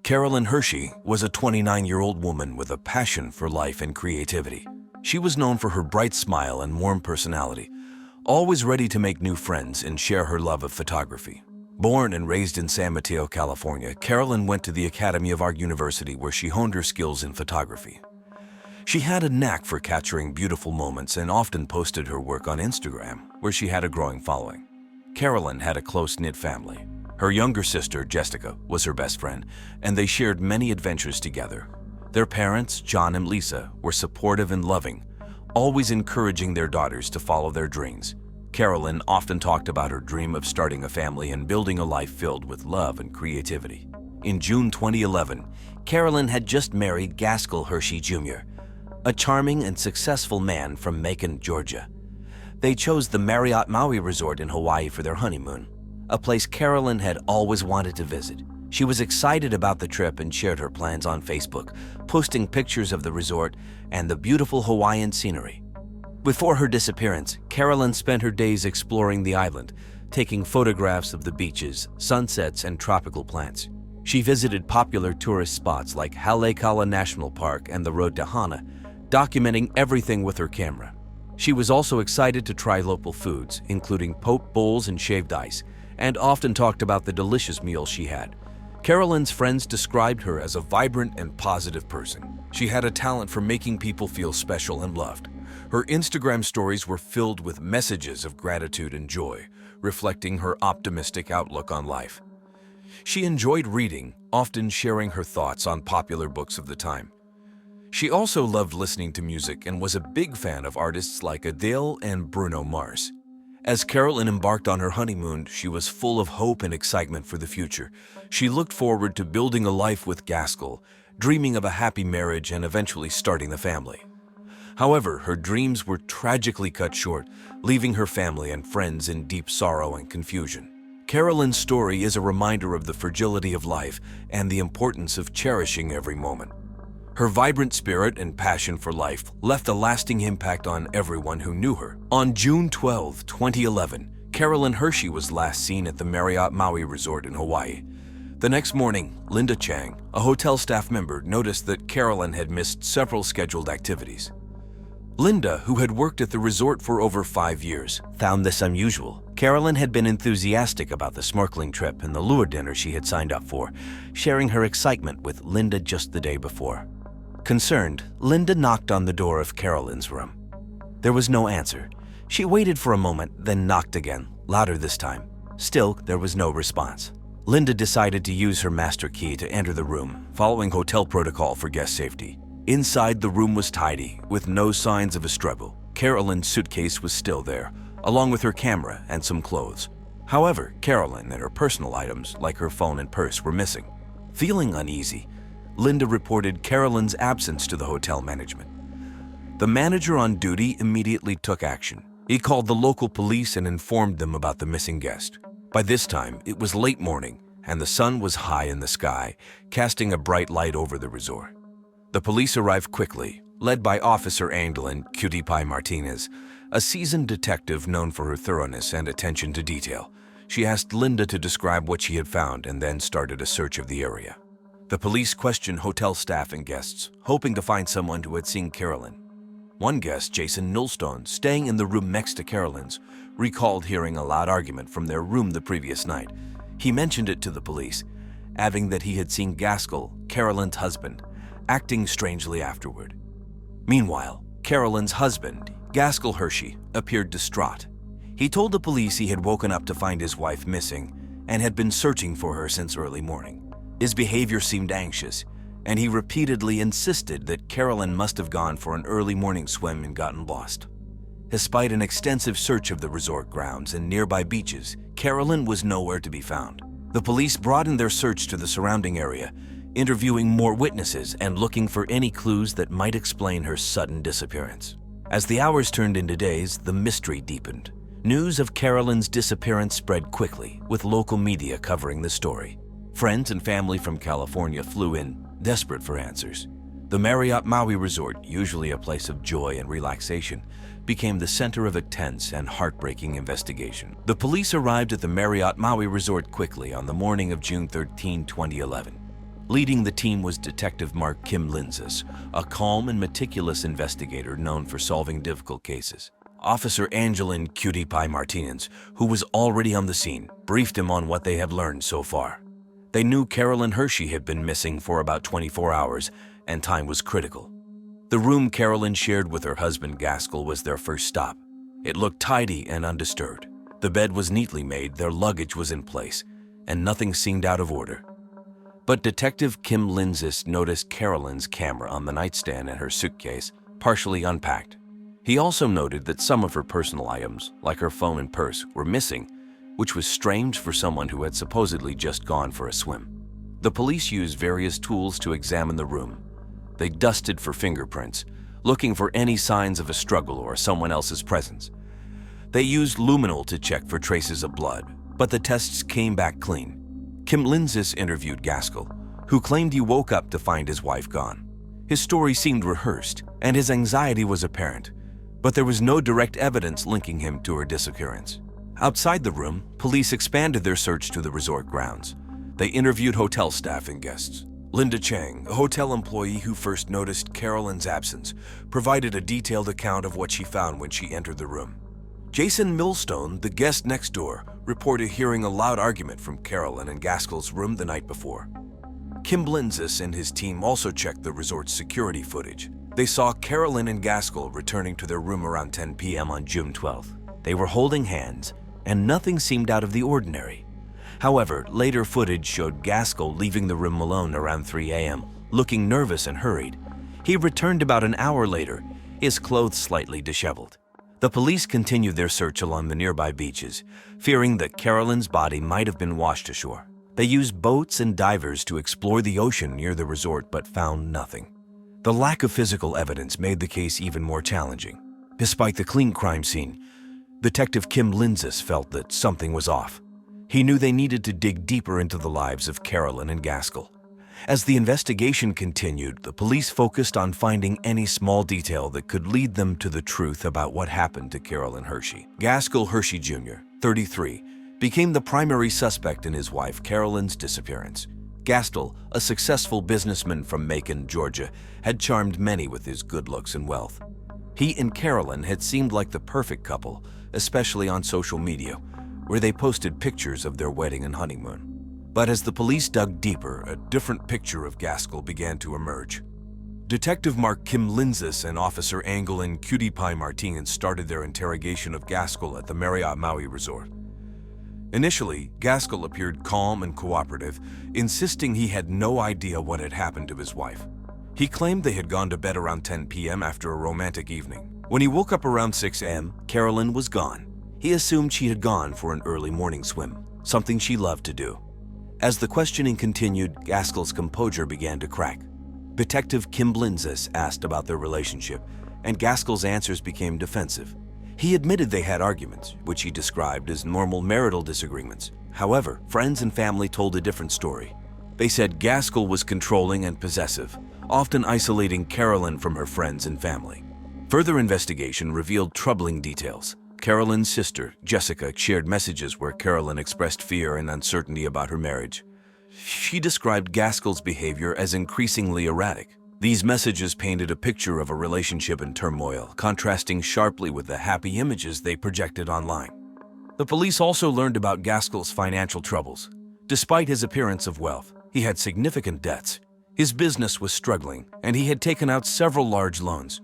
Carolyn Hershey was a 29-year-old woman with a passion for life and creativity. She was known for her bright smile and warm personality, always ready to make new friends and share her love of photography. Born and raised in San Mateo, California, Carolyn went to the Academy of Art University where she honed her skills in photography. She had a knack for capturing beautiful moments and often posted her work on Instagram, where she had a growing following. Carolyn had a close-knit family. Her younger sister, Jessica, was her best friend, and they shared many adventures together. Their parents, John and Lisa, were supportive and loving, always encouraging their daughters to follow their dreams. Carolyn often talked about her dream of starting a family and building a life filled with love and creativity. In June 2011, Carolyn had just married Gaskell Hershey Jr., a charming and successful man from Macon, Georgia. They chose the Marriott Maui Resort in Hawaii for their honeymoon, a place Carolyn had always wanted to visit. She was excited about the trip and shared her plans on Facebook, posting pictures of the resort and the beautiful Hawaiian scenery. Before her disappearance, Carolyn spent her days exploring the island, taking photographs of the beaches, sunsets, and tropical plants. She visited popular tourist spots like Haleakala National Park and the Road to Hana, documenting everything with her camera. She was also excited to try local foods, including poke bowls and shaved ice, and often talked about the delicious meals she had. Carolyn's friends described her as a vibrant and positive person. She had a talent for making people feel special and loved. Her Instagram stories were filled with messages of gratitude and joy, reflecting her optimistic outlook on life. She enjoyed reading, often sharing her thoughts on popular books of the time. She also loved listening to music and was a big fan of artists like Adele and Bruno Mars. As Carolyn embarked on her honeymoon, she was full of hope and excitement for the future. She looked forward to building a life with Gaskell, dreaming of a happy marriage and eventually starting the family. However, her dreams were tragically cut short, leaving her family and friends in deep sorrow and confusion. Carolyn's story is a reminder of the fragility of life and the importance of cherishing every moment. Her vibrant spirit and passion for life left a lasting impact on everyone who knew her. On June 12, 2011, Carolyn Hershey was last seen at the Marriott Maui Resort in Hawaii. The next morning, Linda Chang, a hotel staff member, noticed that Carolyn had missed several scheduled activities. Linda, who had worked at the resort for over 5 years, found this unusual. Carolyn had been enthusiastic about the snorkeling trip and the lure dinner she had signed up for, sharing her excitement with Linda just the day before. Concerned, Linda knocked on the door of Carolyn's room. There was no answer. She waited for a moment, then knocked again, louder this time. Still, there was no response. Linda decided to use her master key to enter the room, following hotel protocol for guest safety. Inside, the room was tidy, with no signs of a struggle. Carolyn's suitcase was still there, along with her camera and some clothes. However, Carolyn and her personal items, like her phone and purse, were missing. Feeling uneasy, Linda reported Carolyn's absence to the hotel management. The manager on duty immediately took action. He called the local police and informed them about the missing guest. By this time, it was late morning, and the sun was high in the sky, casting a bright light over the resort. The police arrived quickly, led by Officer Angelin Cutie Pie Martinez, a seasoned detective known for her thoroughness and attention to detail. She asked Linda to describe what she had found and then started a search of the area. The police questioned hotel staff and guests, hoping to find someone who had seen Carolyn. One guest, Jason Nullstone, staying in the room next to Carolyn's, recalled hearing a loud argument from their room the previous night. He mentioned it to the police, adding that he had seen Gaskell, Carolyn's husband, acting strangely afterward. Meanwhile, Carolyn's husband, Gaskell Hershey, appeared distraught. He told the police he had woken up to find his wife missing and had been searching for her since early morning. His behavior seemed anxious, and he repeatedly insisted that Carolyn must have gone for an early morning swim and gotten lost. Despite an extensive search of the resort grounds and nearby beaches, Carolyn was nowhere to be found. The police broadened their search to the surrounding area, interviewing more witnesses and looking for any clues that might explain her sudden disappearance. As the hours turned into days, the mystery deepened. News of Carolyn's disappearance spread quickly, with local media covering the story. Friends and family from California flew in, desperate for answers. The Marriott Maui Resort, usually a place of joy and relaxation, became the center of a tense and heartbreaking investigation. The police arrived at the Marriott Maui Resort quickly on the morning of June 13, 2011. Leading the team was Detective Mark Kim Linzis, a calm and meticulous investigator known for solving difficult cases. Officer Angelin Cutie Pie Martinez, who was already on the scene, briefed him on what they had learned so far. They knew Carolyn Hershey had been missing for about 24 hours, and time was critical. The room Carolyn shared with her husband Gaskell was their first stop. It looked tidy and undisturbed. The bed was neatly made, their luggage was in place, and nothing seemed out of order. But Detective Kim Linzis noticed Carolyn's camera on the nightstand and her suitcase, partially unpacked. He also noted that some of her personal items, like her phone and purse, were missing, which was strange for someone who had supposedly just gone for a swim. The police used various tools to examine the room. They dusted for fingerprints, looking for any signs of a struggle or someone else's presence. They used luminol to check for traces of blood, but the tests came back clean. Kim Linzis interviewed Gaskell, who claimed he woke up to find his wife gone. His story seemed rehearsed, and his anxiety was apparent, but there was no direct evidence linking him to her disappearance. Outside the room, police expanded their search to the resort grounds. They interviewed hotel staff and guests. Linda Chang, a hotel employee who first noticed Carolyn's absence, provided a detailed account of what she found when she entered the room. Jason Millstone, the guest next door, reported hearing a loud argument from Carolyn in Gaskell's room the night before. Kim Linzis and his team also checked the resort's security footage. They saw Carolyn and Gaskell returning to their room around 10 p.m. on June 12th. They were holding hands, and nothing seemed out of the ordinary. However, later footage showed Gaskell leaving the room alone around 3 a.m., looking nervous and hurried. He returned about an hour later, his clothes slightly disheveled. The police continued their search along the nearby beaches, fearing that Carolyn's body might have been washed ashore. They used boats and divers to explore the ocean near the resort but found nothing. The lack of physical evidence made the case even more challenging. Despite the clean crime scene, Detective Kim Linzis felt that something was off. He knew they needed to dig deeper into the lives of Carolyn and Gaskell. As the investigation continued, the police focused on finding any small detail that could lead them to the truth about what happened to Carolyn Hershey. Gaskell Hershey Jr., 33, became the primary suspect in his wife Carolyn's disappearance. Gaskell, a successful businessman from Macon, Georgia, had charmed many with his good looks and wealth. He and Carolyn had seemed like the perfect couple, especially on social media, where they posted pictures of their wedding and honeymoon. But as the police dug deeper, a different picture of Gaskell began to emerge. Detective Mark Kim Linzis and Officer Angelin Cutie Pie Martinez started their interrogation of Gaskell at the Marriott Maui Resort. Initially, Gaskell appeared calm and cooperative, insisting he had no idea what had happened to his wife. He claimed they had gone to bed around 10 p.m. after a romantic evening. When he woke up around 6 a.m., Carolyn was gone. He assumed she had gone for an early morning swim, something she loved to do. As the questioning continued, Gaskell's composure began to crack. Detective Kim Linzis asked about their relationship, and Gaskell's answers became defensive. He admitted they had arguments, which he described as normal marital disagreements. However, friends and family told a different story. They said Gaskell was controlling and possessive, often isolating Carolyn from her friends and family. Further investigation revealed troubling details. Carolyn's sister, Jessica, shared messages where Carolyn expressed fear and uncertainty about her marriage. She described Gaskell's behavior as increasingly erratic. These messages painted a picture of a relationship in turmoil, contrasting sharply with the happy images they projected online. The police also learned about Gaskell's financial troubles. Despite his appearance of wealth, he had significant debts. His business was struggling, and he had taken out several large loans.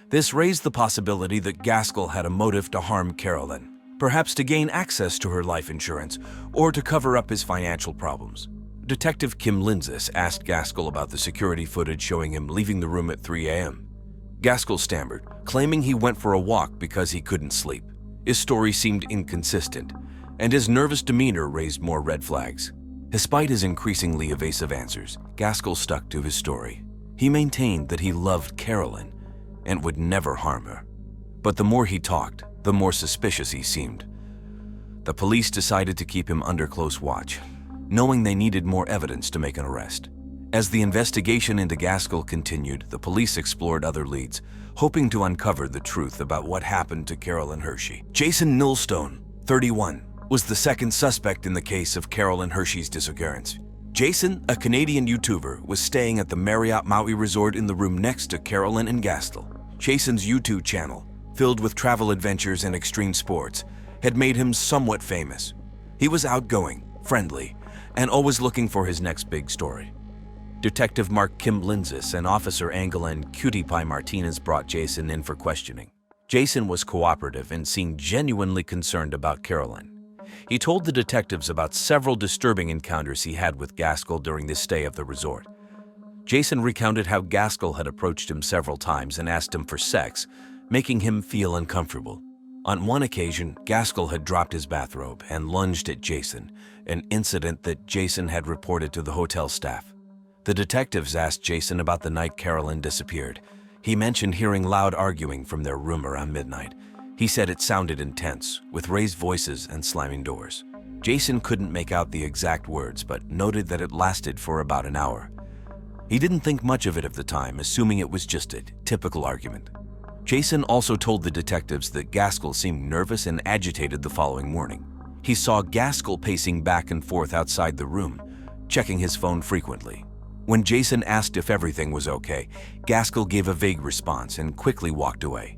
This raised the possibility that Gaskell had a motive to harm Carolyn, perhaps to gain access to her life insurance or to cover up his financial problems. Detective Kim Linzis asked Gaskell about the security footage showing him leaving the room at 3 a.m. Gaskell stammered, claiming he went for a walk because he couldn't sleep. His story seemed inconsistent, and his nervous demeanor raised more red flags. Despite his increasingly evasive answers, Gaskell stuck to his story. He maintained that he loved Carolyn and would never harm her. But the more he talked, the more suspicious he seemed. The police decided to keep him under close watch, knowing they needed more evidence to make an arrest. As the investigation into Gaskell continued, the police explored other leads, hoping to uncover the truth about what happened to Carolyn Hershey. Jason Millstone, 31, was the second suspect in the case of Carolyn Hershey's disappearance. Jason, a Canadian YouTuber, was staying at the Marriott Maui Resort in the room next to Carolyn and Gaskell. Jason's YouTube channel, filled with travel adventures and extreme sports, had made him somewhat famous. He was outgoing, friendly, and always looking for his next big story. Detective Mark Kim Linzis and Officer Angeline Cutie Pie Martinez brought Jason in for questioning. Jason was cooperative and seemed genuinely concerned about Carolyn. He told the detectives about several disturbing encounters he had with Gaskell during his stay at the resort. Jason recounted how Gaskell had approached him several times and asked him for sex, making him feel uncomfortable. On one occasion, Gaskell had dropped his bathrobe and lunged at Jason, an incident that Jason had reported to the hotel staff. The detectives asked Jason about the night Carolyn disappeared. He mentioned hearing loud arguing from their room around midnight. He said it sounded intense, with raised voices and slamming doors. Jason couldn't make out the exact words, but noted that it lasted for about an hour. He didn't think much of it at the time, assuming it was just a typical argument. Jason also told the detectives that Gaskell seemed nervous and agitated the following morning. He saw Gaskell pacing back and forth outside the room, checking his phone frequently. When Jason asked if everything was okay, Gaskell gave a vague response and quickly walked away.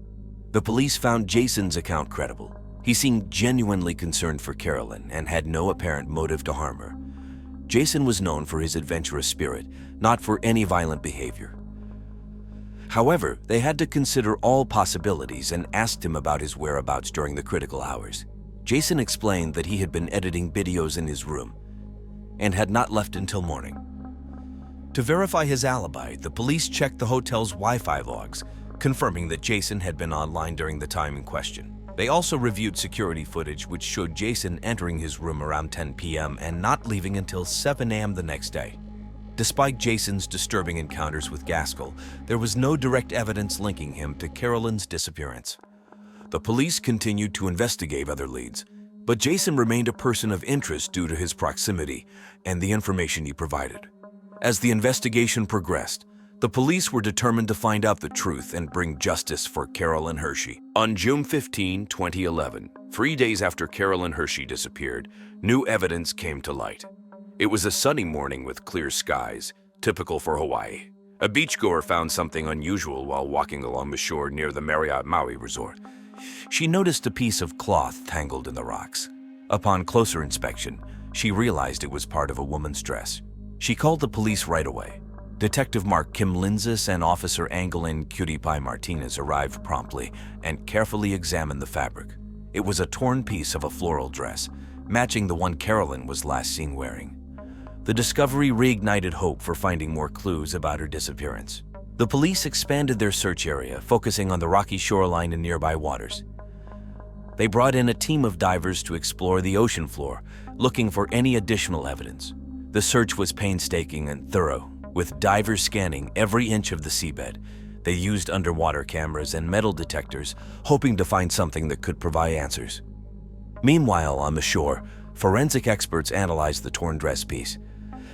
The police found Jason's account credible. He seemed genuinely concerned for Carolyn and had no apparent motive to harm her. Jason was known for his adventurous spirit, not for any violent behavior. However, they had to consider all possibilities and asked him about his whereabouts during the critical hours. Jason explained that he had been editing videos in his room and had not left until morning. To verify his alibi, the police checked the hotel's Wi-Fi logs, confirming that Jason had been online during the time in question. They also reviewed security footage which showed Jason entering his room around 10 p.m. and not leaving until 7 a.m. the next day. Despite Jason's disturbing encounters with Gaskell, there was no direct evidence linking him to Carolyn's disappearance. The police continued to investigate other leads, but Jason remained a person of interest due to his proximity and the information he provided. As the investigation progressed, the police were determined to find out the truth and bring justice for Carolyn Hershey. On June 15, 2011, 3 days after Carolyn Hershey disappeared, new evidence came to light. It was a sunny morning with clear skies, typical for Hawaii. A beachgoer found something unusual while walking along the shore near the Marriott Maui Resort. She noticed a piece of cloth tangled in the rocks. Upon closer inspection, she realized it was part of a woman's dress. She called the police right away. Detective Mark Kim Linzis and Officer Angeline Cutie Pie Martinez arrived promptly and carefully examined the fabric. It was a torn piece of a floral dress, matching the one Carolyn was last seen wearing. The discovery reignited hope for finding more clues about her disappearance. The police expanded their search area, focusing on the rocky shoreline and nearby waters. They brought in a team of divers to explore the ocean floor, looking for any additional evidence. The search was painstaking and thorough, with divers scanning every inch of the seabed. They used underwater cameras and metal detectors, hoping to find something that could provide answers. Meanwhile, on the shore, forensic experts analyzed the torn dress piece.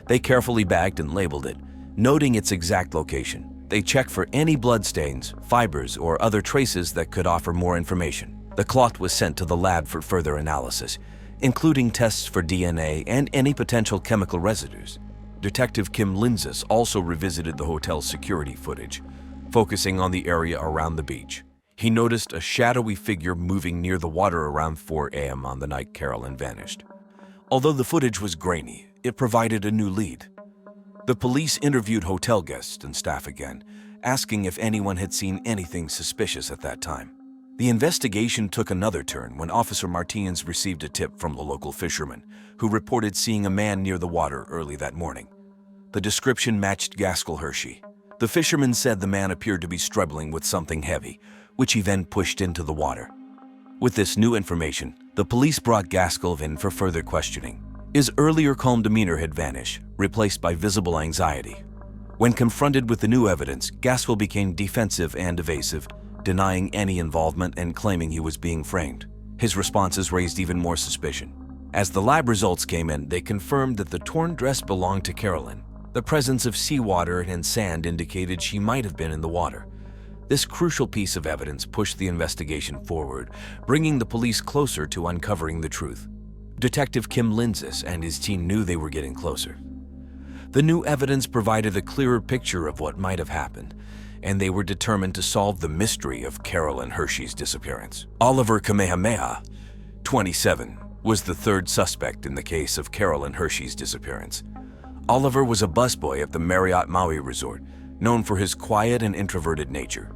They carefully bagged and labeled it, noting its exact location. They checked for any bloodstains, fibers, or other traces that could offer more information. The cloth was sent to the lab for further analysis, including tests for DNA and any potential chemical residues. Detective Kim Linzis also revisited the hotel's security footage, focusing on the area around the beach. He noticed a shadowy figure moving near the water around 4 a.m. on the night Carolyn vanished. Although the footage was grainy, it provided a new lead. The police interviewed hotel guests and staff again, asking if anyone had seen anything suspicious at that time. The investigation took another turn when Officer Martinez received a tip from the local fisherman, who reported seeing a man near the water early that morning. The description matched Gaskell Hershey. The fisherman said the man appeared to be struggling with something heavy, which he then pushed into the water. With this new information, the police brought Gaskell in for further questioning. His earlier calm demeanor had vanished, replaced by visible anxiety. When confronted with the new evidence, Gaskell became defensive and evasive, denying any involvement and claiming he was being framed. His responses raised even more suspicion. As the lab results came in, they confirmed that the torn dress belonged to Carolyn. The presence of seawater and sand indicated she might have been in the water. This crucial piece of evidence pushed the investigation forward, bringing the police closer to uncovering the truth. Detective Kim Linzis and his team knew they were getting closer. The new evidence provided a clearer picture of what might have happened, and they were determined to solve the mystery of Carolyn Hershey's disappearance. Oliver Kamehameha, 27, was the third suspect in the case of Carolyn Hershey's disappearance. Oliver was a busboy at the Marriott Maui Resort, known for his quiet and introverted nature.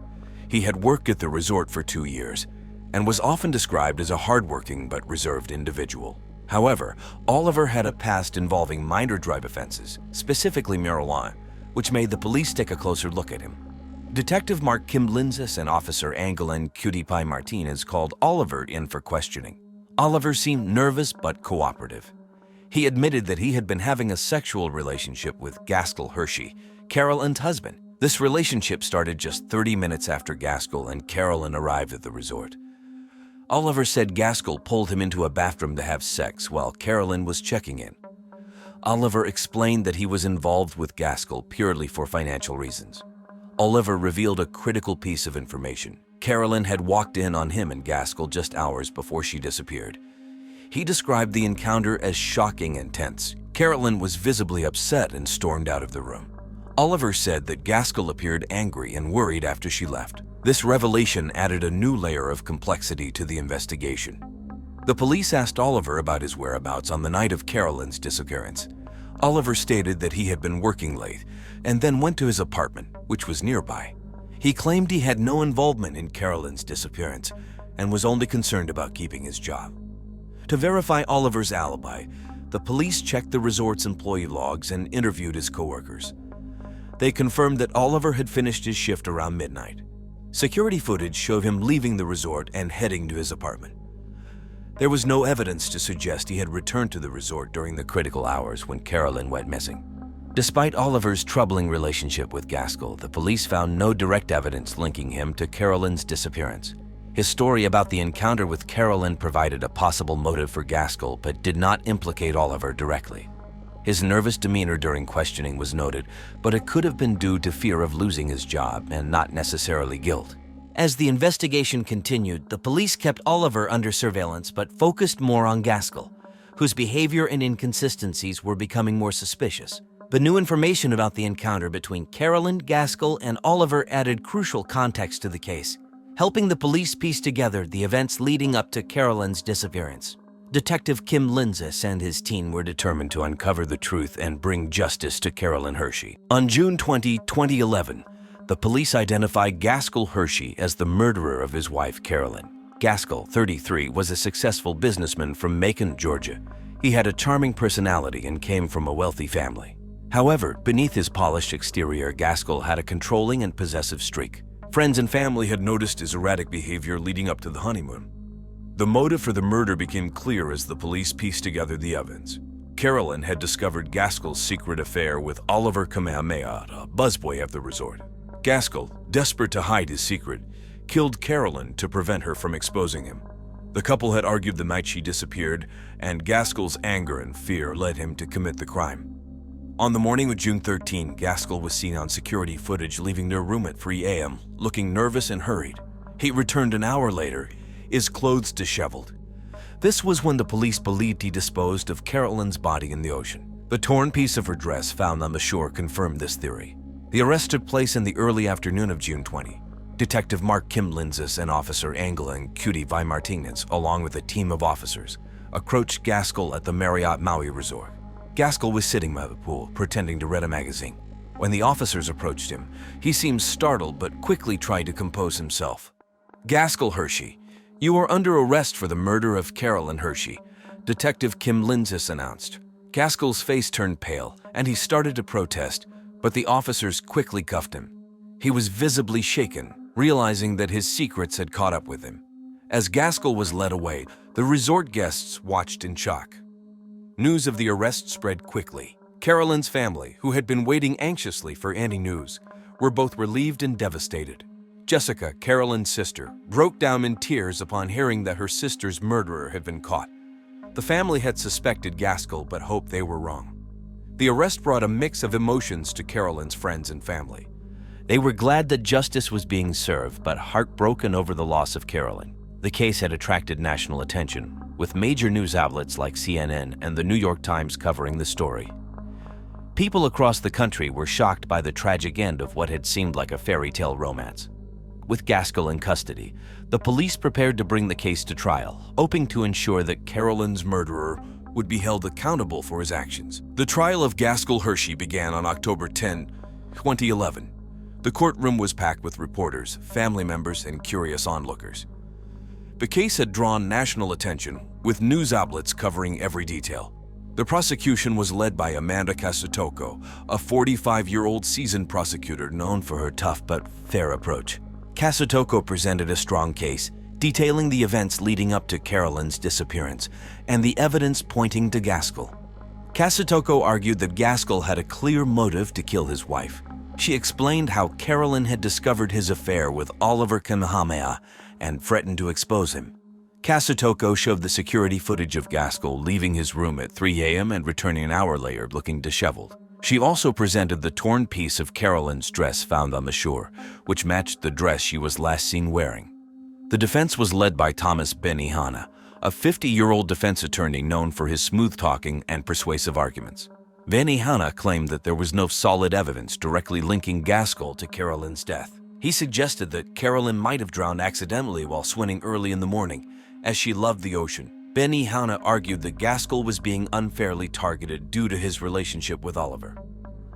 He had worked at the resort for 2 years and was often described as a hardworking but reserved individual. However, Oliver had a past involving minor drug offenses, specifically marijuana, which made the police take a closer look at him. Detective Mark Kim Linzis and Officer Angeline Cutie Pie Martinez called Oliver in for questioning. Oliver seemed nervous but cooperative. He admitted that he had been having a sexual relationship with Gaskell Hershey, Carolyn's husband. This relationship started just 30 minutes after Gaskell and Carolyn arrived at the resort. Oliver said Gaskell pulled him into a bathroom to have sex while Carolyn was checking in. Oliver explained that he was involved with Gaskell purely for financial reasons. Oliver revealed a critical piece of information. Carolyn had walked in on him and Gaskell just hours before she disappeared. He described the encounter as shocking and tense. Carolyn was visibly upset and stormed out of the room. Oliver said that Gaskell appeared angry and worried after she left. This revelation added a new layer of complexity to the investigation. The police asked Oliver about his whereabouts on the night of Carolyn's disappearance. Oliver stated that he had been working late and then went to his apartment, which was nearby. He claimed he had no involvement in Carolyn's disappearance and was only concerned about keeping his job. To verify Oliver's alibi, the police checked the resort's employee logs and interviewed his coworkers. They confirmed that Oliver had finished his shift around midnight. Security footage showed him leaving the resort and heading to his apartment. There was no evidence to suggest he had returned to the resort during the critical hours when Carolyn went missing. Despite Oliver's troubling relationship with Gaskell, the police found no direct evidence linking him to Carolyn's disappearance. His story about the encounter with Carolyn provided a possible motive for Gaskell but did not implicate Oliver directly. His nervous demeanor during questioning was noted, but it could have been due to fear of losing his job and not necessarily guilt. As the investigation continued, the police kept Oliver under surveillance but focused more on Gaskell, whose behavior and inconsistencies were becoming more suspicious. The new information about the encounter between Carolyn, Gaskell, and Oliver added crucial context to the case, helping the police piece together the events leading up to Carolyn's disappearance. Detective Kim Linzis and his team were determined to uncover the truth and bring justice to Carolyn Hershey. On June 20, 2011, the police identified Gaskell Hershey as the murderer of his wife, Carolyn. Gaskell, 33, was a successful businessman from Macon, Georgia. He had a charming personality and came from a wealthy family. However, beneath his polished exterior, Gaskell had a controlling and possessive streak. Friends and family had noticed his erratic behavior leading up to the honeymoon. The motive for the murder became clear as the police pieced together the evidence. Carolyn had discovered Gaskell's secret affair with Oliver Kamehameha, a busboy at the resort. Gaskell, desperate to hide his secret, killed Carolyn to prevent her from exposing him. The couple had argued the night she disappeared, and Gaskell's anger and fear led him to commit the crime. On the morning of June 13, Gaskell was seen on security footage leaving their room at 3 a.m., looking nervous and hurried. He returned an hour later, his clothes disheveled. This was when the police believed he disposed of Carolyn's body in the ocean. The torn piece of her dress found on the shore confirmed this theory. The arrest took place in the early afternoon of June 20. Detective Mark Kim Linzis and Officer Angeline Cutie Pie Martinez, along with a team of officers, approached Gaskell at the Marriott Maui Resort. Gaskell was sitting by the pool, pretending to read a magazine. When the officers approached him, he seemed startled but quickly tried to compose himself. "Gaskell Hershey, you are under arrest for the murder of Carolyn Hershey," Detective Kim Linzis announced. Gaskell's face turned pale, and he started to protest, but the officers quickly cuffed him. He was visibly shaken, realizing that his secrets had caught up with him. As Gaskell was led away, the resort guests watched in shock. News of the arrest spread quickly. Carolyn's family, who had been waiting anxiously for any news, were both relieved and devastated. Jessica, Carolyn's sister, broke down in tears upon hearing that her sister's murderer had been caught. The family had suspected Gaskell but hoped they were wrong. The arrest brought a mix of emotions to Carolyn's friends and family. They were glad that justice was being served, but heartbroken over the loss of Carolyn. The case had attracted national attention, with major news outlets like CNN and the New York Times covering the story. People across the country were shocked by the tragic end of what had seemed like a fairy tale romance. With Gaskell in custody, the police prepared to bring the case to trial, hoping to ensure that Carolyn's murderer would be held accountable for his actions. The trial of Gaskell Hershey began on October 10, 2011. The courtroom was packed with reporters, family members, and curious onlookers. The case had drawn national attention, with news outlets covering every detail. The prosecution was led by Amanda Casatoco, a 45-year-old seasoned prosecutor known for her tough but fair approach. Casatoco presented a strong case, detailing the events leading up to Carolyn's disappearance and the evidence pointing to Gaskell. Casatoco argued that Gaskell had a clear motive to kill his wife. She explained how Carolyn had discovered his affair with Oliver Kamehameha and threatened to expose him. Casatoco showed the security footage of Gaskell leaving his room at 3 a.m. and returning an hour later looking disheveled. She also presented the torn piece of Carolyn's dress found on the shore, which matched the dress she was last seen wearing. The defense was led by Thomas Benihana, a 50-year-old defense attorney known for his smooth-talking and persuasive arguments. Benihana claimed that there was no solid evidence directly linking Gaskell to Carolyn's death. He suggested that Carolyn might have drowned accidentally while swimming early in the morning, as she loved the ocean. Benihana argued that Gaskell was being unfairly targeted due to his relationship with Oliver.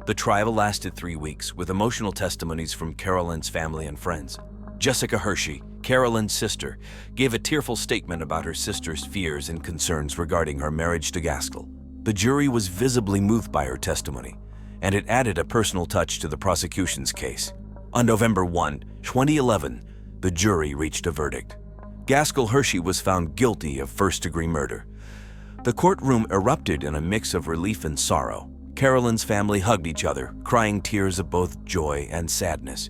The trial lasted 3 weeks, with emotional testimonies from Carolyn's family and friends. Jessica Hershey, Carolyn's sister, gave a tearful statement about her sister's fears and concerns regarding her marriage to Gaskell. The jury was visibly moved by her testimony, and it added a personal touch to the prosecution's case. On November 1, 2011, the jury reached a verdict. Gaskell Hershey was found guilty of first-degree murder. The courtroom erupted in a mix of relief and sorrow. Carolyn's family hugged each other, crying tears of both joy and sadness.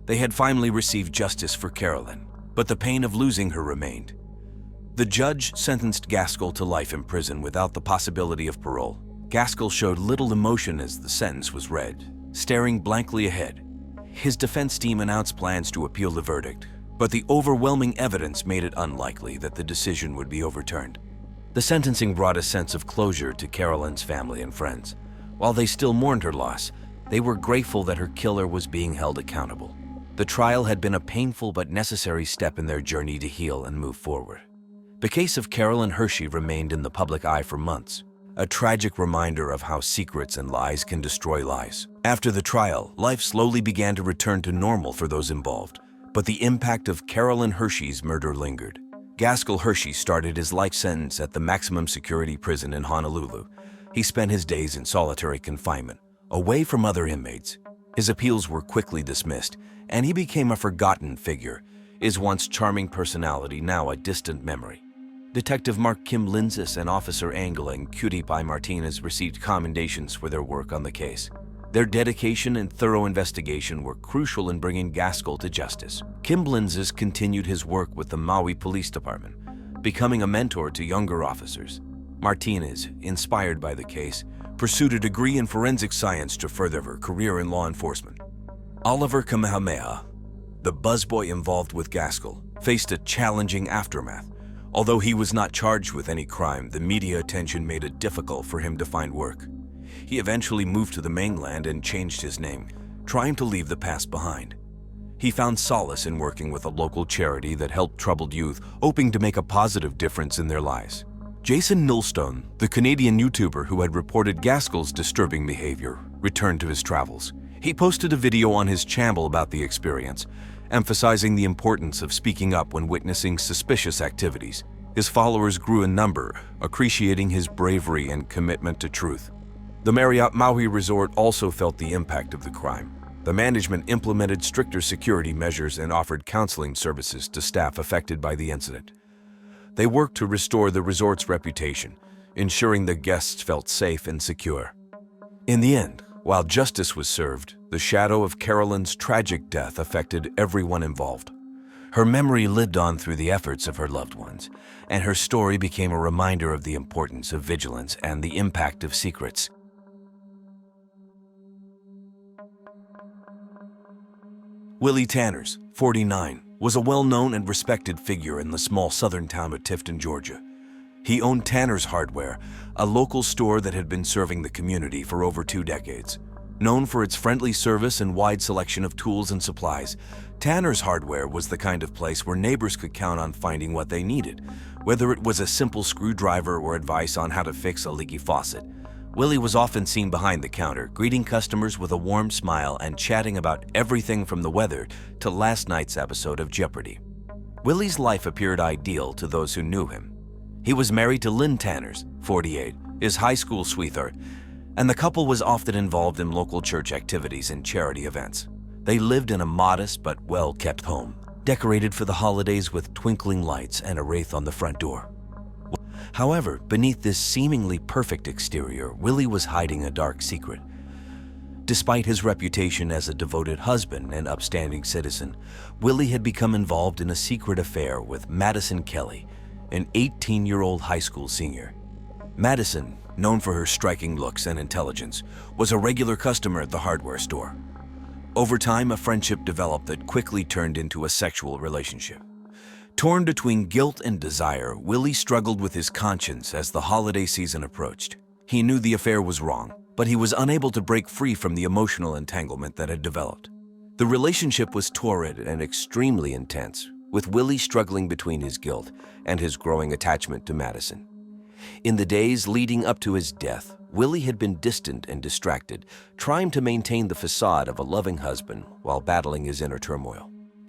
They had finally received justice for Carolyn, but the pain of losing her remained. The judge sentenced Gaskell to life in prison without the possibility of parole. Gaskell showed little emotion as the sentence was read, staring blankly ahead. His defense team announced plans to appeal the verdict, but the overwhelming evidence made it unlikely that the decision would be overturned. The sentencing brought a sense of closure to Carolyn's family and friends. While they still mourned her loss, they were grateful that her killer was being held accountable. The trial had been a painful but necessary step in their journey to heal and move forward. The case of Carolyn Hershey remained in the public eye for months, a tragic reminder of how secrets and lies can destroy lives. After the trial, life slowly began to return to normal for those involved, but the impact of Carolyn Hershey's murder lingered. Gaskell Hershey started his life sentence at the maximum security prison in Honolulu. He spent his days in solitary confinement, away from other inmates. His appeals were quickly dismissed, and he became a forgotten figure, his once charming personality now a distant memory. Detective Mark Kim Linzis and Officer Angle and Cutie Pie Martinez received commendations for their work on the case. Their dedication and thorough investigation were crucial in bringing Gaskell to justice. Kim Linzis continued his work with the Maui Police Department, becoming a mentor to younger officers. Martinez, inspired by the case, pursued a degree in forensic science to further her career in law enforcement. Oliver Kamehameha, the buzzboy involved with Gaskell, faced a challenging aftermath. Although he was not charged with any crime, the media attention made it difficult for him to find work. He eventually moved to the mainland and changed his name, trying to leave the past behind. He found solace in working with a local charity that helped troubled youth, hoping to make a positive difference in their lives. Jason Nilstone, the Canadian YouTuber who had reported Gaskell's disturbing behavior, returned to his travels. He posted a video on his channel about the experience, emphasizing the importance of speaking up when witnessing suspicious activities. His followers grew in number, appreciating his bravery and commitment to truth. The Marriott Maui Resort also felt the impact of the crime. The management implemented stricter security measures and offered counseling services to staff affected by the incident. They worked to restore the resort's reputation, ensuring the guests felt safe and secure. In the end, while justice was served, the shadow of Carolyn's tragic death affected everyone involved. Her memory lived on through the efforts of her loved ones, and her story became a reminder of the importance of vigilance and the impact of secrets. Willie Tanners, 49, was a well-known and respected figure in the small southern town of Tifton, Georgia. He owned Tanner's Hardware, a local store that had been serving the community for over 2 decades. Known for its friendly service and wide selection of tools and supplies, Tanner's Hardware was the kind of place where neighbors could count on finding what they needed, whether it was a simple screwdriver or advice on how to fix a leaky faucet. Willie was often seen behind the counter, greeting customers with a warm smile and chatting about everything from the weather to last night's episode of Jeopardy! Willie's life appeared ideal to those who knew him. He was married to Lynn Tanners, 48, his high school sweetheart, and the couple was often involved in local church activities and charity events. They lived in a modest but well-kept home, decorated for the holidays with twinkling lights and a wreath on the front door. However, beneath this seemingly perfect exterior, Willie was hiding a dark secret. Despite his reputation as a devoted husband and upstanding citizen, Willie had become involved in a secret affair with Madison Kelly, an 18-year-old high school senior. Madison, known for her striking looks and intelligence, was a regular customer at the hardware store. Over time, a friendship developed that quickly turned into a sexual relationship. Torn between guilt and desire, Willie struggled with his conscience as the holiday season approached. He knew the affair was wrong, but he was unable to break free from the emotional entanglement that had developed. The relationship was torrid and extremely intense, with Willie struggling between his guilt and his growing attachment to Madison. In the days leading up to his death, Willie had been distant and distracted, trying to maintain the facade of a loving husband while battling his inner turmoil.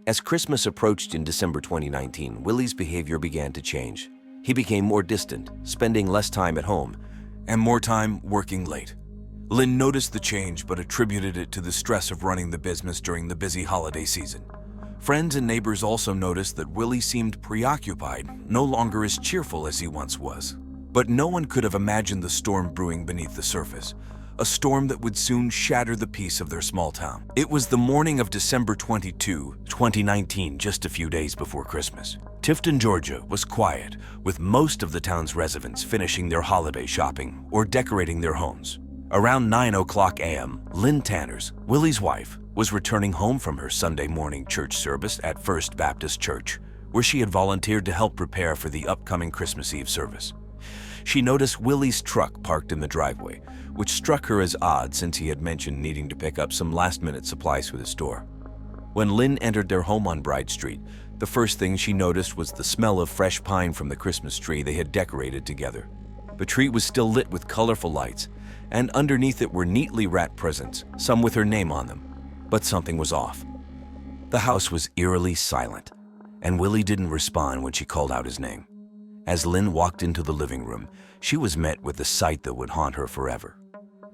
As Christmas approached in December 2019, Willie's behavior began to change. He became more distant, spending less time at home, and more time working late. Lynn noticed the change but attributed it to the stress of running the business during the busy holiday season. Friends and neighbors also noticed that Willie seemed preoccupied, no longer as cheerful as he once was. But no one could have imagined the storm brewing beneath the surface, a storm that would soon shatter the peace of their small town. It was the morning of December 22, 2019, just a few days before Christmas. Tifton, Georgia was quiet, with most of the town's residents finishing their holiday shopping or decorating their homes. Around 9:00 a.m., Lynn Tanners, Willie's wife, was returning home from her Sunday morning church service at First Baptist Church, where she had volunteered to help prepare for the upcoming Christmas Eve service. She noticed Willie's truck parked in the driveway, which struck her as odd since he had mentioned needing to pick up some last-minute supplies for the store. When Lynn entered their home on Bride Street, the first thing she noticed was the smell of fresh pine from the Christmas tree they had decorated together. The tree was still lit with colorful lights, and underneath it were neatly wrapped presents, some with her name on them. But something was off. The house was eerily silent, and Willie didn't respond when she called out his name. As Lynn walked into the living room, she was met with a sight that would haunt her forever.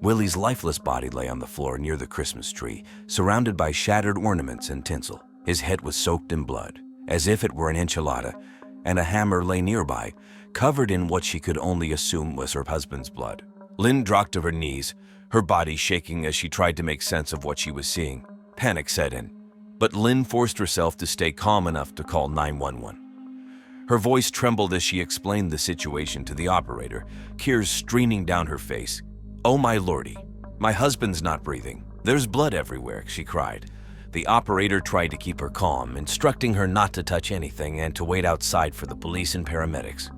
Willie's lifeless body lay on the floor near the Christmas tree, surrounded by shattered ornaments and tinsel. His head was soaked in blood, as if it were an enchilada, and a hammer lay nearby, covered in what she could only assume was her husband's blood. Lynn dropped to her knees, her body shaking as she tried to make sense of what she was seeing. Panic set in, but Lynn forced herself to stay calm enough to call 911. Her voice trembled as she explained the situation to the operator, tears streaming down her face. "Oh my lordy, my husband's not breathing. There's blood everywhere," she cried. The operator tried to keep her calm, instructing her not to touch anything and to wait outside for the police and paramedics.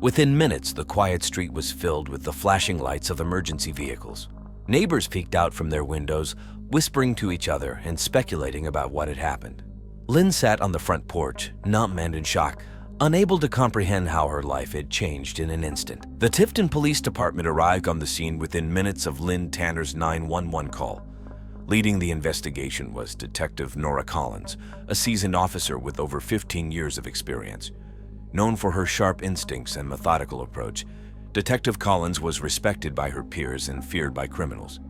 Within minutes, the quiet street was filled with the flashing lights of emergency vehicles. Neighbors peeked out from their windows, whispering to each other and speculating about what had happened. Lynn sat on the front porch, numb and in shock, unable to comprehend how her life had changed in an instant. The Tifton Police Department arrived on the scene within minutes of Lynn Tanner's 911 call. Leading the investigation was Detective Nora Collins, a seasoned officer with over 15 years of experience. Known for her sharp instincts and methodical approach, Detective Collins was respected by her peers and feared by criminals.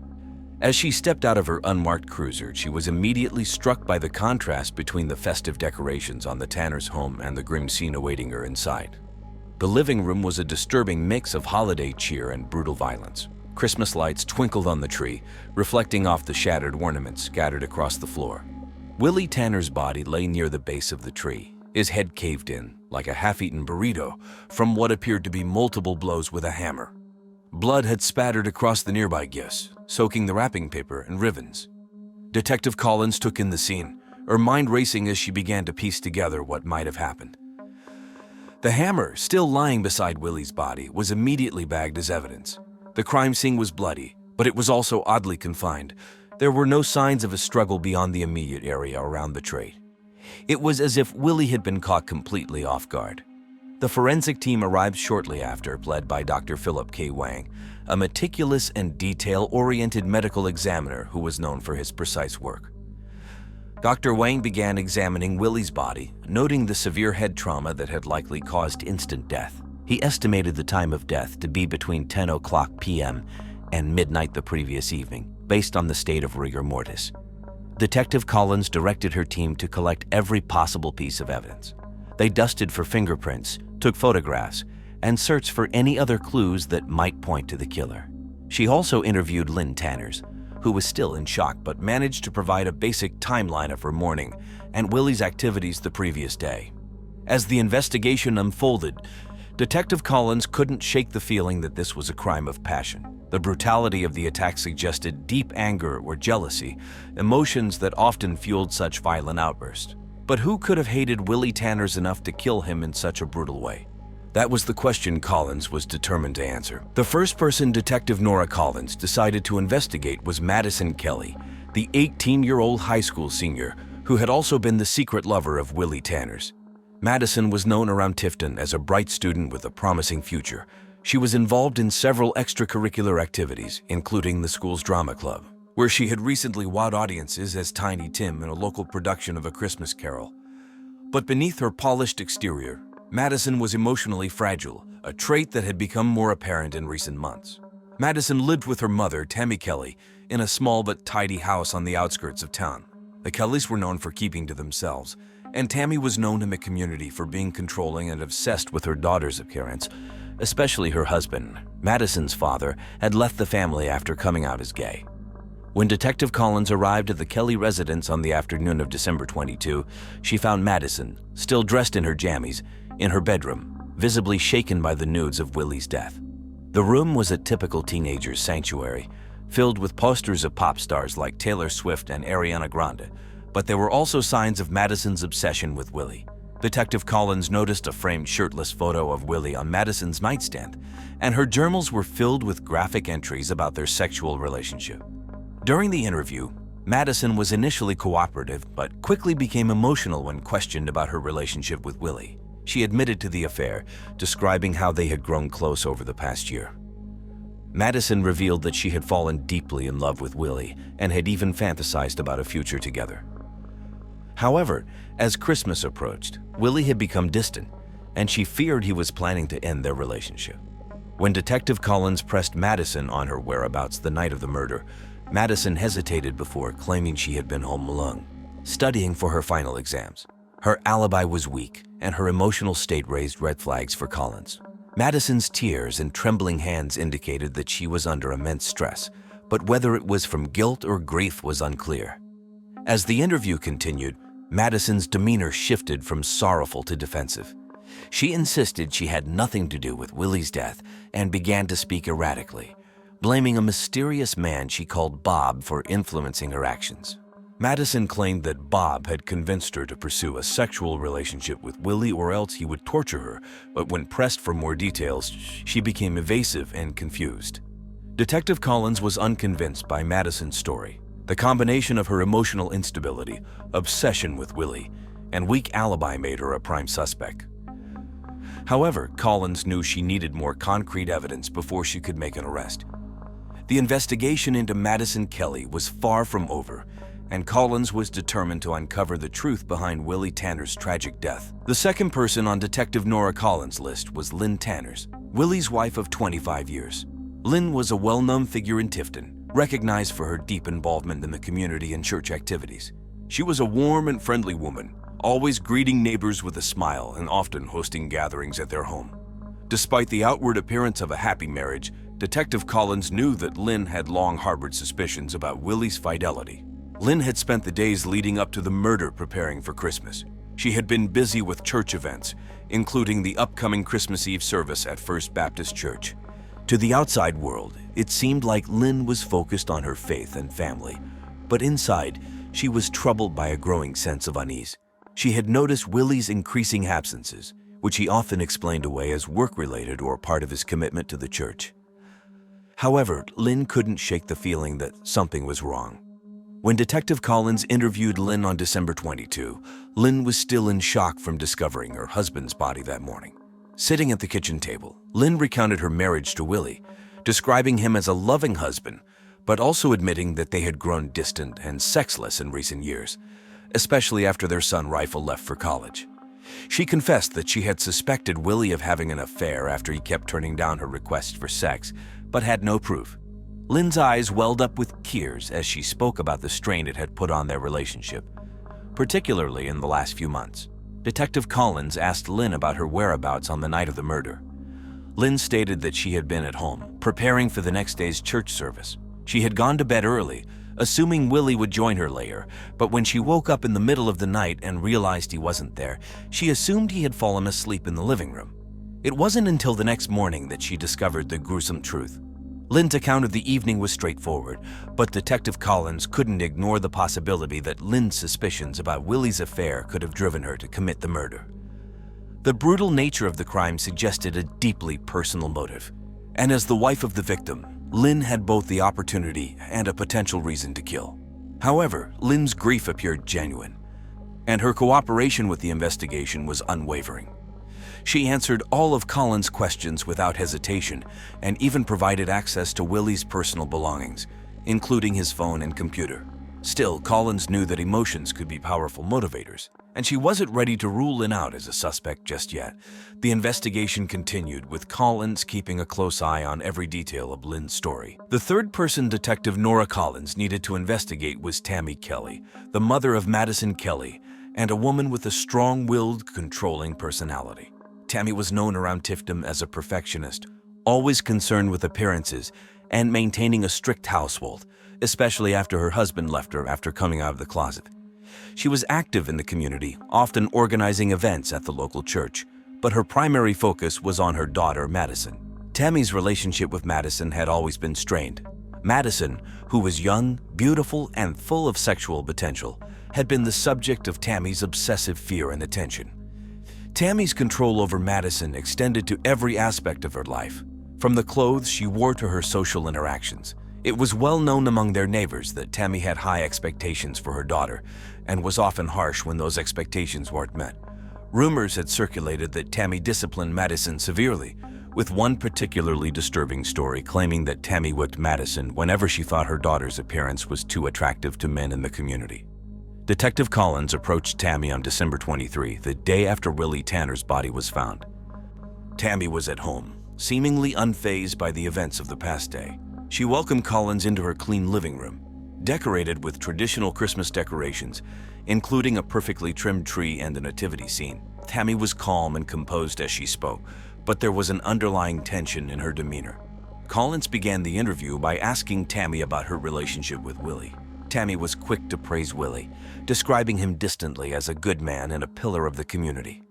As she stepped out of her unmarked cruiser, she was immediately struck by the contrast between the festive decorations on the Tanners' home and the grim scene awaiting her inside. The living room was a disturbing mix of holiday cheer and brutal violence. Christmas lights twinkled on the tree, reflecting off the shattered ornaments scattered across the floor. Willie Tanner's body lay near the base of the tree, his head caved in, like a half-eaten burrito, from what appeared to be multiple blows with a hammer. Blood had spattered across the nearby gifts, soaking the wrapping paper and ribbons. Detective Collins took in the scene, her mind racing as she began to piece together what might have happened. The hammer, still lying beside Willie's body, was immediately bagged as evidence. The crime scene was bloody, but it was also oddly confined. There were no signs of a struggle beyond the immediate area around the trade. It was as if Willie had been caught completely off guard. The forensic team arrived shortly after, led by Dr. Philip K. Wang, a meticulous and detail-oriented medical examiner who was known for his precise work. Dr. Wang began examining Willie's body, noting the severe head trauma that had likely caused instant death. He estimated the time of death to be between 10:00 p.m. and midnight the previous evening, based on the state of rigor mortis. Detective Collins directed her team to collect every possible piece of evidence. They dusted for fingerprints, took photographs, and searched for any other clues that might point to the killer. She also interviewed Lynn Tanners, who was still in shock but managed to provide a basic timeline of her morning and Willie's activities the previous day. As the investigation unfolded, Detective Collins couldn't shake the feeling that this was a crime of passion. The brutality of the attack suggested deep anger or jealousy, emotions that often fueled such violent outbursts. But who could have hated Willie Tanners enough to kill him in such a brutal way? That was the question Collins was determined to answer. The first person Detective Nora Collins decided to investigate was Madison Kelly, the 18-year-old high school senior who had also been the secret lover of Willie Tanners. Madison was known around Tifton as a bright student with a promising future. She was involved in several extracurricular activities, including the school's drama club, where she had recently wowed audiences as Tiny Tim in a local production of A Christmas Carol. But beneath her polished exterior, Madison was emotionally fragile, a trait that had become more apparent in recent months. Madison lived with her mother, Tammy Kelly, in a small but tidy house on the outskirts of town. The Kellys were known for keeping to themselves, and Tammy was known in the community for being controlling and obsessed with her daughter's appearance, especially her husband. Madison's father had left the family after coming out as gay. When Detective Collins arrived at the Kelly residence on the afternoon of December 22, she found Madison, still dressed in her jammies, in her bedroom, visibly shaken by the news of Willie's death. The room was a typical teenager's sanctuary, filled with posters of pop stars like Taylor Swift and Ariana Grande, but there were also signs of Madison's obsession with Willie. Detective Collins noticed a framed shirtless photo of Willie on Madison's nightstand, and her journals were filled with graphic entries about their sexual relationship. During the interview, Madison was initially cooperative but quickly became emotional when questioned about her relationship with Willie. She admitted to the affair, describing how they had grown close over the past year. Madison revealed that she had fallen deeply in love with Willie and had even fantasized about a future together. However, as Christmas approached, Willie had become distant, and she feared he was planning to end their relationship. When Detective Collins pressed Madison on her whereabouts the night of the murder, Madison hesitated before claiming she had been home alone, studying for her final exams. Her alibi was weak, and her emotional state raised red flags for Collins. Madison's tears and trembling hands indicated that she was under immense stress, but whether it was from guilt or grief was unclear. As the interview continued, Madison's demeanor shifted from sorrowful to defensive. She insisted she had nothing to do with Willie's death and began to speak erratically, blaming a mysterious man she called Bob for influencing her actions. Madison claimed that Bob had convinced her to pursue a sexual relationship with Willie or else he would torture her, but when pressed for more details, she became evasive and confused. Detective Collins was unconvinced by Madison's story. The combination of her emotional instability, obsession with Willie, and weak alibi made her a prime suspect. However, Collins knew she needed more concrete evidence before she could make an arrest. The investigation into Madison Kelly was far from over, and Collins was determined to uncover the truth behind Willie Tanners' tragic death. The second person on Detective Nora Collins' list was Lynn Tanners, Willie's wife of 25 years. Lynn was a well-known figure in Tifton, recognized for her deep involvement in the community and church activities. She was a warm and friendly woman, always greeting neighbors with a smile and often hosting gatherings at their home. Despite the outward appearance of a happy marriage, Detective Collins knew that Lynn had long harbored suspicions about Willie's fidelity. Lynn had spent the days leading up to the murder preparing for Christmas. She had been busy with church events, including the upcoming Christmas Eve service at First Baptist Church. To the outside world, it seemed like Lynn was focused on her faith and family, but inside, She was troubled by a growing sense of unease. She had noticed Willie's increasing absences, which he often explained away as work-related or part of his commitment to the church. However, Lynn couldn't shake the feeling that something was wrong. When Detective Collins interviewed Lynn on December 22, Lynn was still in shock from discovering her husband's body that morning. Sitting at the kitchen table, Lynn recounted her marriage to Willie, describing him as a loving husband, but also admitting that they had grown distant and sexless in recent years, especially after their son Rifle left for college. She confessed that she had suspected Willie of having an affair after he kept turning down her requests for sex, but had no proof. Lynn's eyes welled up with tears as she spoke about the strain it had put on their relationship, particularly in the last few months. Detective Collins asked Lynn about her whereabouts on the night of the murder. Lynn stated that she had been at home, preparing for the next day's church service. She had gone to bed early, assuming Willie would join her later, but when she woke up in the middle of the night and realized he wasn't there, she assumed he had fallen asleep in the living room. It wasn't until the next morning that she discovered the gruesome truth. Lynn's account of the evening was straightforward, but Detective Collins couldn't ignore the possibility that Lynn's suspicions about Willie's affair could have driven her to commit the murder. The brutal nature of the crime suggested a deeply personal motive, and as the wife of the victim, Lynn had both the opportunity and a potential reason to kill. However, Lynn's grief appeared genuine, and her cooperation with the investigation was unwavering. She answered all of Collins' questions without hesitation and even provided access to Willie's personal belongings, including his phone and computer. Still, Collins knew that emotions could be powerful motivators, and she wasn't ready to rule Lynn out as a suspect just yet. The investigation continued, with Collins keeping a close eye on every detail of Lynn's story. The third person Detective Nora Collins needed to investigate was Tammy Kelly, the mother of Madison Kelly, and a woman with a strong-willed, controlling personality. Tammy was known around Tifton as a perfectionist, always concerned with appearances and maintaining a strict household, especially after her husband left her after coming out of the closet. She was active in the community, often organizing events at the local church, but her primary focus was on her daughter, Madison. Tammy's relationship with Madison had always been strained. Madison, who was young, beautiful, and full of sexual potential, had been the subject of Tammy's obsessive fear and attention. Tammy's control over Madison extended to every aspect of her life, from the clothes she wore to her social interactions. It was well known among their neighbors that Tammy had high expectations for her daughter and was often harsh when those expectations weren't met. Rumors had circulated that Tammy disciplined Madison severely, with one particularly disturbing story claiming that Tammy whipped Madison whenever she thought her daughter's appearance was too attractive to men in the community. Detective Collins approached Tammy on December 23, the day after Willie Tanner's body was found. Tammy was at home, seemingly unfazed by the events of the past day. She welcomed Collins into her clean living room, decorated with traditional Christmas decorations, including a perfectly trimmed tree and a nativity scene. Tammy was calm and composed as she spoke, but there was an underlying tension in her demeanor. Collins began the interview by asking Tammy about her relationship with Willie. Tammy was quick to praise Willie, describing him distantly as a good man and a pillar of the community.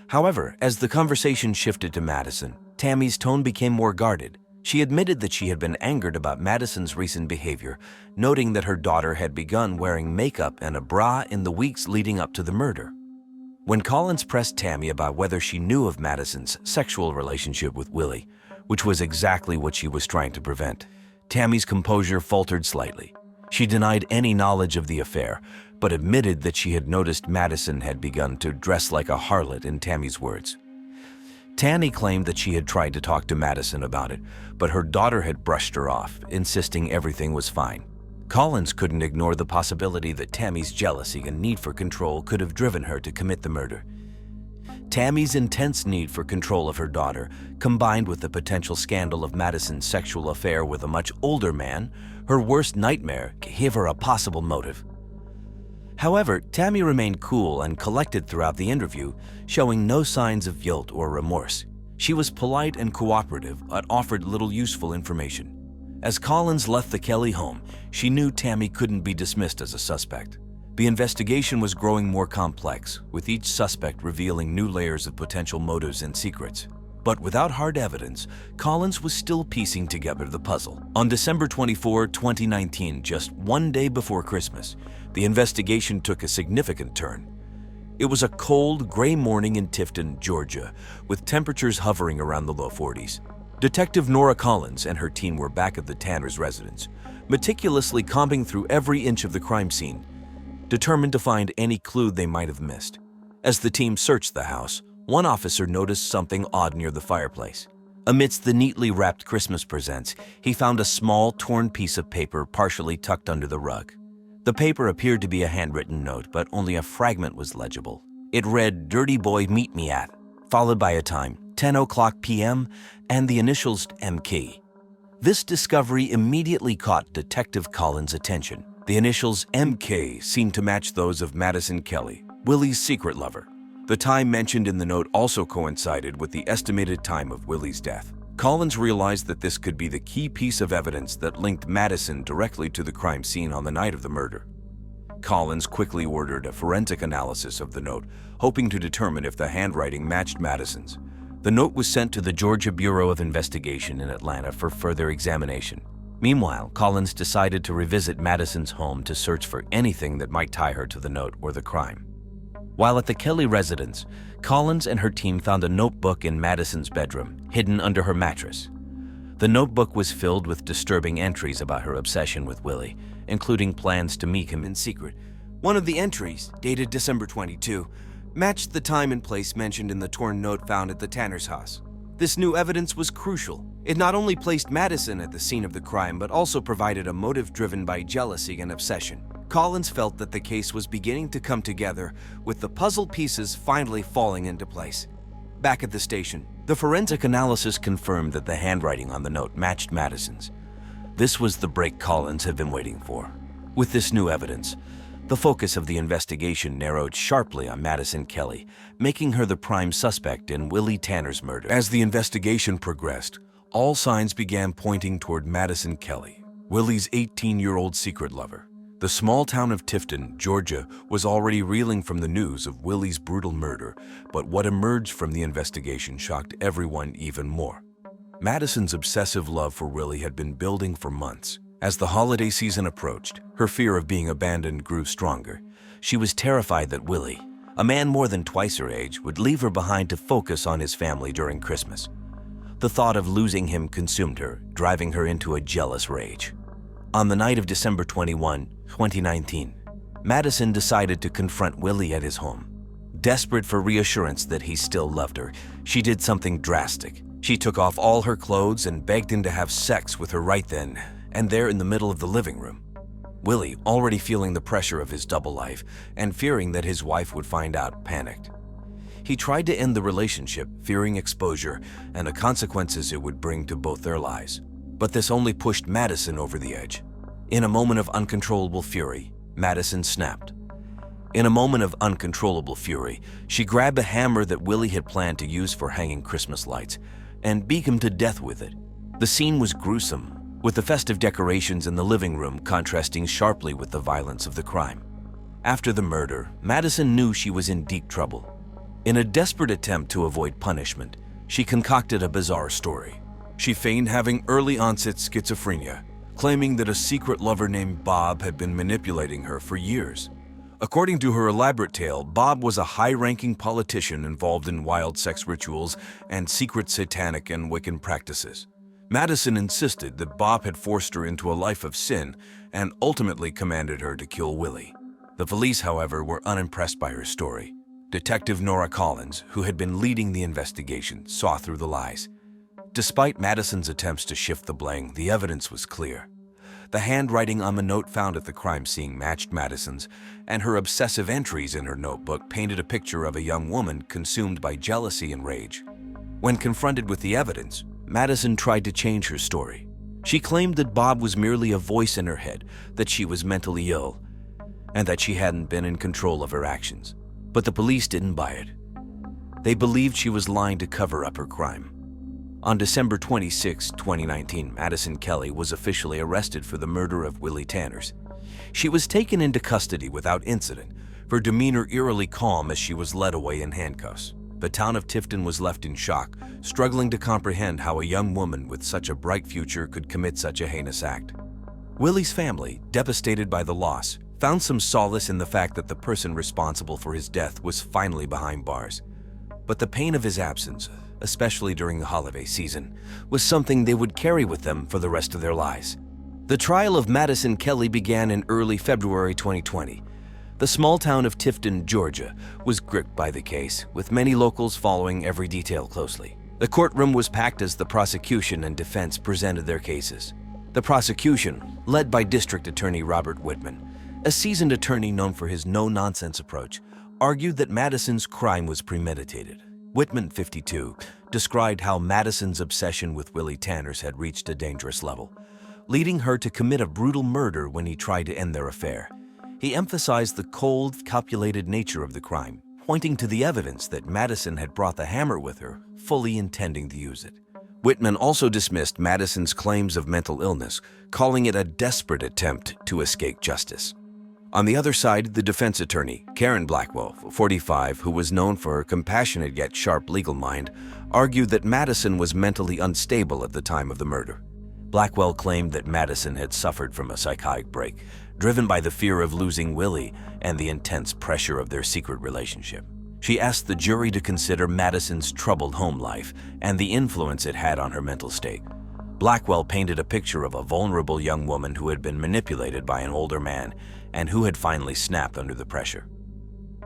However, as the conversation shifted to Madison, Tammy's tone became more guarded. She admitted that she had been angered about Madison's recent behavior, noting that her daughter had begun wearing makeup and a bra in the weeks leading up to the murder. When Collins pressed Tammy about whether she knew of Madison's sexual relationship with Willie, which was exactly what she was trying to prevent, Tammy's composure faltered slightly. She denied any knowledge of the affair, but admitted that she had noticed Madison had begun to dress like a harlot, in Tammy's words. Tammy claimed that she had tried to talk to Madison about it, but her daughter had brushed her off, insisting everything was fine. Collins couldn't ignore the possibility that Tammy's jealousy and need for control could have driven her to commit the murder. Tammy's intense need for control of her daughter, combined with the potential scandal of Madison's sexual affair with a much older man, her worst nightmare, gave her a possible motive. However, Tammy remained cool and collected throughout the interview, showing no signs of guilt or remorse. She was polite and cooperative, but offered little useful information. As Collins left the Kelly home, she knew Tammy couldn't be dismissed as a suspect. The investigation was growing more complex, with each suspect revealing new layers of potential motives and secrets. But without hard evidence, Collins was still piecing together the puzzle. On December 24, 2019, just one day before Christmas, the investigation took a significant turn. It was a cold, gray morning in Tifton, Georgia, with temperatures hovering around the low 40s. Detective Nora Collins and her team were back at the Tanner's residence, meticulously combing through every inch of the crime scene, determined to find any clue they might have missed. As the team searched the house, one officer noticed something odd near the fireplace. Amidst the neatly wrapped Christmas presents, he found a small, torn piece of paper partially tucked under the rug. The paper appeared to be a handwritten note, but only a fragment was legible. It read, "Dirty boy, meet me at," followed by a time, 10:00 p.m., and the initials MK. This discovery immediately caught Detective Collins' attention. The initials MK seemed to match those of Madison Kelly, Willie's secret lover. The time mentioned in the note also coincided with the estimated time of Willie's death. Collins realized that this could be the key piece of evidence that linked Madison directly to the crime scene on the night of the murder. Collins quickly ordered a forensic analysis of the note, hoping to determine if the handwriting matched Madison's. The note was sent to the Georgia Bureau of Investigation in Atlanta for further examination. Meanwhile, Collins decided to revisit Madison's home to search for anything that might tie her to the note or the crime. While at the Kelly residence, Collins and her team found a notebook in Madison's bedroom, hidden under her mattress. The notebook was filled with disturbing entries about her obsession with Willie, including plans to meet him in secret. One of the entries, dated December 22, matched the time and place mentioned in the torn note found at the Tanner's house. This new evidence was crucial. It not only placed Madison at the scene of the crime, but also provided a motive driven by jealousy and obsession. Collins felt that the case was beginning to come together, with the puzzle pieces finally falling into place. Back at the station, the forensic analysis confirmed that the handwriting on the note matched Madison's. This was the break Collins had been waiting for. With this new evidence, the focus of the investigation narrowed sharply on Madison Kelly, making her the prime suspect in Willie Tanner's murder. As the investigation progressed, all signs began pointing toward Madison Kelly, Willie's 18-year-old secret lover. The small town of Tifton, Georgia, was already reeling from the news of Willie's brutal murder, but what emerged from the investigation shocked everyone even more. Madison's obsessive love for Willie had been building for months. As the holiday season approached, her fear of being abandoned grew stronger. She was terrified that Willie, a man more than twice her age, would leave her behind to focus on his family during Christmas. The thought of losing him consumed her, driving her into a jealous rage. On the night of December 21, 2019, Madison decided to confront Willie at his home. Desperate for reassurance that he still loved her, she did something drastic. She took off all her clothes and begged him to have sex with her right then and there in the middle of the living room. Willie, already feeling the pressure of his double life and fearing that his wife would find out, panicked. He tried to end the relationship, fearing exposure and the consequences it would bring to both their lives. But this only pushed Madison over the edge. In a moment of uncontrollable fury, Madison snapped. In a moment of uncontrollable fury, she grabbed a hammer that Willie had planned to use for hanging Christmas lights and beat him to death with it. The scene was gruesome, with the festive decorations in the living room contrasting sharply with the violence of the crime. After the murder, Madison knew she was in deep trouble. In a desperate attempt to avoid punishment, she concocted a bizarre story. She feigned having early-onset schizophrenia, claiming that a secret lover named Bob had been manipulating her for years. According to her elaborate tale, Bob was a high-ranking politician involved in wild sex rituals and secret satanic and Wiccan practices. Madison insisted that Bob had forced her into a life of sin and ultimately commanded her to kill Willie. The police, however, were unimpressed by her story. Detective Nora Collins, who had been leading the investigation, saw through the lies. Despite Madison's attempts to shift the blame, the evidence was clear. The handwriting on the note found at the crime scene matched Madison's, and her obsessive entries in her notebook painted a picture of a young woman consumed by jealousy and rage. When confronted with the evidence, Madison tried to change her story. She claimed that Bob was merely a voice in her head, that she was mentally ill, and that she hadn't been in control of her actions. But the police didn't buy it. They believed she was lying to cover up her crime. On December 26, 2019, Madison Kelly was officially arrested for the murder of Willie Tanner's. She was taken into custody without incident, her demeanor eerily calm as she was led away in handcuffs. The town of Tifton was left in shock, struggling to comprehend how a young woman with such a bright future could commit such a heinous act. Willie's family, devastated by the loss, found some solace in the fact that the person responsible for his death was finally behind bars. But the pain of his absence, especially during the holiday season, was something they would carry with them for the rest of their lives. The trial of Madison Kelly began in early February 2020. The small town of Tifton, Georgia, was gripped by the case, with many locals following every detail closely. The courtroom was packed as the prosecution and defense presented their cases. The prosecution, led by District Attorney Robert Whitman, a seasoned attorney known for his no-nonsense approach, argued that Madison's crime was premeditated. Whitman, 52, described how Madison's obsession with Willie Tanners had reached a dangerous level, leading her to commit a brutal murder when he tried to end their affair. He emphasized the cold, calculated nature of the crime, pointing to the evidence that Madison had brought the hammer with her, fully intending to use it. Whitman also dismissed Madison's claims of mental illness, calling it a desperate attempt to escape justice. On the other side, the defense attorney, Karen Blackwell, 45, who was known for her compassionate yet sharp legal mind, argued that Madison was mentally unstable at the time of the murder. Blackwell claimed that Madison had suffered from a psychotic break, driven by the fear of losing Willie and the intense pressure of their secret relationship. She asked the jury to consider Madison's troubled home life and the influence it had on her mental state. Blackwell painted a picture of a vulnerable young woman who had been manipulated by an older man and who had finally snapped under the pressure.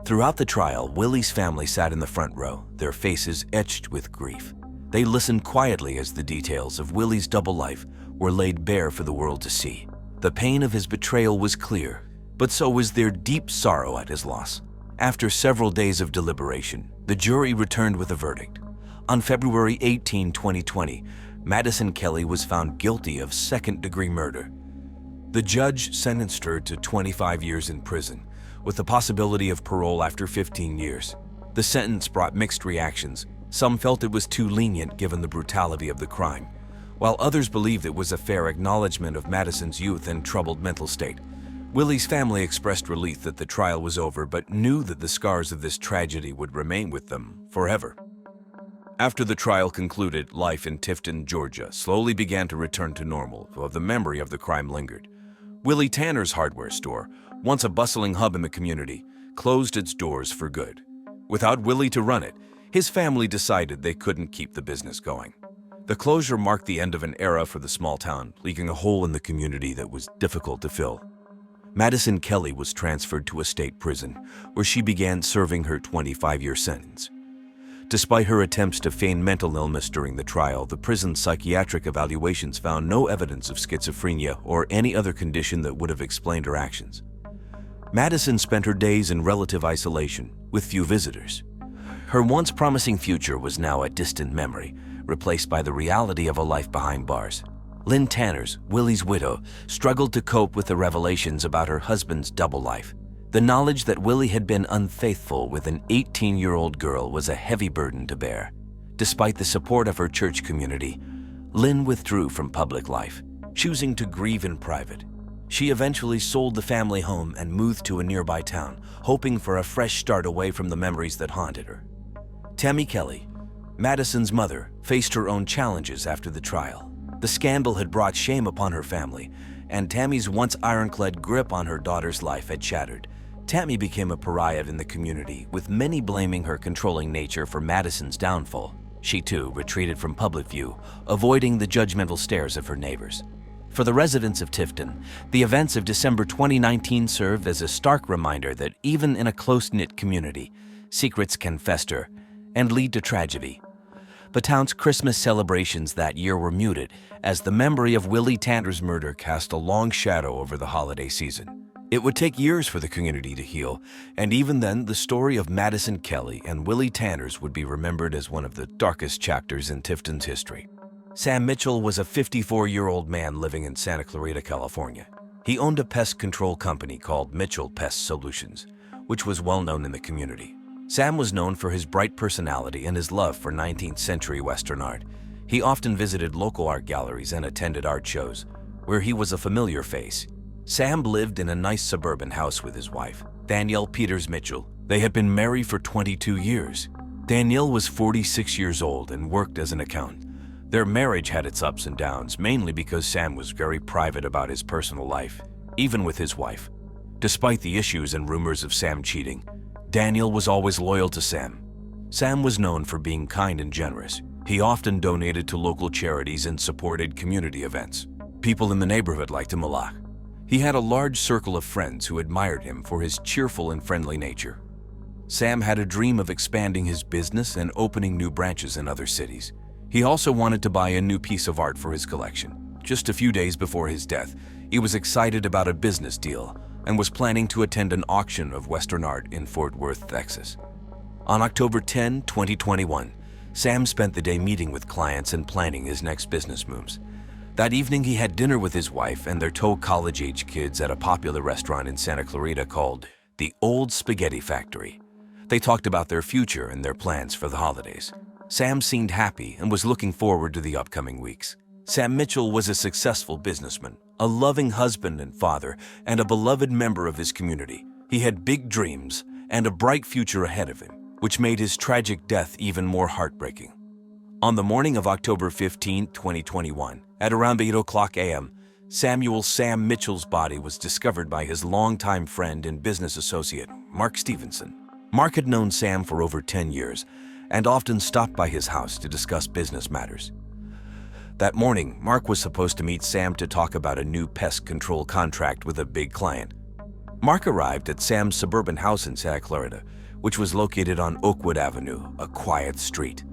Throughout the trial, Willie's family sat in the front row, their faces etched with grief. They listened quietly as the details of Willie's double life were laid bare for the world to see. The pain of his betrayal was clear, but so was their deep sorrow at his loss. After several days of deliberation, the jury returned with a verdict. On February 18, 2020, Madison Kelly was found guilty of second-degree murder. The judge sentenced her to 25 years in prison, with the possibility of parole after 15 years. The sentence brought mixed reactions. Some felt it was too lenient given the brutality of the crime, while others believed it was a fair acknowledgement of Madison's youth and troubled mental state. Willie's family expressed relief that the trial was over, but knew that the scars of this tragedy would remain with them forever. After the trial concluded, life in Tifton, Georgia, slowly began to return to normal, though the memory of the crime lingered. Willie Tanner's hardware store, once a bustling hub in the community, closed its doors for good. Without Willie to run it, his family decided they couldn't keep the business going. The closure marked the end of an era for the small town, leaving a hole in the community that was difficult to fill. Madison Kelly was transferred to a state prison, where she began serving her 25-year sentence. Despite her attempts to feign mental illness during the trial, the prison's psychiatric evaluations found no evidence of schizophrenia or any other condition that would have explained her actions. Madison spent her days in relative isolation, with few visitors. Her once promising future was now a distant memory, replaced by the reality of a life behind bars. Lynn Tanners, Willie's widow, struggled to cope with the revelations about her husband's double life. The knowledge that Willie had been unfaithful with an 18-year-old girl was a heavy burden to bear. Despite the support of her church community, Lynn withdrew from public life, choosing to grieve in private. She eventually sold the family home and moved to a nearby town, hoping for a fresh start away from the memories that haunted her. Tammy Kelly, Madison's mother, faced her own challenges after the trial. The scandal had brought shame upon her family, and Tammy's once ironclad grip on her daughter's life had shattered. Tammy became a pariah in the community, with many blaming her controlling nature for Madison's downfall. She too retreated from public view, avoiding the judgmental stares of her neighbors. For the residents of Tifton, the events of December 2019 served as a stark reminder that even in a close-knit community, secrets can fester and lead to tragedy. The town's Christmas celebrations that year were muted as the memory of Willie Tanner's murder cast a long shadow over the holiday season. It would take years for the community to heal, and even then, the story of Madison Kelly and Willie Tanners would be remembered as one of the darkest chapters in Tifton's history. Sam Mitchell was a 54-year-old man living in Santa Clarita, California. He owned a pest control company called Mitchell Pest Solutions, which was well known in the community. Sam was known for his bright personality and his love for 19th century Western art. He often visited local art galleries and attended art shows, where he was a familiar face. Sam lived in a nice suburban house with his wife, Danielle Peters Mitchell. They had been married for 22 years. Danielle was 46 years old and worked as an accountant. Their marriage had its ups and downs, mainly because Sam was very private about his personal life, even with his wife. Despite the issues and rumors of Sam cheating, Daniel was always loyal to Sam. Sam was known for being kind and generous. He often donated to local charities and supported community events. People in the neighborhood liked him a lot. He had a large circle of friends who admired him for his cheerful and friendly nature. Sam had a dream of expanding his business and opening new branches in other cities. He also wanted to buy a new piece of art for his collection. Just a few days before his death, he was excited about a business deal and was planning to attend an auction of Western art in Fort Worth, Texas. On October 10, 2021, Sam spent the day meeting with clients and planning his next business moves. That evening, he had dinner with his wife and their two college-age kids at a popular restaurant in Santa Clarita called the Old Spaghetti Factory. They talked about their future and their plans for the holidays. Sam seemed happy and was looking forward to the upcoming weeks. Sam Mitchell was a successful businessman, a loving husband and father, and a beloved member of his community. He had big dreams and a bright future ahead of him, which made his tragic death even more heartbreaking. On the morning of October 15, 2021, at around 8:00 a.m., Samuel Sam Mitchell's body was discovered by his longtime friend and business associate, Mark Stevenson. Mark had known Sam for over 10 years and often stopped by his house to discuss business matters. That morning, Mark was supposed to meet Sam to talk about a new pest control contract with a big client. Mark arrived at Sam's suburban house in Santa Clarita, which was located on Oakwood Avenue, a quiet street.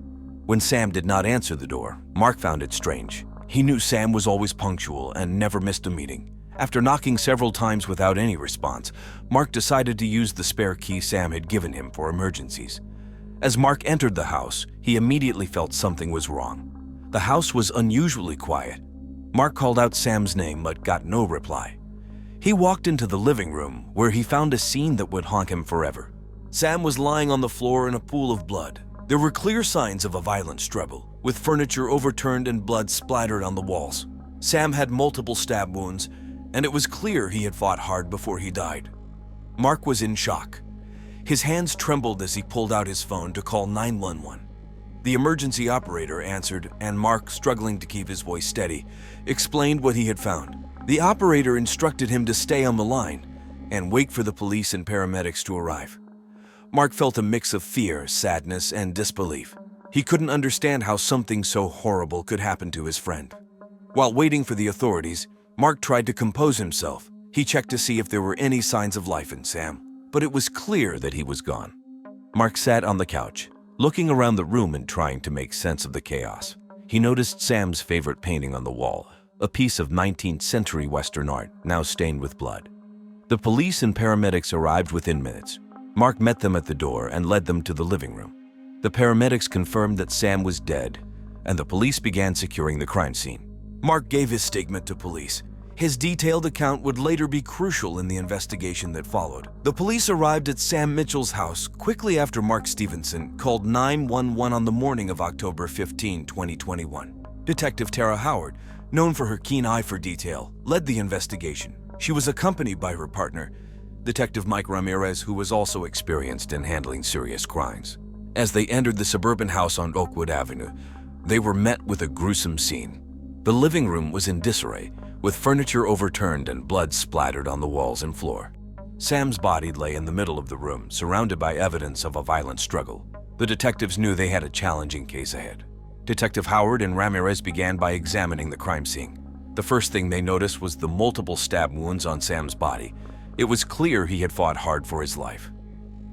When Sam did not answer the door, Mark found it strange. He knew Sam was always punctual and never missed a meeting. After knocking several times without any response, Mark decided to use the spare key Sam had given him for emergencies. As Mark entered the house, he immediately felt something was wrong. The house was unusually quiet. Mark called out Sam's name but got no reply. He walked into the living room, where he found a scene that would haunt him forever. Sam was lying on the floor in a pool of blood. There were clear signs of a violent struggle, with furniture overturned and blood splattered on the walls. Sam had multiple stab wounds, and it was clear he had fought hard before he died. Mark was in shock. His hands trembled as he pulled out his phone to call 911. The emergency operator answered, and Mark, struggling to keep his voice steady, explained what he had found. The operator instructed him to stay on the line and wait for the police and paramedics to arrive. Mark felt a mix of fear, sadness, and disbelief. He couldn't understand how something so horrible could happen to his friend. While waiting for the authorities, Mark tried to compose himself. He checked to see if there were any signs of life in Sam, but it was clear that he was gone. Mark sat on the couch, looking around the room and trying to make sense of the chaos. He noticed Sam's favorite painting on the wall, a piece of 19th century Western art, now stained with blood. The police and paramedics arrived within minutes. Mark met them at the door and led them to the living room. The paramedics confirmed that Sam was dead, and the police began securing the crime scene. Mark gave his statement to police. His detailed account would later be crucial in the investigation that followed. The police arrived at Sam Mitchell's house quickly after Mark Stevenson called 911 on the morning of October 15, 2021. Detective Tara Howard, known for her keen eye for detail, led the investigation. She was accompanied by her partner, Detective Mike Ramirez, who was also experienced in handling serious crimes. As they entered the suburban house on Oakwood Avenue, they were met with a gruesome scene. The living room was in disarray, with furniture overturned and blood splattered on the walls and floor. Sam's body lay in the middle of the room, surrounded by evidence of a violent struggle. The detectives knew they had a challenging case ahead. Detective Howard and Ramirez began by examining the crime scene. The first thing they noticed was the multiple stab wounds on Sam's body. It was clear he had fought hard for his life.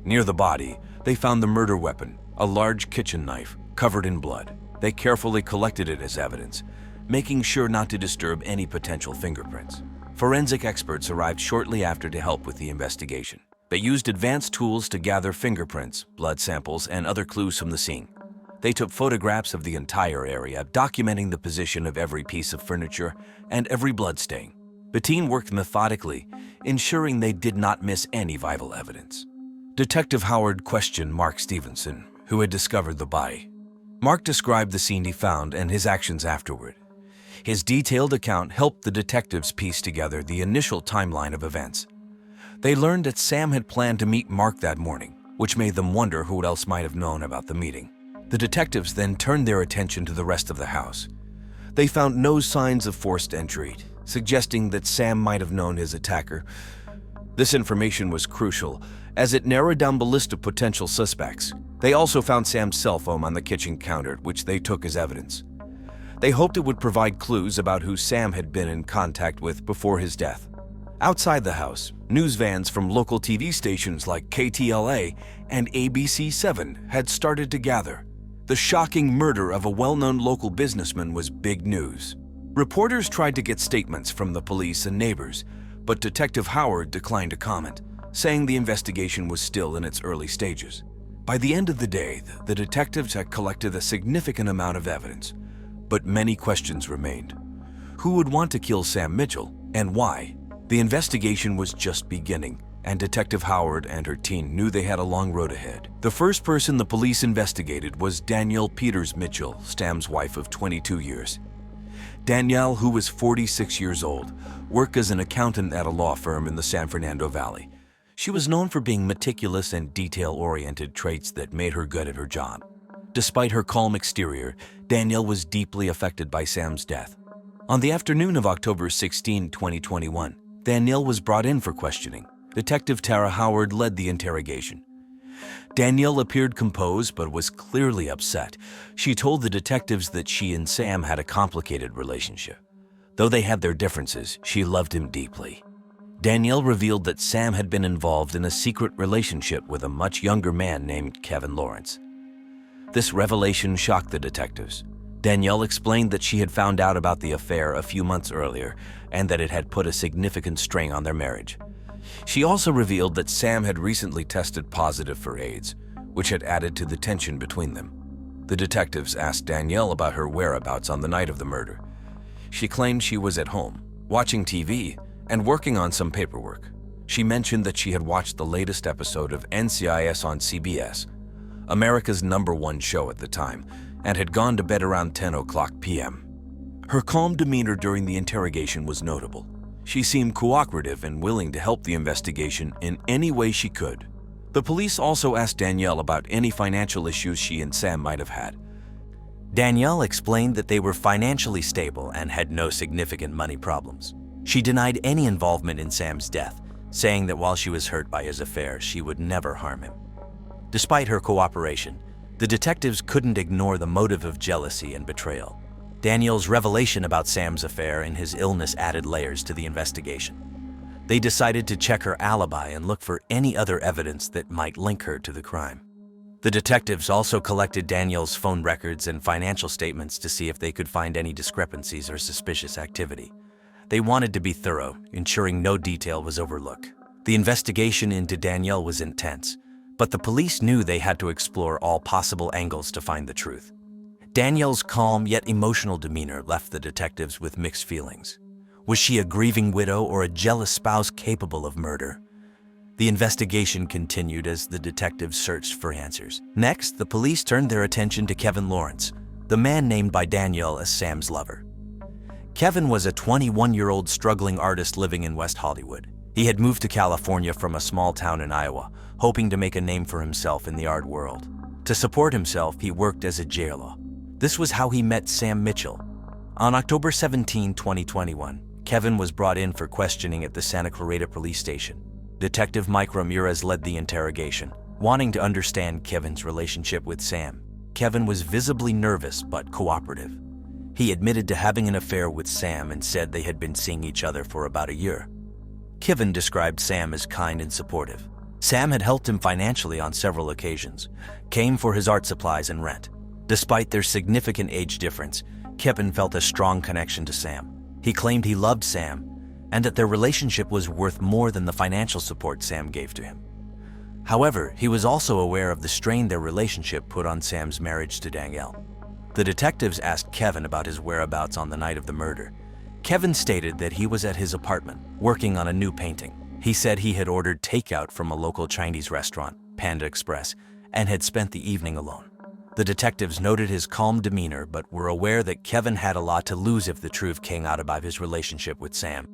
Near the body, they found the murder weapon, a large kitchen knife covered in blood. They carefully collected it as evidence, making sure not to disturb any potential fingerprints. Forensic experts arrived shortly after to help with the investigation. They used advanced tools to gather fingerprints, blood samples, and other clues from the scene. They took photographs of the entire area, documenting the position of every piece of furniture and every blood stain. The team worked methodically, ensuring they did not miss any vital evidence. Detective Howard questioned Mark Stevenson, who had discovered the body. Mark described the scene he found and his actions afterward. His detailed account helped the detectives piece together the initial timeline of events. They learned that Sam had planned to meet Mark that morning, which made them wonder who else might have known about the meeting. The detectives then turned their attention to the rest of the house. They found no signs of forced entry, suggesting that Sam might have known his attacker. This information was crucial, as it narrowed down the list of potential suspects. They also found Sam's cell phone on the kitchen counter, which they took as evidence. They hoped it would provide clues about who Sam had been in contact with before his death. Outside the house, news vans from local TV stations like KTLA and ABC7 had started to gather. The shocking murder of a well-known local businessman was big news. Reporters tried to get statements from the police and neighbors, but Detective Howard declined to comment, saying the investigation was still in its early stages. By the end of the day, the detectives had collected a significant amount of evidence, but many questions remained. Who would want to kill Sam Mitchell, and why? The investigation was just beginning, and Detective Howard and her team knew they had a long road ahead. The first person the police investigated was Danielle Peters Mitchell, Sam's wife of 22 years. Danielle, who was 46 years old, worked as an accountant at a law firm in the San Fernando Valley. She was known for being meticulous and detail-oriented, traits that made her good at her job. Despite her calm exterior, Danielle was deeply affected by Sam's death. On the afternoon of October 16, 2021, Danielle was brought in for questioning. Detective Tara Howard led the interrogation. Danielle appeared composed but was clearly upset. She told the detectives that she and Sam had a complicated relationship. Though they had their differences, she loved him deeply. Danielle revealed that Sam had been involved in a secret relationship with a much younger man named Kevin Lawrence. This revelation shocked the detectives. Danielle explained that she had found out about the affair a few months earlier and that it had put a significant strain on their marriage. She also revealed that Sam had recently tested positive for AIDS, which had added to the tension between them. The detectives asked Danielle about her whereabouts on the night of the murder. She claimed she was at home, watching TV, and working on some paperwork. She mentioned that she had watched the latest episode of NCIS on CBS, America's #1 show at the time, and had gone to bed around 10 o'clock p.m. Her calm demeanor during the interrogation was notable. She seemed cooperative and willing to help the investigation in any way she could. The police also asked Danielle about any financial issues she and Sam might have had. Danielle explained that they were financially stable and had no significant money problems. She denied any involvement in Sam's death, saying that while she was hurt by his affair, she would never harm him. Despite her cooperation, the detectives couldn't ignore the motive of jealousy and betrayal. Danielle's revelation about Sam's affair and his illness added layers to the investigation. They decided to check her alibi and look for any other evidence that might link her to the crime. The detectives also collected Danielle's phone records and financial statements to see if they could find any discrepancies or suspicious activity. They wanted to be thorough, ensuring no detail was overlooked. The investigation into Danielle was intense, but the police knew they had to explore all possible angles to find the truth. Danielle's calm yet emotional demeanor left the detectives with mixed feelings. Was she a grieving widow or a jealous spouse capable of murder? The investigation continued as the detectives searched for answers. Next, the police turned their attention to Kevin Lawrence, the man named by Danielle as Sam's lover. Kevin was a 21-year-old struggling artist living in West Hollywood. He had moved to California from a small town in Iowa, hoping to make a name for himself in the art world. To support himself, he worked as a jailer. This was how he met Sam Mitchell. On October 17, 2021, Kevin was brought in for questioning at the Santa Clarita Police Station. Detective Mike Ramirez led the interrogation, wanting to understand Kevin's relationship with Sam. Kevin was visibly nervous but cooperative. He admitted to having an affair with Sam and said they had been seeing each other for about a year. Kevin described Sam as kind and supportive. Sam had helped him financially on several occasions, came for his art supplies and rent. Despite their significant age difference, Kevin felt a strong connection to Sam. He claimed he loved Sam and that their relationship was worth more than the financial support Sam gave to him. However, he was also aware of the strain their relationship put on Sam's marriage to Danielle. The detectives asked Kevin about his whereabouts on the night of the murder. Kevin stated that he was at his apartment, working on a new painting. He said he had ordered takeout from a local Chinese restaurant, Panda Express, and had spent the evening alone. The detectives noted his calm demeanor but were aware that Kevin had a lot to lose if the truth came out about his relationship with Sam.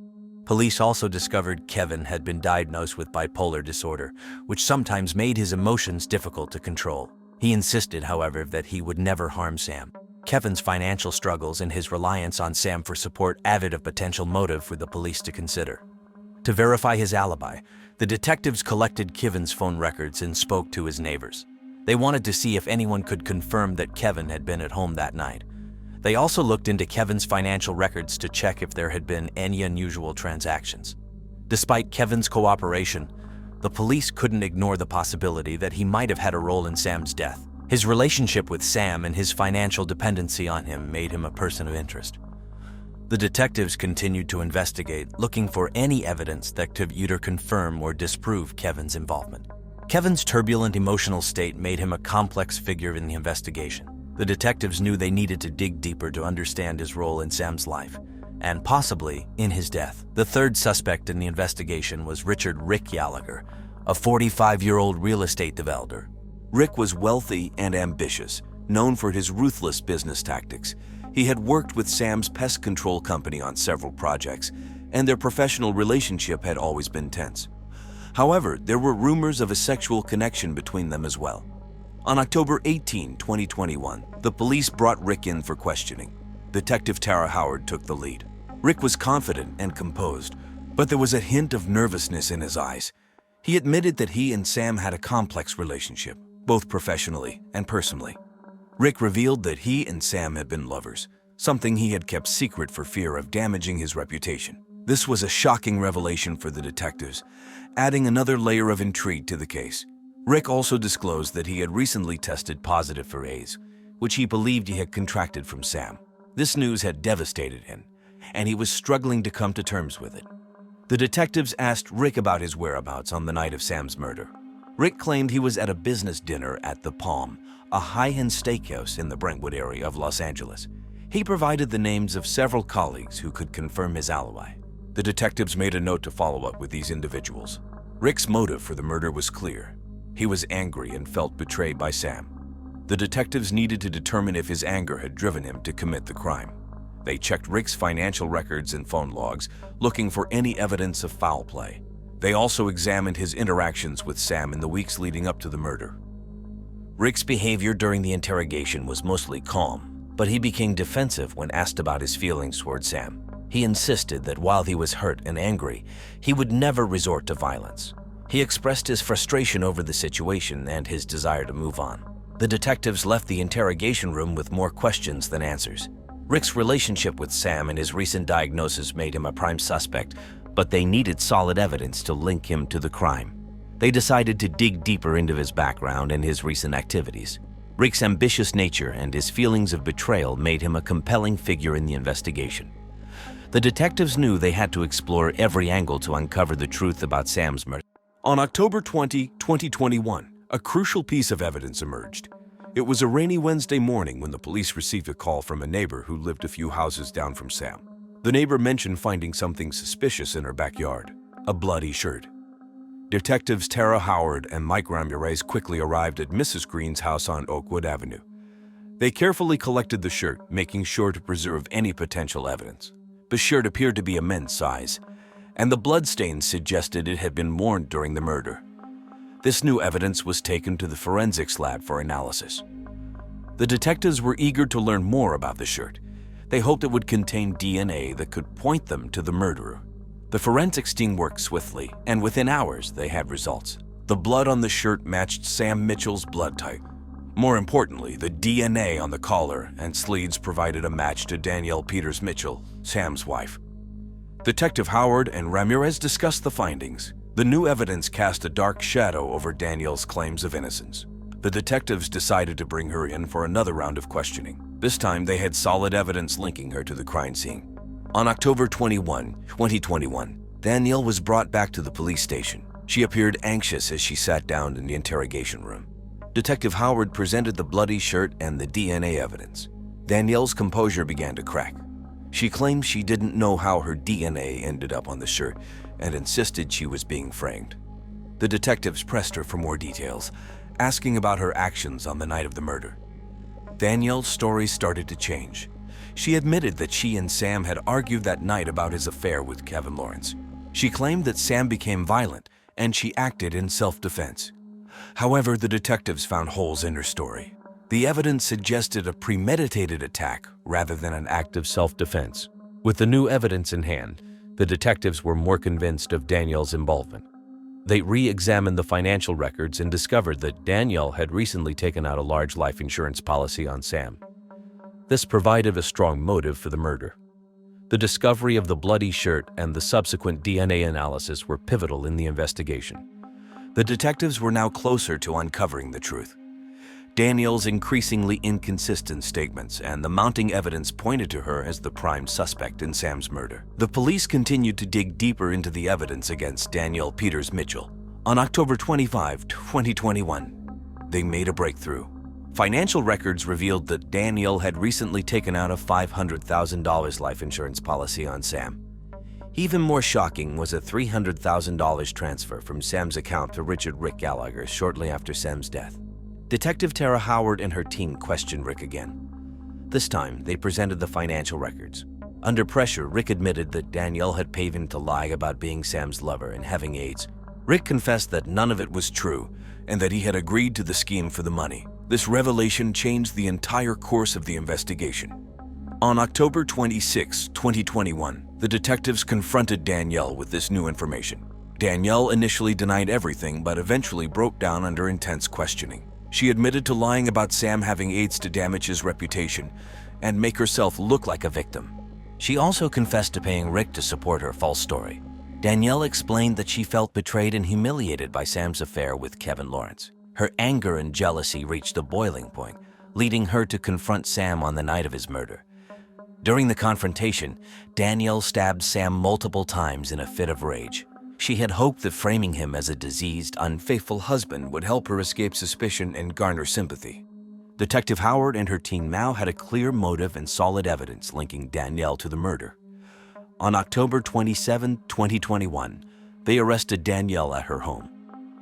Police also discovered Kevin had been diagnosed with bipolar disorder, which sometimes made his emotions difficult to control. He insisted, however, that he would never harm Sam. Kevin's financial struggles and his reliance on Sam for support added a potential motive for the police to consider. To verify his alibi, The detectives collected Kevin's phone records and spoke to his neighbors. They wanted to see if anyone could confirm that Kevin had been at home that night. They also looked into Kevin's financial records to check if there had been any unusual transactions. Despite Kevin's cooperation, the police couldn't ignore the possibility that he might have had a role in Sam's death. His relationship with Sam and his financial dependency on him made him a person of interest. The detectives continued to investigate, looking for any evidence that could either confirm or disprove Kevin's involvement. Kevin's turbulent emotional state made him a complex figure in the investigation. The detectives knew they needed to dig deeper to understand his role in Sam's life, and possibly in his death. The third suspect in the investigation was Rick Gallagher, a 45-year-old real estate developer. Rick was wealthy and ambitious, known for his ruthless business tactics. He had worked with Sam's pest control company on several projects, and their professional relationship had always been tense. However, there were rumors of a sexual connection between them as well. On October 18, 2021, the police brought Rick in for questioning. Detective Tara Howard took the lead. Rick was confident and composed, but there was a hint of nervousness in his eyes. He admitted that he and Sam had a complex relationship, both professionally and personally. Rick revealed that he and Sam had been lovers, something he had kept secret for fear of damaging his reputation. This was a shocking revelation for the detectives, adding another layer of intrigue to the case. Rick also disclosed that he had recently tested positive for AIDS, which he believed he had contracted from Sam. This news had devastated him, and he was struggling to come to terms with it. The detectives asked Rick about his whereabouts on the night of Sam's murder. Rick claimed he was at a business dinner at The Palm, a high-end steakhouse in the Brentwood area of Los Angeles. He provided the names of several colleagues who could confirm his alibi. The detectives made a note to follow up with these individuals. Rick's motive for the murder was clear. He was angry and felt betrayed by Sam. The detectives needed to determine if his anger had driven him to commit the crime. They checked Rick's financial records and phone logs, looking for any evidence of foul play. They also examined his interactions with Sam in the weeks leading up to the murder. Rick's behavior during the interrogation was mostly calm, but he became defensive when asked about his feelings toward Sam. He insisted that while he was hurt and angry, he would never resort to violence. He expressed his frustration over the situation and his desire to move on. The detectives left the interrogation room with more questions than answers. Rick's relationship with Sam and his recent diagnosis made him a prime suspect, but they needed solid evidence to link him to the crime. They decided to dig deeper into his background and his recent activities. Rick's ambitious nature and his feelings of betrayal made him a compelling figure in the investigation. The detectives knew they had to explore every angle to uncover the truth about Sam's murder. On October 20, 2021, a crucial piece of evidence emerged. It was a rainy Wednesday morning when the police received a call from a neighbor who lived a few houses down from Sam. The neighbor mentioned finding something suspicious in her backyard, a bloody shirt. Detectives Tara Howard and Mike Ramirez quickly arrived at Mrs. Green's house on Oakwood Avenue. They carefully collected the shirt, making sure to preserve any potential evidence. The shirt appeared to be a men's size, and the bloodstains suggested it had been worn during the murder. This new evidence was taken to the forensics lab for analysis. The detectives were eager to learn more about the shirt. They hoped it would contain DNA that could point them to the murderer. The forensics team worked swiftly, and within hours they had results. The blood on the shirt matched Sam Mitchell's blood type. More importantly, the DNA on the collar and sleeves provided a match to Danielle Peters Mitchell, Sam's wife. Detective Howard and Ramirez discussed the findings. The new evidence cast a dark shadow over Danielle's claims of innocence. The detectives decided to bring her in for another round of questioning. This time, they had solid evidence linking her to the crime scene. On October 21, 2021, Danielle was brought back to the police station. She appeared anxious as she sat down in the interrogation room. Detective Howard presented the bloody shirt and the DNA evidence. Danielle's composure began to crack. She claimed she didn't know how her DNA ended up on the shirt and insisted she was being framed. The detectives pressed her for more details, asking about her actions on the night of the murder. Danielle's story started to change. She admitted that she and Sam had argued that night about his affair with Kevin Lawrence. She claimed that Sam became violent and she acted in self-defense. However, the detectives found holes in her story. The evidence suggested a premeditated attack rather than an act of self-defense. With the new evidence in hand, the detectives were more convinced of Danielle's involvement. They re-examined the financial records and discovered that Danielle had recently taken out a large life insurance policy on Sam. This provided a strong motive for the murder. The discovery of the bloody shirt and the subsequent DNA analysis were pivotal in the investigation. The detectives were now closer to uncovering the truth. Danielle's increasingly inconsistent statements and the mounting evidence pointed to her as the prime suspect in Sam's murder. The police continued to dig deeper into the evidence against Danielle Peters Mitchell. On October 25, 2021, they made a breakthrough. Financial records revealed that Danielle had recently taken out a $500,000 life insurance policy on Sam. Even more shocking was a $300,000 transfer from Sam's account to Rick Gallagher shortly after Sam's death. Detective Tara Howard and her team questioned Rick again. This time, they presented the financial records. Under pressure, Rick admitted that Danielle had paid him to lie about being Sam's lover and having AIDS. Rick confessed that none of it was true and that he had agreed to the scheme for the money. This revelation changed the entire course of the investigation. On October 26, 2021, the detectives confronted Danielle with this new information. Danielle initially denied everything but eventually broke down under intense questioning. She admitted to lying about Sam having AIDS to damage his reputation and make herself look like a victim. She also confessed to paying Rick to support her false story. Danielle explained that she felt betrayed and humiliated by Sam's affair with Kevin Lawrence. Her anger and jealousy reached a boiling point, leading her to confront Sam on the night of his murder. During the confrontation, Danielle stabbed Sam multiple times in a fit of rage. She had hoped that framing him as a diseased, unfaithful husband would help her escape suspicion and garner sympathy. Detective Howard and her team now had a clear motive and solid evidence linking Danielle to the murder. On October 27, 2021, they arrested Danielle at her home.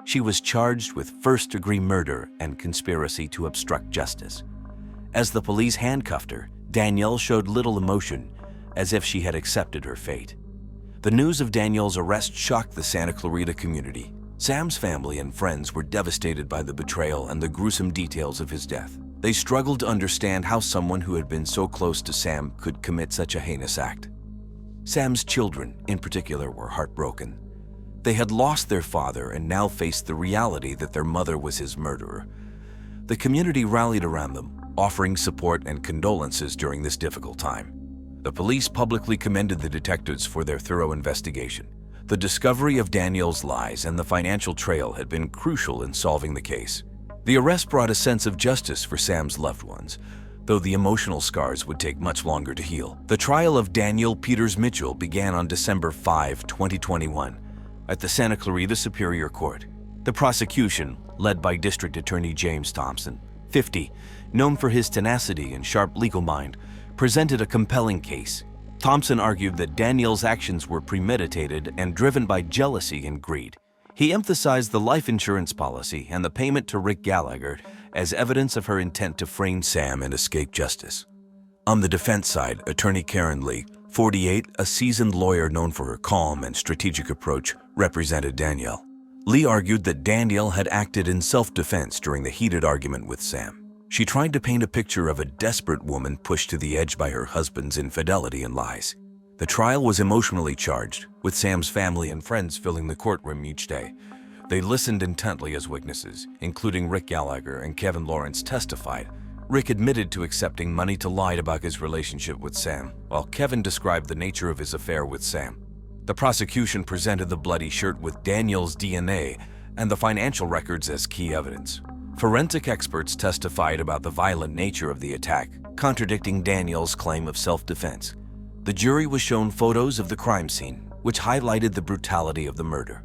She was charged with first-degree murder and conspiracy to obstruct justice. As the police handcuffed her, Danielle showed little emotion, as if she had accepted her fate. The news of Danielle's arrest shocked the Santa Clarita community. Sam's family and friends were devastated by the betrayal and the gruesome details of his death. They struggled to understand how someone who had been so close to Sam could commit such a heinous act. Sam's children, in particular, were heartbroken. They had lost their father and now faced the reality that their mother was his murderer. The community rallied around them, offering support and condolences during this difficult time. The police publicly commended the detectives for their thorough investigation. The discovery of Danielle's lies and the financial trail had been crucial in solving the case. The arrest brought a sense of justice for Sam's loved ones, though the emotional scars would take much longer to heal. The trial of Danielle Peters Mitchell began on December 5, 2021, at the Santa Clarita Superior Court. The prosecution, led by District Attorney James Thompson, 50, known for his tenacity and sharp legal mind, presented a compelling case. Thompson argued that Danielle's actions were premeditated and driven by jealousy and greed. He emphasized the life insurance policy and the payment to Rick Gallagher as evidence of her intent to frame Sam and escape justice. On the defense side, attorney Karen Lee, 48, a seasoned lawyer known for her calm and strategic approach, represented Danielle. Lee argued that Danielle had acted in self-defense during the heated argument with Sam. She tried to paint a picture of a desperate woman pushed to the edge by her husband's infidelity and lies. The trial was emotionally charged, with Sam's family and friends filling the courtroom each day. They listened intently as witnesses, including Rick Gallagher and Kevin Lawrence, testified. Rick admitted to accepting money to lie about his relationship with Sam, while Kevin described the nature of his affair with Sam. The prosecution presented the bloody shirt with Danielle's DNA and the financial records as key evidence. Forensic experts testified about the violent nature of the attack, contradicting Danielle's claim of self-defense. The jury was shown photos of the crime scene, which highlighted the brutality of the murder.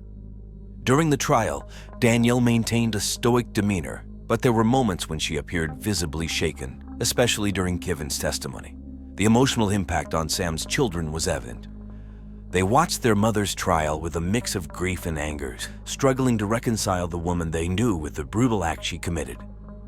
During the trial, Danielle maintained a stoic demeanor, but there were moments when she appeared visibly shaken, especially during Kevin's testimony. The emotional impact on Sam's children was evident. They watched their mother's trial with a mix of grief and anger, struggling to reconcile the woman they knew with the brutal act she committed.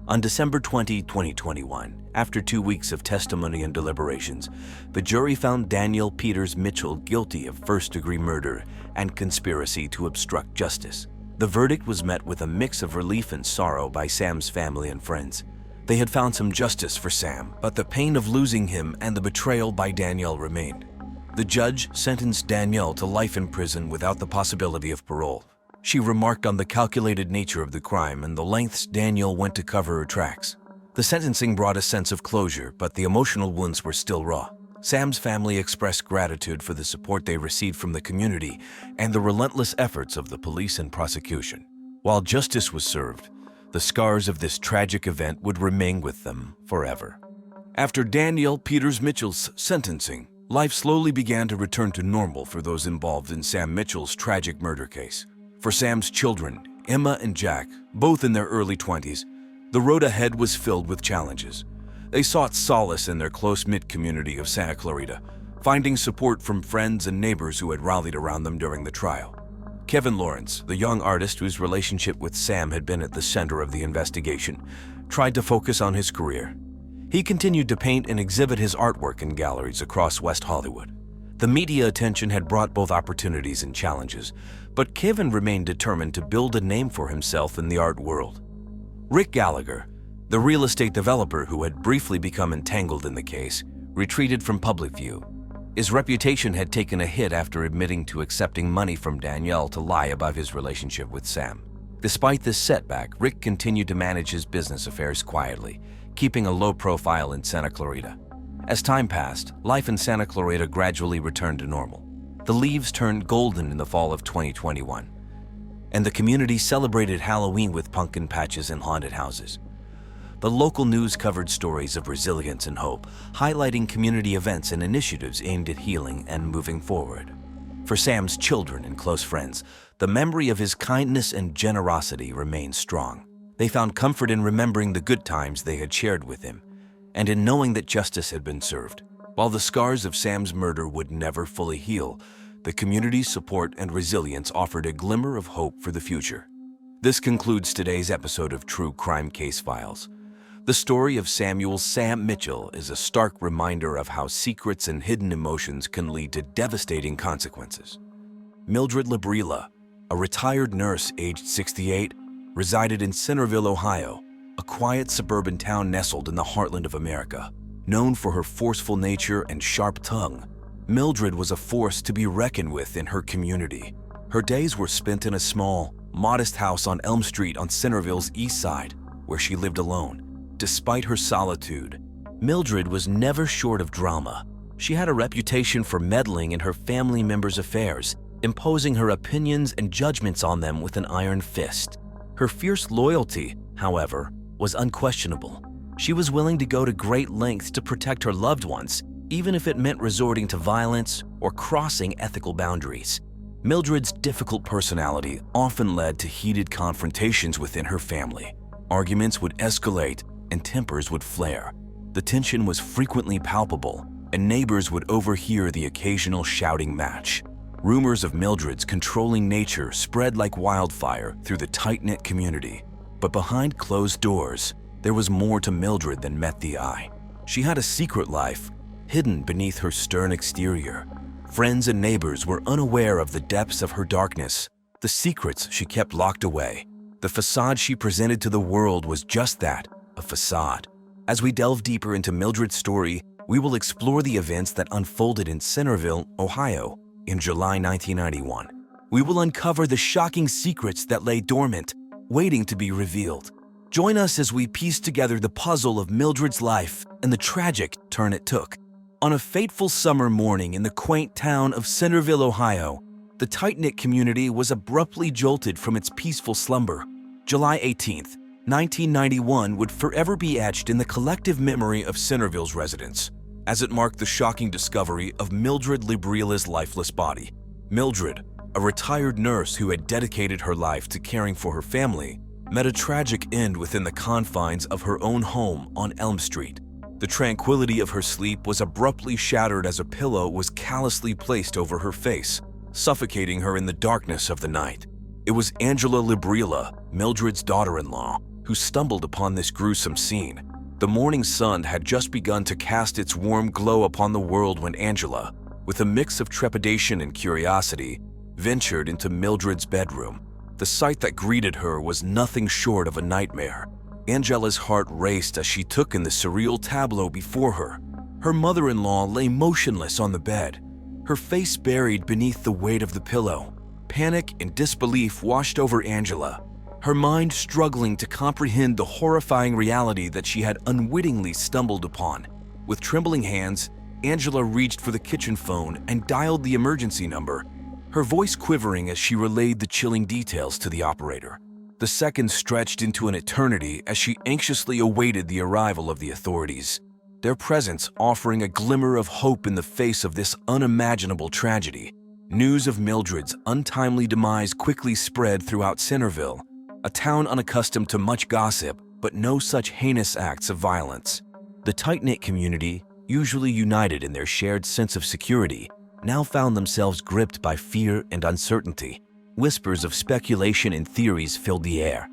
On December 20, 2021, after 2 weeks of testimony and deliberations, the jury found Danielle Peters Mitchell guilty of first-degree murder and conspiracy to obstruct justice. The verdict was met with a mix of relief and sorrow by Sam's family and friends. They had found some justice for Sam, but the pain of losing him and the betrayal by Danielle remained. The judge sentenced Danielle to life in prison without the possibility of parole. She remarked on the calculated nature of the crime and the lengths Danielle went to cover her tracks. The sentencing brought a sense of closure, but the emotional wounds were still raw. Sam's family expressed gratitude for the support they received from the community and the relentless efforts of the police and prosecution. While justice was served, the scars of this tragic event would remain with them forever. After Danielle Peters Mitchell's sentencing, life slowly began to return to normal for those involved in Sam Mitchell's tragic murder case. For Sam's children, Emma and Jack, both in their early 20s, the road ahead was filled with challenges. They sought solace in their close-knit community of Santa Clarita, finding support from friends and neighbors who had rallied around them during the trial. Kevin Lawrence, the young artist whose relationship with Sam had been at the center of the investigation, tried to focus on his career. He continued to paint and exhibit his artwork in galleries across West Hollywood. The media attention had brought both opportunities and challenges, but Kevin remained determined to build a name for himself in the art world. Rick Gallagher, the real estate developer who had briefly become entangled in the case, retreated from public view. His reputation had taken a hit after admitting to accepting money from Danielle to lie about his relationship with Sam. Despite this setback, Rick continued to manage his business affairs quietly, keeping a low profile in Santa Clarita. As time passed, life in Santa Clarita gradually returned to normal. The leaves turned golden in the fall of 2021, and the community celebrated Halloween with pumpkin patches and haunted houses. The local news covered stories of resilience and hope, highlighting community events and initiatives aimed at healing and moving forward. For Sam's children and close friends, the memory of his kindness and generosity remained strong. They found comfort in remembering the good times they had shared with him, and in knowing that justice had been served. While the scars of Sam's murder would never fully heal, the community's support and resilience offered a glimmer of hope for the future. This concludes today's episode of True Crime Case Files. The story of Samuel "Sam" Mitchell is a stark reminder of how secrets and hidden emotions can lead to devastating consequences. Mildred Librela, a retired nurse aged 68, resided in Centerville, Ohio, a quiet suburban town nestled in the heartland of America. Known for her forceful nature and sharp tongue, Mildred was a force to be reckoned with in her community. Her days were spent in a small, modest house on Elm Street on Centerville's east side, where she lived alone. Despite her solitude, Mildred was never short of drama. She had a reputation for meddling in her family members' affairs, imposing her opinions and judgments on them with an iron fist. Her fierce loyalty, however, was unquestionable. She was willing to go to great lengths to protect her loved ones, even if it meant resorting to violence or crossing ethical boundaries. Mildred's difficult personality often led to heated confrontations within her family. Arguments would escalate and tempers would flare. The tension was frequently palpable, and neighbors would overhear the occasional shouting match. Rumors of Mildred's controlling nature spread like wildfire through the tight-knit community. But behind closed doors, there was more to Mildred than met the eye. She had a secret life, hidden beneath her stern exterior. Friends and neighbors were unaware of the depths of her darkness, the secrets she kept locked away. The facade she presented to the world was just that, a facade. As we delve deeper into Mildred's story, we will explore the events that unfolded in Centerville, Ohio, in July 1991. We will uncover the shocking secrets that lay dormant, waiting to be revealed. Join us as we piece together the puzzle of Mildred's life and the tragic turn it took. On a fateful summer morning in the quaint town of Centerville, Ohio, the tight-knit community was abruptly jolted from its peaceful slumber. July 18th, 1991 would forever be etched in the collective memory of Centerville's residents, as it marked the shocking discovery of Mildred Librela's lifeless body. Mildred, a retired nurse who had dedicated her life to caring for her family, met a tragic end within the confines of her own home on Elm Street. The tranquility of her sleep was abruptly shattered as a pillow was callously placed over her face, suffocating her in the darkness of the night. It was Angela Librela, Mildred's daughter-in-law, who stumbled upon this gruesome scene. The morning sun had just begun to cast its warm glow upon the world when Angela, with a mix of trepidation and curiosity, ventured into Mildred's bedroom. The sight that greeted her was nothing short of a nightmare. Angela's heart raced as she took in the surreal tableau before her. Her mother-in-law lay motionless on the bed, her face buried beneath the weight of the pillow. Panic and disbelief washed over Angela, her mind struggling to comprehend the horrifying reality that she had unwittingly stumbled upon. With trembling hands, Angela reached for the kitchen phone and dialed the emergency number, her voice quivering as she relayed the chilling details to the operator. The seconds stretched into an eternity as she anxiously awaited the arrival of the authorities, their presence offering a glimmer of hope in the face of this unimaginable tragedy. News of Mildred's untimely demise quickly spread throughout Centerville, a town unaccustomed to much gossip but no such heinous acts of violence. The tight-knit community, usually united in their shared sense of security, now found themselves gripped by fear and uncertainty. Whispers of speculation and theories filled the air,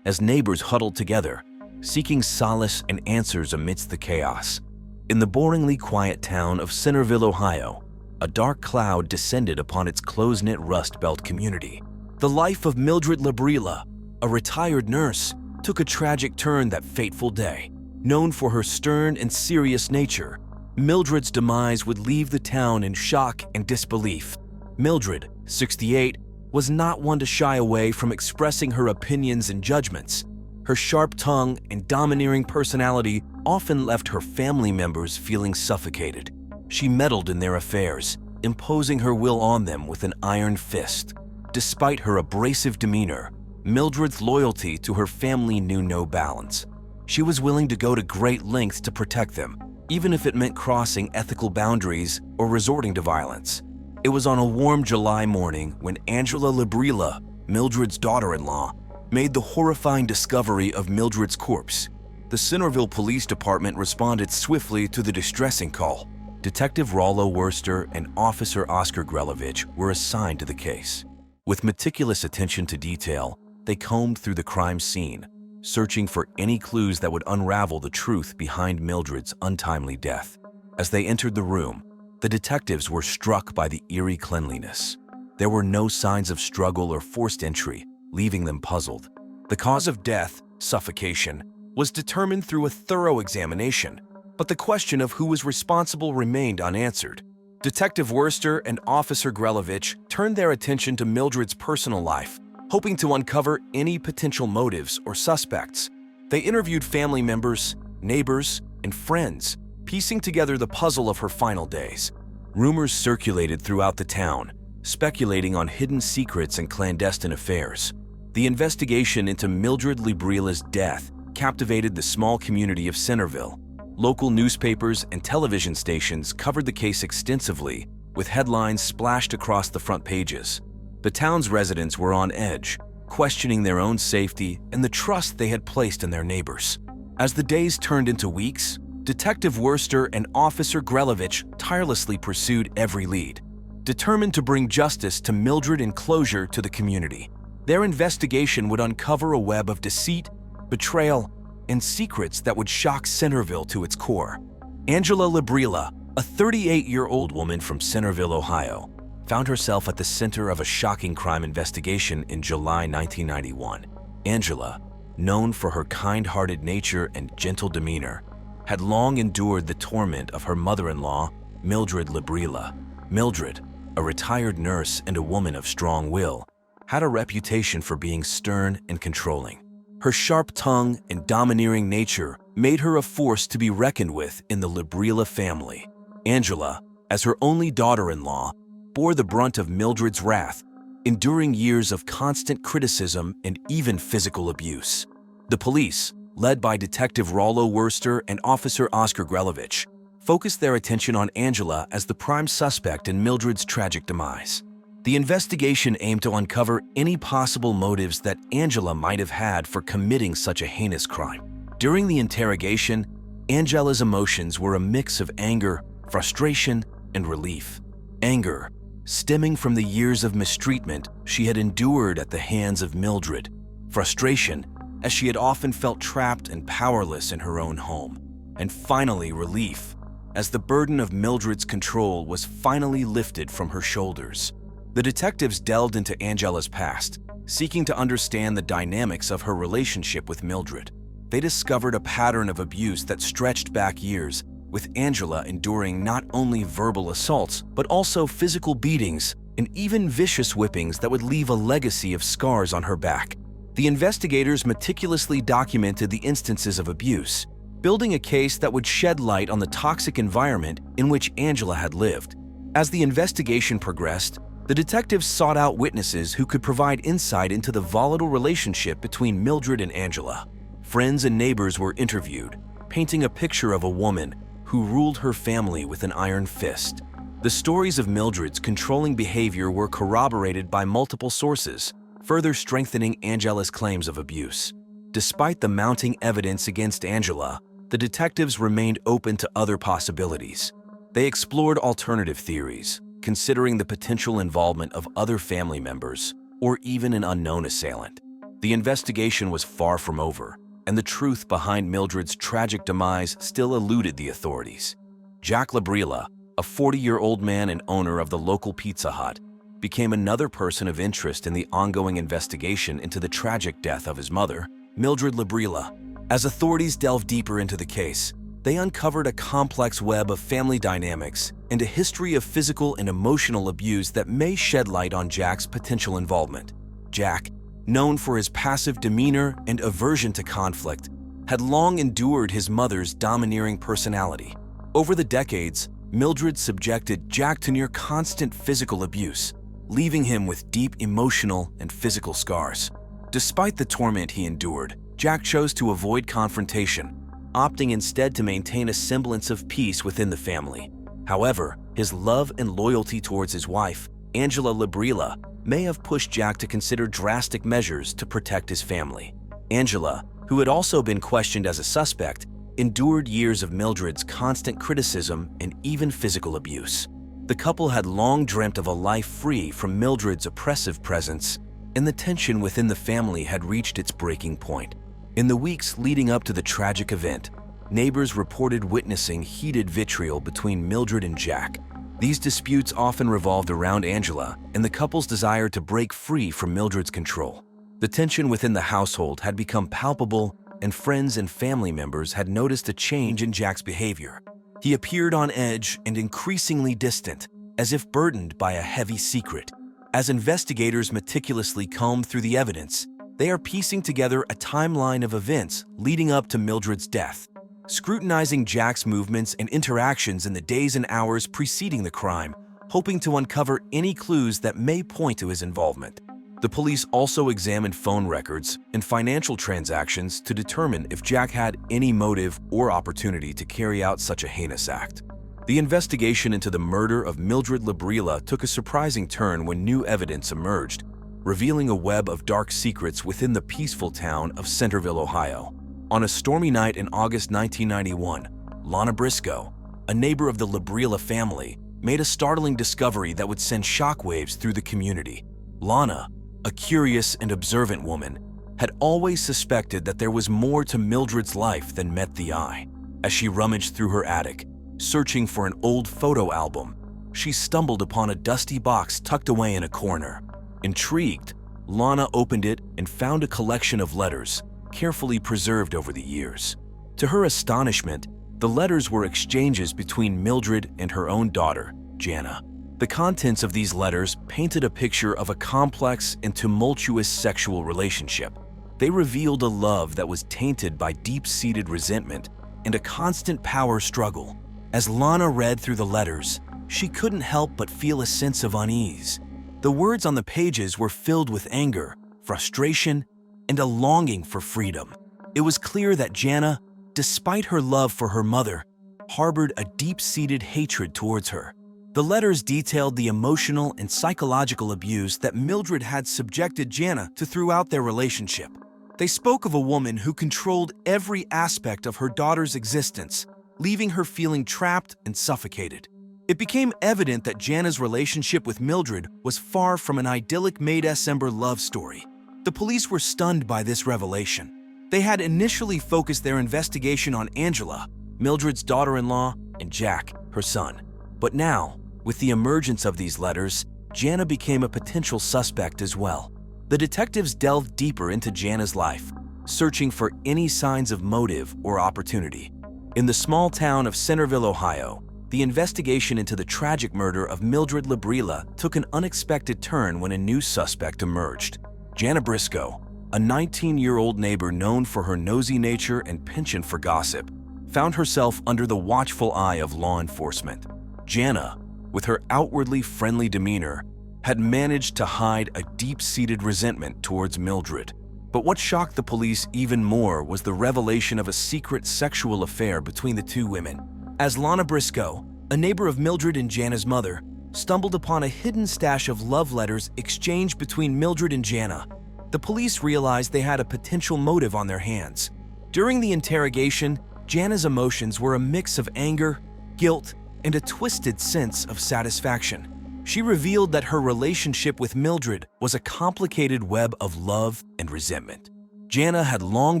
as neighbors huddled together, seeking solace and answers amidst the chaos. In the boringly quiet town of Centerville, Ohio, a dark cloud descended upon its close-knit Rust Belt community. The life of Mildred Labrilla, a retired nurse, took a tragic turn that fateful day. Known for her stern and serious nature, Mildred's demise would leave the town in shock and disbelief. Mildred, 68, was not one to shy away from expressing her opinions and judgments. Her sharp tongue and domineering personality often left her family members feeling suffocated. She meddled in their affairs, imposing her will on them with an iron fist. Despite her abrasive demeanor, Mildred's loyalty to her family knew no bounds. She was willing to go to great lengths to protect them, even if it meant crossing ethical boundaries or resorting to violence. It was on a warm July morning when Angela Labrilla, Mildred's daughter-in-law, made the horrifying discovery of Mildred's corpse. The Centerville Police Department responded swiftly to the distressing call. Detective Rollo Worster and Officer Oscar Grelovich were assigned to the case. With meticulous attention to detail, they combed through the crime scene, searching for any clues that would unravel the truth behind Mildred's untimely death. As they entered the room, the detectives were struck by the eerie cleanliness. There were no signs of struggle or forced entry, leaving them puzzled. The cause of death, suffocation, was determined through a thorough examination, but the question of who was responsible remained unanswered. Detective Worster and Officer Grelovich turned their attention to Mildred's personal life, hoping to uncover any potential motives or suspects. They interviewed family members, neighbors, and friends, piecing together the puzzle of her final days. Rumors circulated throughout the town, speculating on hidden secrets and clandestine affairs. The investigation into Mildred Labrilla's death captivated the small community of Centerville. Local newspapers and television stations covered the case extensively, with headlines splashed across the front pages. The town's residents were on edge, questioning their own safety and the trust they had placed in their neighbors. As the days turned into weeks, Detective Worster and Officer Grelovich tirelessly pursued every lead, determined to bring justice to Mildred and closure to the community. Their investigation would uncover a web of deceit, betrayal, and secrets that would shock Centerville to its core. Angela Labrilla, a 38-year-old woman from Centerville, Ohio, found herself at the center of a shocking crime investigation in July 1991. Angela, known for her kind-hearted nature and gentle demeanor, had long endured the torment of her mother-in-law, Mildred Labrilla. Mildred, a retired nurse and a woman of strong will, had a reputation for being stern and controlling. Her sharp tongue and domineering nature made her a force to be reckoned with in the Labrilla family. Angela, as her only daughter-in-law, bore the brunt of Mildred's wrath, enduring years of constant criticism and even physical abuse. The police, led by Detective Rollo Worster and Officer Oscar Grelovich, focused their attention on Angela as the prime suspect in Mildred's tragic demise. The investigation aimed to uncover any possible motives that Angela might have had for committing such a heinous crime. During the interrogation, Angela's emotions were a mix of anger, frustration, and relief. Anger, stemming from the years of mistreatment she had endured at the hands of Mildred. Frustration, as she had often felt trapped and powerless in her own home. And finally, relief, as the burden of Mildred's control was finally lifted from her shoulders. The detectives delved into Angela's past, seeking to understand the dynamics of her relationship with Mildred. They discovered a pattern of abuse that stretched back years, with Angela enduring not only verbal assaults, but also physical beatings, and even vicious whippings that would leave a legacy of scars on her back. The investigators meticulously documented the instances of abuse, building a case that would shed light on the toxic environment in which Angela had lived. As the investigation progressed, the detectives sought out witnesses who could provide insight into the volatile relationship between Mildred and Angela. Friends and neighbors were interviewed, painting a picture of a woman who ruled her family with an iron fist. The stories of Mildred's controlling behavior were corroborated by multiple sources, further strengthening Angela's claims of abuse. Despite the mounting evidence against Angela, the detectives remained open to other possibilities. They explored alternative theories, considering the potential involvement of other family members or even an unknown assailant. The investigation was far from over, and the truth behind Mildred's tragic demise still eluded the authorities. Jack Labrilla, a 40-year-old man and owner of the local Pizza Hut, became another person of interest in the ongoing investigation into the tragic death of his mother, Mildred Labrilla. As authorities delved deeper into the case, they uncovered a complex web of family dynamics and a history of physical and emotional abuse that may shed light on Jack's potential involvement. Jack, known for his passive demeanor and aversion to conflict, had long endured his mother's domineering personality. Over the decades, Mildred subjected Jack to near constant physical abuse, leaving him with deep emotional and physical scars. Despite the torment he endured, Jack chose to avoid confrontation, opting instead to maintain a semblance of peace within the family. However, his love and loyalty towards his wife, Angela Labrilla, may have pushed Jack to consider drastic measures to protect his family. Angela, who had also been questioned as a suspect, endured years of Mildred's constant criticism and even physical abuse. The couple had long dreamt of a life free from Mildred's oppressive presence, and the tension within the family had reached its breaking point. In the weeks leading up to the tragic event, neighbors reported witnessing heated vitriol between Mildred and Jack. These disputes often revolved around Angela and the couple's desire to break free from Mildred's control. The tension within the household had become palpable, and friends and family members had noticed a change in Jack's behavior. He appeared on edge and increasingly distant, as if burdened by a heavy secret. As investigators meticulously combed through the evidence, they are piecing together a timeline of events leading up to Mildred's death, scrutinizing Jack's movements and interactions in the days and hours preceding the crime, hoping to uncover any clues that may point to his involvement. The police also examined phone records and financial transactions to determine if Jack had any motive or opportunity to carry out such a heinous act. The investigation into the murder of Mildred Labrilla took a surprising turn when new evidence emerged, revealing a web of dark secrets within the peaceful town of Centerville, Ohio. On a stormy night in August 1991, Lana Briscoe, a neighbor of the Labrilla family, made a startling discovery that would send shockwaves through the community. Lana, a curious and observant woman, had always suspected that there was more to Mildred's life than met the eye. As she rummaged through her attic, searching for an old photo album, she stumbled upon a dusty box tucked away in a corner. Intrigued, Lana opened it and found a collection of letters, carefully preserved over the years. To her astonishment, the letters were exchanges between Mildred and her own daughter, Jana. The contents of these letters painted a picture of a complex and tumultuous sexual relationship. They revealed a love that was tainted by deep-seated resentment and a constant power struggle. As Lana read through the letters, she couldn't help but feel a sense of unease. The words on the pages were filled with anger, frustration, and a longing for freedom. It was clear that Jana, despite her love for her mother, harbored a deep-seated hatred towards her. The letters detailed the emotional and psychological abuse that Mildred had subjected Jana to throughout their relationship. They spoke of a woman who controlled every aspect of her daughter's existence, leaving her feeling trapped and suffocated. It became evident that Jana's relationship with Mildred was far from an idyllic May-December love story. The police were stunned by this revelation. They had initially focused their investigation on Angela, Mildred's daughter-in-law, and Jack, her son. But now, with the emergence of these letters, Jana became a potential suspect as well. The detectives delved deeper into Jana's life, searching for any signs of motive or opportunity. In the small town of Centerville, Ohio, The investigation into the tragic murder of Mildred Labrilla took an unexpected turn when a new suspect emerged. Jana Briscoe, a 19-year-old neighbor known for her nosy nature and penchant for gossip, found herself under the watchful eye of law enforcement. Jana, with her outwardly friendly demeanor, had managed to hide a deep-seated resentment towards Mildred. But what shocked the police even more was the revelation of a secret sexual affair between the two women. As Lana Briscoe, a neighbor of Mildred and Jana's mother, stumbled upon a hidden stash of love letters exchanged between Mildred and Jana, the police realized they had a potential motive on their hands. During the interrogation, Jana's emotions were a mix of anger, guilt, and a twisted sense of satisfaction. She revealed that her relationship with Mildred was a complicated web of love and resentment. Jana had long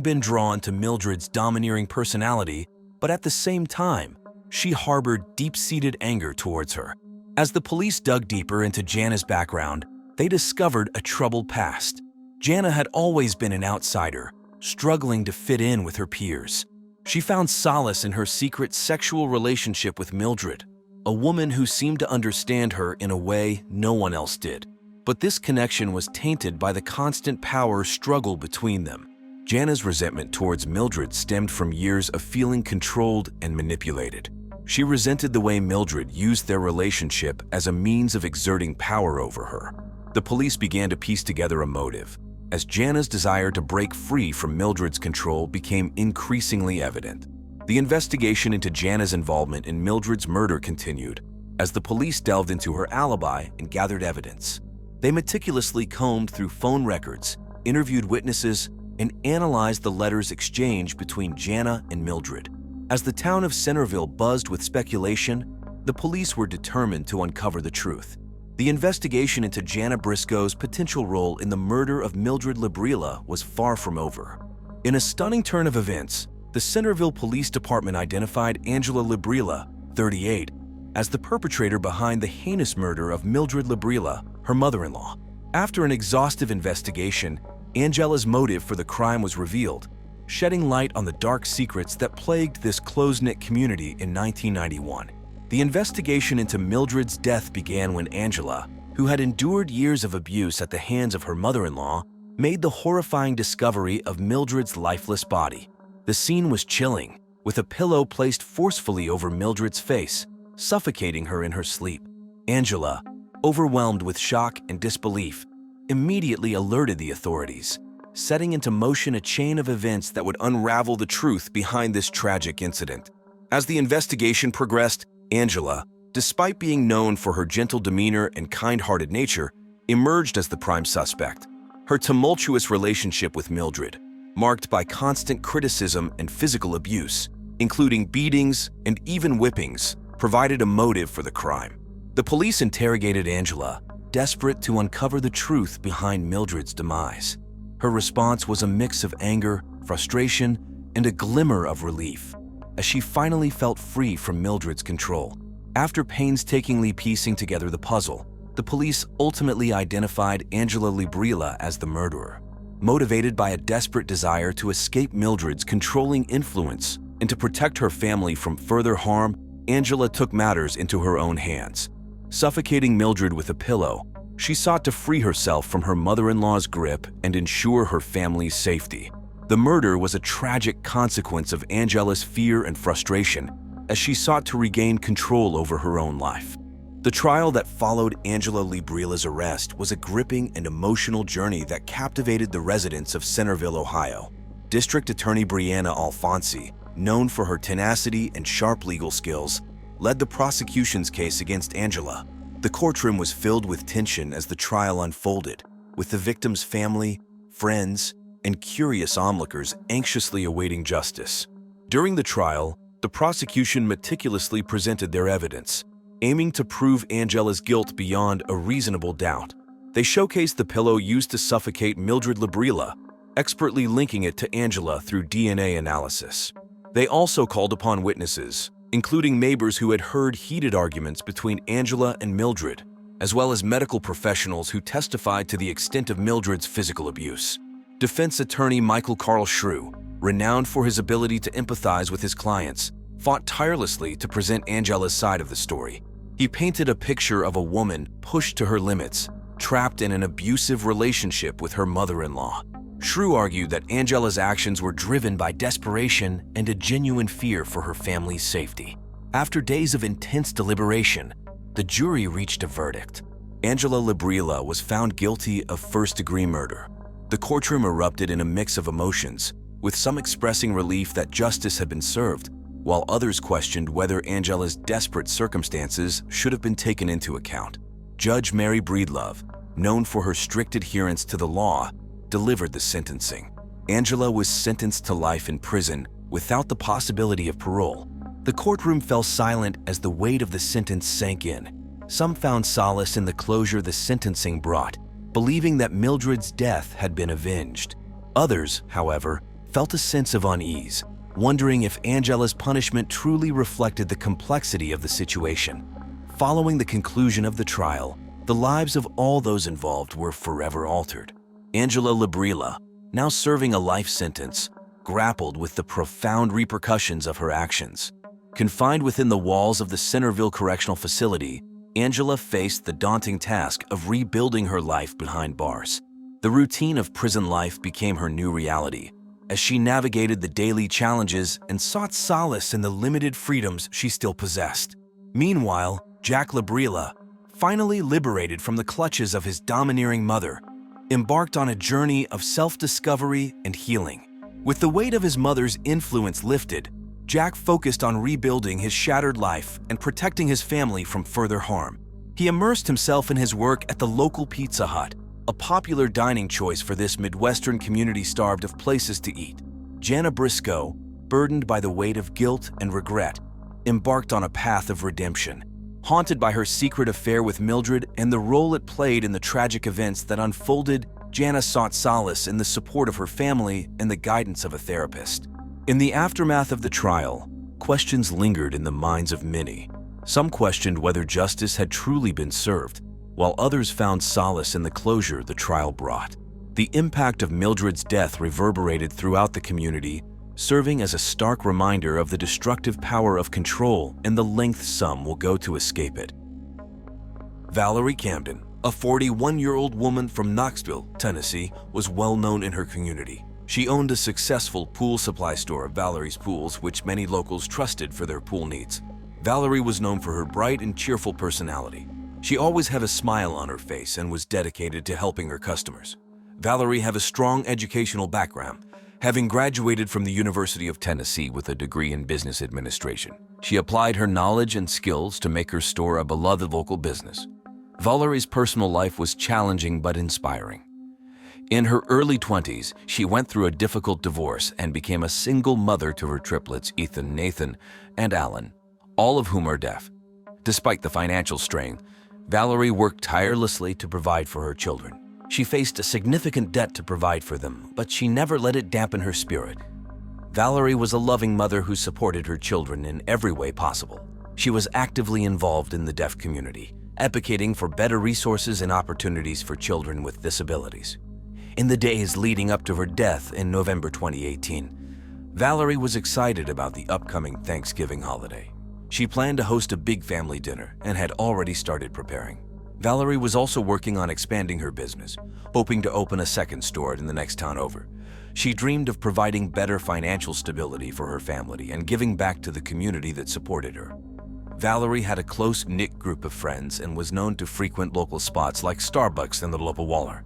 been drawn to Mildred's domineering personality, but at the same time, she harbored deep-seated anger towards her. As the police dug deeper into Jana's background, they discovered a troubled past. Jana had always been an outsider, struggling to fit in with her peers. She found solace in her secret sexual relationship with Mildred, a woman who seemed to understand her in a way no one else did. But this connection was tainted by the constant power struggle between them. Jana's resentment towards Mildred stemmed from years of feeling controlled and manipulated. She resented the way Mildred used their relationship as a means of exerting power over her. The police began to piece together a motive, as Jana's desire to break free from Mildred's control became increasingly evident. The investigation into Jana's involvement in Mildred's murder continued, as the police delved into her alibi and gathered evidence. They meticulously combed through phone records, interviewed witnesses, and analyzed the letters exchanged between Jana and Mildred. As the town of Centerville buzzed with speculation, the police were determined to uncover the truth. The investigation into Jana Briscoe's potential role in the murder of Mildred Labrilla was far from over. In a stunning turn of events, the Centerville Police Department identified Angela Labrilla, 38, as the perpetrator behind the heinous murder of Mildred Labrilla, her mother-in-law. After an exhaustive investigation, Angela's motive for the crime was revealed, shedding light on the dark secrets that plagued this close-knit community in 1991. The investigation into Mildred's death began when Angela, who had endured years of abuse at the hands of her mother-in-law, made the horrifying discovery of Mildred's lifeless body. The scene was chilling, with a pillow placed forcefully over Mildred's face, suffocating her in her sleep. Angela, overwhelmed with shock and disbelief, immediately alerted the authorities, setting into motion a chain of events that would unravel the truth behind this tragic incident. As the investigation progressed, Angela, despite being known for her gentle demeanor and kind-hearted nature, emerged as the prime suspect. Her tumultuous relationship with Mildred, marked by constant criticism and physical abuse, including beatings and even whippings, provided a motive for the crime. The police interrogated Angela, desperate to uncover the truth behind Mildred's demise. Her response was a mix of anger, frustration, and a glimmer of relief, as she finally felt free from Mildred's control. After painstakingly piecing together the puzzle, the police ultimately identified Angela Labrilla as the murderer. Motivated by a desperate desire to escape Mildred's controlling influence and to protect her family from further harm, Angela took matters into her own hands. Suffocating Mildred with a pillow, she sought to free herself from her mother-in-law's grip and ensure her family's safety. The murder was a tragic consequence of Angela's fear and frustration as she sought to regain control over her own life. The trial that followed Angela Labrilla's arrest was a gripping and emotional journey that captivated the residents of Centerville, Ohio. District Attorney Brianna Alfonsi, known for her tenacity and sharp legal skills, led the prosecution's case against Angela. The courtroom was filled with tension as the trial unfolded, with the victim's family, friends, and curious onlookers anxiously awaiting justice. During the trial, the prosecution meticulously presented their evidence, aiming to prove Angela's guilt beyond a reasonable doubt. They showcased the pillow used to suffocate Mildred Labrilla, expertly linking it to Angela through DNA analysis. They also called upon witnesses, including neighbors who had heard heated arguments between Angela and Mildred, as well as medical professionals who testified to the extent of Mildred's physical abuse. Defense attorney Michael Carl Shrew, renowned for his ability to empathize with his clients, fought tirelessly to present Angela's side of the story. He painted a picture of a woman pushed to her limits, trapped in an abusive relationship with her mother-in-law. Shrew argued that Angela's actions were driven by desperation and a genuine fear for her family's safety. After days of intense deliberation, the jury reached a verdict. Angela Labrilla was found guilty of first-degree murder. The courtroom erupted in a mix of emotions, with some expressing relief that justice had been served, while others questioned whether Angela's desperate circumstances should have been taken into account. Judge Mary Breedlove, known for her strict adherence to the law, delivered the sentencing. Angela was sentenced to life in prison without the possibility of parole. The courtroom fell silent as the weight of the sentence sank in. Some found solace in the closure the sentencing brought, believing that Mildred's death had been avenged. Others, however, felt a sense of unease, wondering if Angela's punishment truly reflected the complexity of the situation. Following the conclusion of the trial, the lives of all those involved were forever altered. Angela Labrilla, now serving a life sentence, grappled with the profound repercussions of her actions. Confined within the walls of the Centerville Correctional Facility, Angela faced the daunting task of rebuilding her life behind bars. The routine of prison life became her new reality, as she navigated the daily challenges and sought solace in the limited freedoms she still possessed. Meanwhile, Jack Labrilla, finally liberated from the clutches of his domineering mother, embarked on a journey of self-discovery and healing. With the weight of his mother's influence lifted, Jack focused on rebuilding his shattered life and protecting his family from further harm. He immersed himself in his work at the local Pizza Hut, a popular dining choice for this Midwestern community starved of places to eat. Jana Briscoe, burdened by the weight of guilt and regret, embarked on a path of redemption. Haunted by her secret affair with Mildred and the role it played in the tragic events that unfolded, Jana sought solace in the support of her family and the guidance of a therapist. In the aftermath of the trial, questions lingered in the minds of many. Some questioned whether justice had truly been served, while others found solace in the closure the trial brought. The impact of Mildred's death reverberated throughout the community, serving as a stark reminder of the destructive power of control and the length some will go to escape it. Valerie Camden, a 41-year-old woman from Knoxville, Tennessee, was well known in her community. She owned a successful pool supply store, Valerie's Pools, which many locals trusted for their pool needs. Valerie was known for her bright and cheerful personality. She always had a smile on her face and was dedicated to helping her customers. Valerie had a strong educational background, having graduated from the University of Tennessee with a degree in business administration. She applied her knowledge and skills to make her store a beloved local business. Valerie's personal life was challenging but inspiring. In her early 20s, she went through a difficult divorce and became a single mother to her triplets, Ethan, Nathan, and Alan, all of whom are deaf. Despite the financial strain, Valerie worked tirelessly to provide for her children. She faced a significant debt to provide for them, but she never let it dampen her spirit. Valerie was a loving mother who supported her children in every way possible. She was actively involved in the deaf community, advocating for better resources and opportunities for children with disabilities. In the days leading up to her death in November 2018, Valerie was excited about the upcoming Thanksgiving holiday. She planned to host a big family dinner and had already started preparing. Valerie was also working on expanding her business, hoping to open a second store in the next town over. She dreamed of providing better financial stability for her family and giving back to the community that supported her. Valerie had a close-knit group of friends and was known to frequent local spots like Starbucks and the local Waller.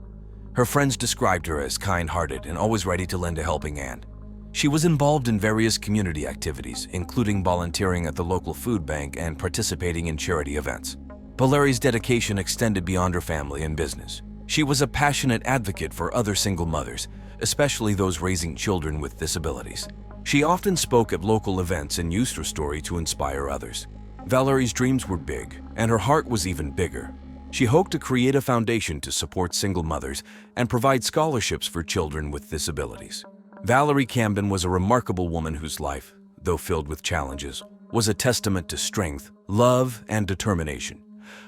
Her friends described her as kind-hearted and always ready to lend a helping hand. She was involved in various community activities, including volunteering at the local food bank and participating in charity events. Valerie's dedication extended beyond her family and business. She was a passionate advocate for other single mothers, especially those raising children with disabilities. She often spoke at local events and used her story to inspire others. Valerie's dreams were big, and her heart was even bigger. She hoped to create a foundation to support single mothers and provide scholarships for children with disabilities. Valerie Camden was a remarkable woman whose life, though filled with challenges, was a testament to strength, love, and determination.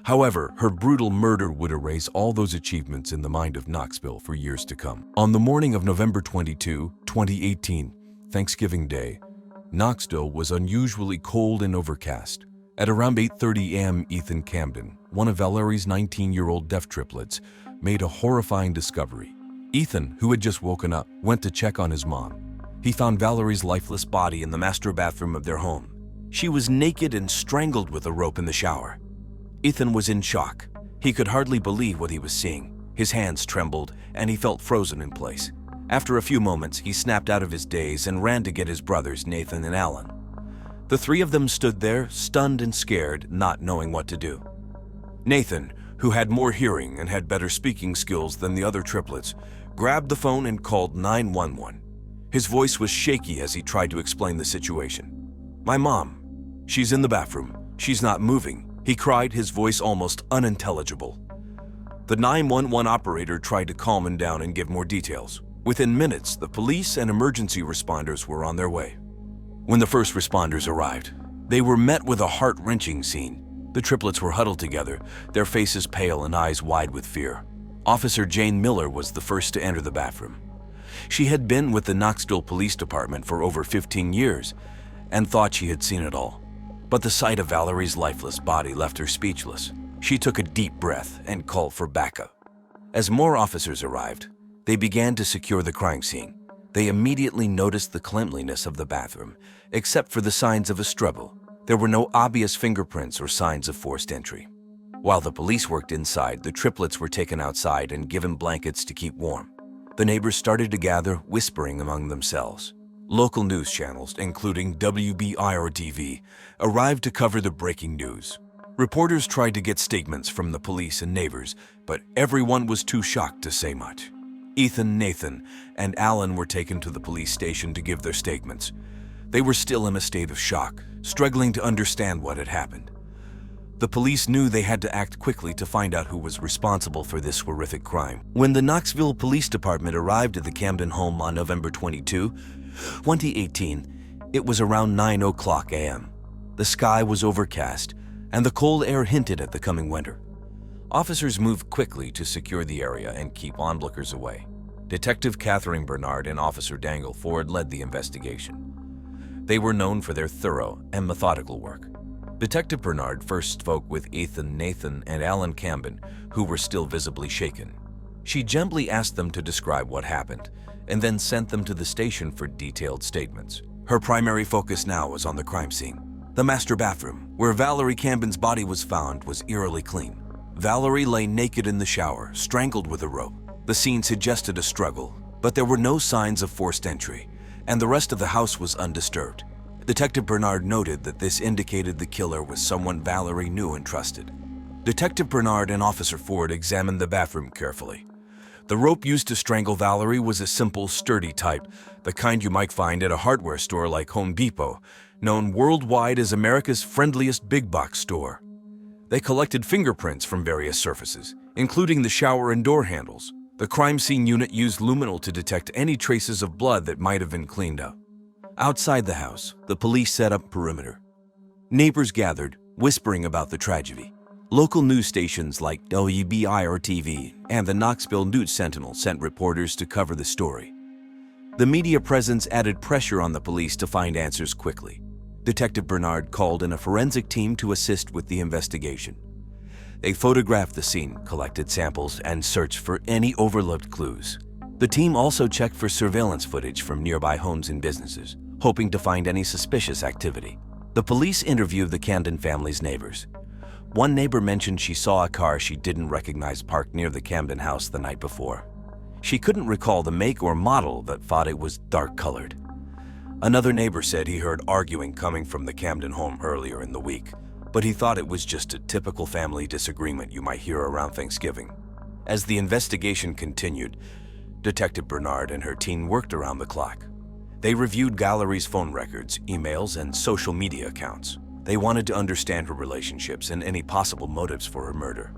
However, her brutal murder would erase all those achievements in the mind of Knoxville for years to come. On the morning of November 22, 2018, Thanksgiving Day, Knoxville was unusually cold and overcast. At around 8:30 a.m., Ethan Camden, one of Valerie's 19-year-old deaf triplets, made a horrifying discovery. Ethan, who had just woken up, went to check on his mom. He found Valerie's lifeless body in the master bathroom of their home. She was naked and strangled with a rope in the shower. Ethan was in shock. He could hardly believe what he was seeing. His hands trembled, and he felt frozen in place. After a few moments, he snapped out of his daze and ran to get his brothers, Nathan and Alan. The three of them stood there, stunned and scared, not knowing what to do. Nathan, who had more hearing and had better speaking skills than the other triplets, grabbed the phone and called 911. His voice was shaky as he tried to explain the situation. "My mom. She's in the bathroom. She's not moving," he cried, his voice almost unintelligible. The 911 operator tried to calm him down and give more details. Within minutes, the police and emergency responders were on their way. When the first responders arrived, they were met with a heart-wrenching scene. The triplets were huddled together, their faces pale and eyes wide with fear. Officer Jane Miller was the first to enter the bathroom. She had been with the Knoxville Police Department for over 15 years and thought she had seen it all. But the sight of Valerie's lifeless body left her speechless. She took a deep breath and called for backup. As more officers arrived, they began to secure the crime scene. They immediately noticed the cleanliness of the bathroom, except for the signs of a struggle. There were no obvious fingerprints or signs of forced entry. While the police worked inside, the triplets were taken outside and given blankets to keep warm. The neighbors started to gather, whispering among themselves. Local news channels, including WBIR-TV, arrived to cover the breaking news. Reporters tried to get statements from the police and neighbors, but everyone was too shocked to say much. Ethan, Nathan, and Alan were taken to the police station to give their statements. They were still in a state of shock, struggling to understand what had happened. The police knew they had to act quickly to find out who was responsible for this horrific crime. When the Knoxville Police Department arrived at the Camden home on November 22, 2018, it was around 9:00 a.m. The sky was overcast, and the cold air hinted at the coming winter. Officers moved quickly to secure the area and keep onlookers away. Detective Catherine Bernard and Officer Daniel Ford led the investigation. They were known for their thorough and methodical work. Detective Bernard first spoke with Ethan, Nathan, and Alan Camden, who were still visibly shaken. She gently asked them to describe what happened, and then sent them to the station for detailed statements. Her primary focus now was on the crime scene. The master bathroom, where Valerie Camden's body was found, was eerily clean. Valerie lay naked in the shower, strangled with a rope. The scene suggested a struggle, but there were no signs of forced entry, and the rest of the house was undisturbed. Detective Bernard noted that this indicated the killer was someone Valerie knew and trusted. Detective Bernard and Officer Ford examined the bathroom carefully. The rope used to strangle Valerie was a simple, sturdy type, the kind you might find at a hardware store like Home Depot, known worldwide as America's friendliest big box store. They collected fingerprints from various surfaces, including the shower and door handles. The crime scene unit used luminol to detect any traces of blood that might have been cleaned up. Outside the house, the police set up perimeter. Neighbors gathered, whispering about the tragedy. Local news stations like WBIR-TV and the Knoxville News Sentinel sent reporters to cover the story. The media presence added pressure on the police to find answers quickly. Detective Bernard called in a forensic team to assist with the investigation. They photographed the scene, collected samples, and searched for any overlooked clues. The team also checked for surveillance footage from nearby homes and businesses, hoping to find any suspicious activity. The police interviewed the Camden family's neighbors. One neighbor mentioned she saw a car she didn't recognize parked near the Camden house the night before. She couldn't recall the make or model but thought it was dark-colored. Another neighbor said he heard arguing coming from the Camden home earlier in the week, but he thought it was just a typical family disagreement you might hear around Thanksgiving. As the investigation continued, Detective Bernard and her team worked around the clock. They reviewed Valerie's phone records, emails, and social media accounts. They wanted to understand her relationships and any possible motives for her murder.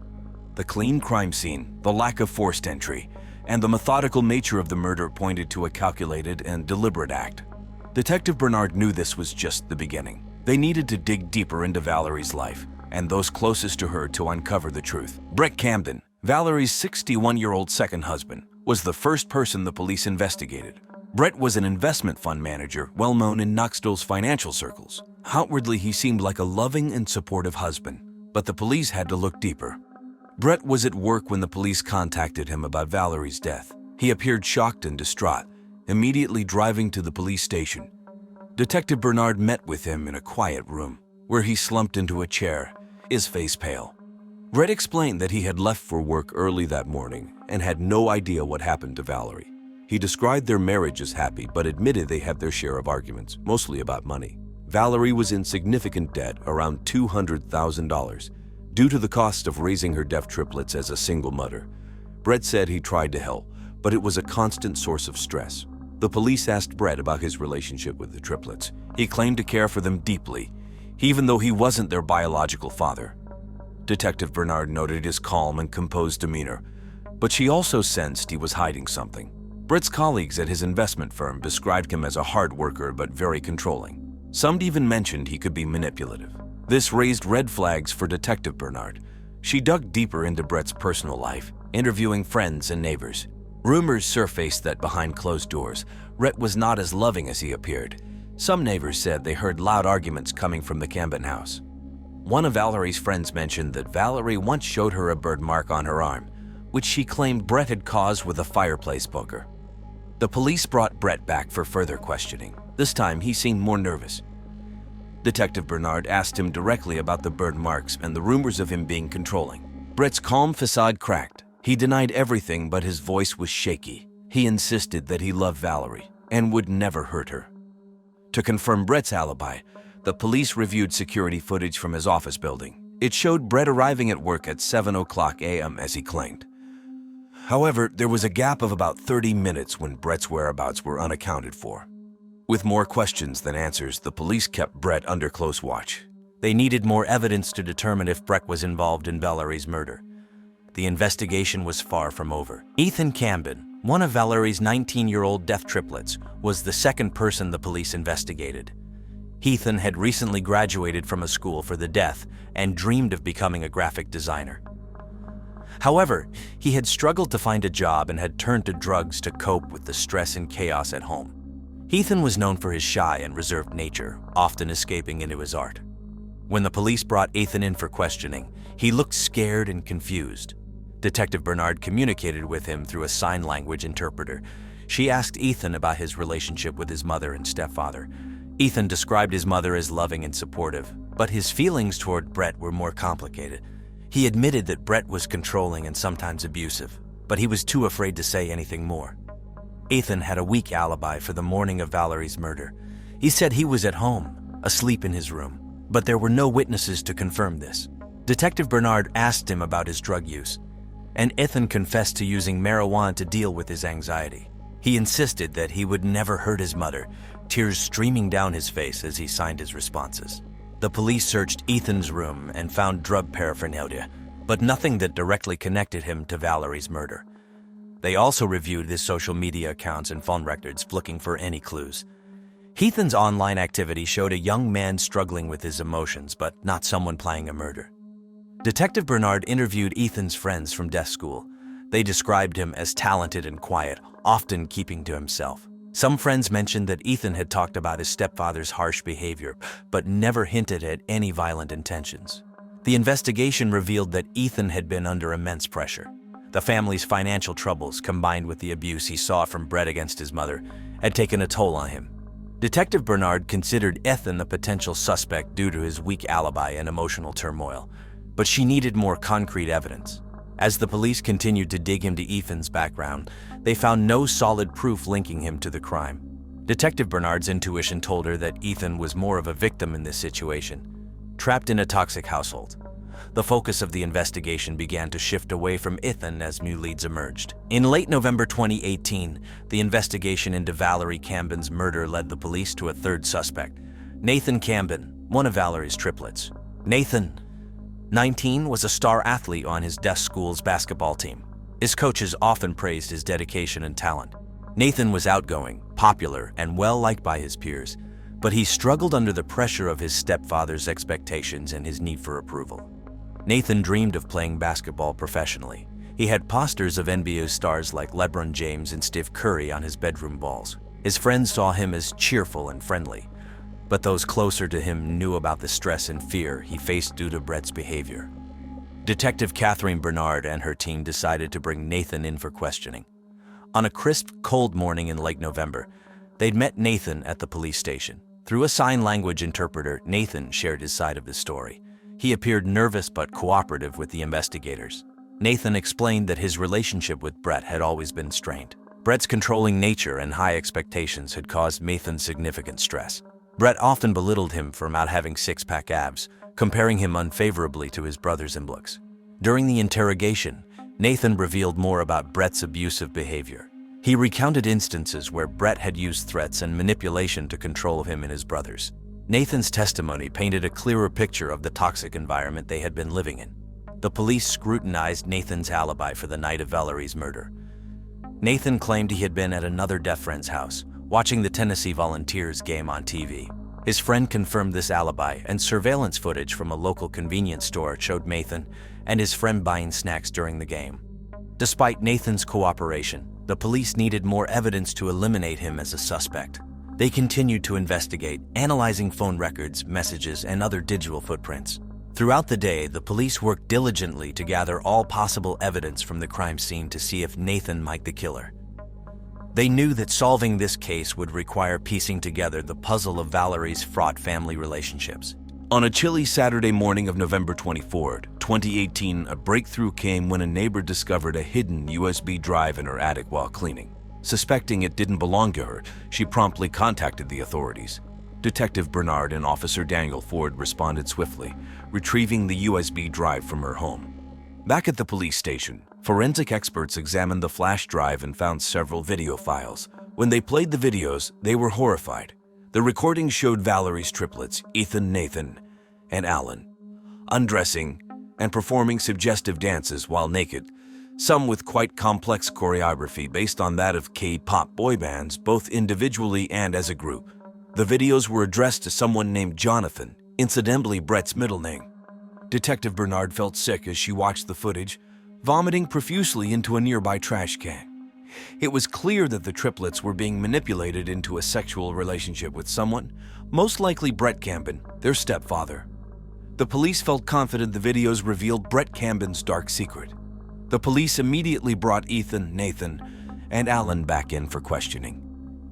The clean crime scene, the lack of forced entry, and the methodical nature of the murder pointed to a calculated and deliberate act. Detective Bernard knew this was just the beginning. They needed to dig deeper into Valerie's life and those closest to her to uncover the truth. Brett Camden, Valerie's 61-year-old second husband, was the first person the police investigated. Brett was an investment fund manager well known in Knoxville's financial circles. Outwardly, he seemed like a loving and supportive husband, but the police had to look deeper. Brett was at work when the police contacted him about Valerie's death. He appeared shocked and distraught, immediately driving to the police station. Detective Bernard met with him in a quiet room, where he slumped into a chair, his face pale. Brett explained that he had left for work early that morning and had no idea what happened to Valerie. He described their marriage as happy, but admitted they had their share of arguments, mostly about money. Valerie was in significant debt, around $200,000, due to the cost of raising her deaf triplets as a single mother. Brett said he tried to help, but it was a constant source of stress. The police asked Brett about his relationship with the triplets. He claimed to care for them deeply, even though he wasn't their biological father. Detective Bernard noted his calm and composed demeanor, but she also sensed he was hiding something. Brett's colleagues at his investment firm described him as a hard worker but very controlling. Some even mentioned he could be manipulative. This raised red flags for Detective Bernard. She dug deeper into Brett's personal life, interviewing friends and neighbors. Rumors surfaced that behind closed doors, Brett was not as loving as he appeared. Some neighbors said they heard loud arguments coming from the Camden house. One of Valerie's friends mentioned that Valerie once showed her a bird mark on her arm, which she claimed Brett had caused with a fireplace poker. The police brought Brett back for further questioning. This time, he seemed more nervous. Detective Bernard asked him directly about the bird marks and the rumors of him being controlling. Brett's calm facade cracked. He denied everything, but his voice was shaky. He insisted that he loved Valerie and would never hurt her. To confirm Brett's alibi, the police reviewed security footage from his office building. It showed Brett arriving at work at 7:00 a.m. as he claimed. However, there was a gap of about 30 minutes when Brett's whereabouts were unaccounted for. With more questions than answers, the police kept Brett under close watch. They needed more evidence to determine if Brett was involved in Valerie's murder. The investigation was far from over. Ethan Camden, one of Valerie's 19-year-old deaf triplets, was the second person the police investigated. Ethan had recently graduated from a school for the deaf and dreamed of becoming a graphic designer. However, he had struggled to find a job and had turned to drugs to cope with the stress and chaos at home. Ethan was known for his shy and reserved nature, often escaping into his art. When the police brought Ethan in for questioning, he looked scared and confused. Detective Bernard communicated with him through a sign language interpreter. She asked Ethan about his relationship with his mother and stepfather. Ethan described his mother as loving and supportive, but his feelings toward Brett were more complicated. He admitted that Brett was controlling and sometimes abusive, but he was too afraid to say anything more. Ethan had a weak alibi for the morning of Valerie's murder. He said he was at home, asleep in his room, but there were no witnesses to confirm this. Detective Bernard asked him about his drug use, and Ethan confessed to using marijuana to deal with his anxiety. He insisted that he would never hurt his mother, tears streaming down his face as he signed his responses. The police searched Ethan's room and found drug paraphernalia, but nothing that directly connected him to Valerie's murder. They also reviewed his social media accounts and phone records, looking for any clues. Ethan's online activity showed a young man struggling with his emotions, but not someone planning a murder. Detective Bernard interviewed Ethan's friends from deaf school. They described him as talented and quiet, often keeping to himself. Some friends mentioned that Ethan had talked about his stepfather's harsh behavior, but never hinted at any violent intentions. The investigation revealed that Ethan had been under immense pressure. The family's financial troubles, combined with the abuse he saw from Brett against his mother, had taken a toll on him. Detective Bernard considered Ethan a potential suspect due to his weak alibi and emotional turmoil, but she needed more concrete evidence. As the police continued to dig into Ethan's background, they found no solid proof linking him to the crime. Detective Bernard's intuition told her that Ethan was more of a victim in this situation, trapped in a toxic household. The focus of the investigation began to shift away from Ethan as new leads emerged. In late November 2018, the investigation into Valerie Camden's murder led the police to a third suspect, Nathan Camden, one of Valerie's triplets. Nathan, 19, was a star athlete on his deaf school's basketball team. His coaches often praised his dedication and talent. Nathan was outgoing, popular, and well-liked by his peers, but he struggled under the pressure of his stepfather's expectations and his need for approval. Nathan dreamed of playing basketball professionally. He had posters of NBA stars like LeBron James and Steph Curry on his bedroom walls. His friends saw him as cheerful and friendly, but those closer to him knew about the stress and fear he faced due to Brett's behavior. Detective Catherine Bernard and her team decided to bring Nathan in for questioning. On a crisp, cold morning in late November, they'd met Nathan at the police station. Through a sign language interpreter, Nathan shared his side of the story. He appeared nervous but cooperative with the investigators. Nathan explained that his relationship with Brett had always been strained. Brett's controlling nature and high expectations had caused Nathan significant stress. Brett often belittled him for not having six-pack abs, comparing him unfavorably to his brothers in looks. During the interrogation, Nathan revealed more about Brett's abusive behavior. He recounted instances where Brett had used threats and manipulation to control him and his brothers. Nathan's testimony painted a clearer picture of the toxic environment they had been living in. The police scrutinized Nathan's alibi for the night of Valerie's murder. Nathan claimed he had been at another deaf friend's house, watching the Tennessee Volunteers game on TV. His friend confirmed this alibi, and surveillance footage from a local convenience store showed Nathan and his friend buying snacks during the game. Despite Nathan's cooperation, the police needed more evidence to eliminate him as a suspect. They continued to investigate, analyzing phone records, messages, and other digital footprints. Throughout the day, the police worked diligently to gather all possible evidence from the crime scene to see if Nathan might be the killer. They knew that solving this case would require piecing together the puzzle of Valerie's fraught family relationships. On a chilly Saturday morning of November 24, 2018, a breakthrough came when a neighbor discovered a hidden USB drive in her attic while cleaning. Suspecting it didn't belong to her, she promptly contacted the authorities. Detective Bernard and Officer Daniel Ford responded swiftly, retrieving the USB drive from her home. Back at the police station, forensic experts examined the flash drive and found several video files. When they played the videos, they were horrified. The recordings showed Valerie's triplets, Ethan, Nathan, and Alan, undressing and performing suggestive dances while naked, some with quite complex choreography based on that of K-pop boy bands, both individually and as a group. The videos were addressed to someone named Jonathan, incidentally Brett's middle name. Detective Bernard felt sick as she watched the footage, vomiting profusely into a nearby trash can. It was clear that the triplets were being manipulated into a sexual relationship with someone, most likely Brett Camden, their stepfather. The police felt confident the videos revealed Brett Camden's dark secret. The police immediately brought Ethan, Nathan, and Alan back in for questioning.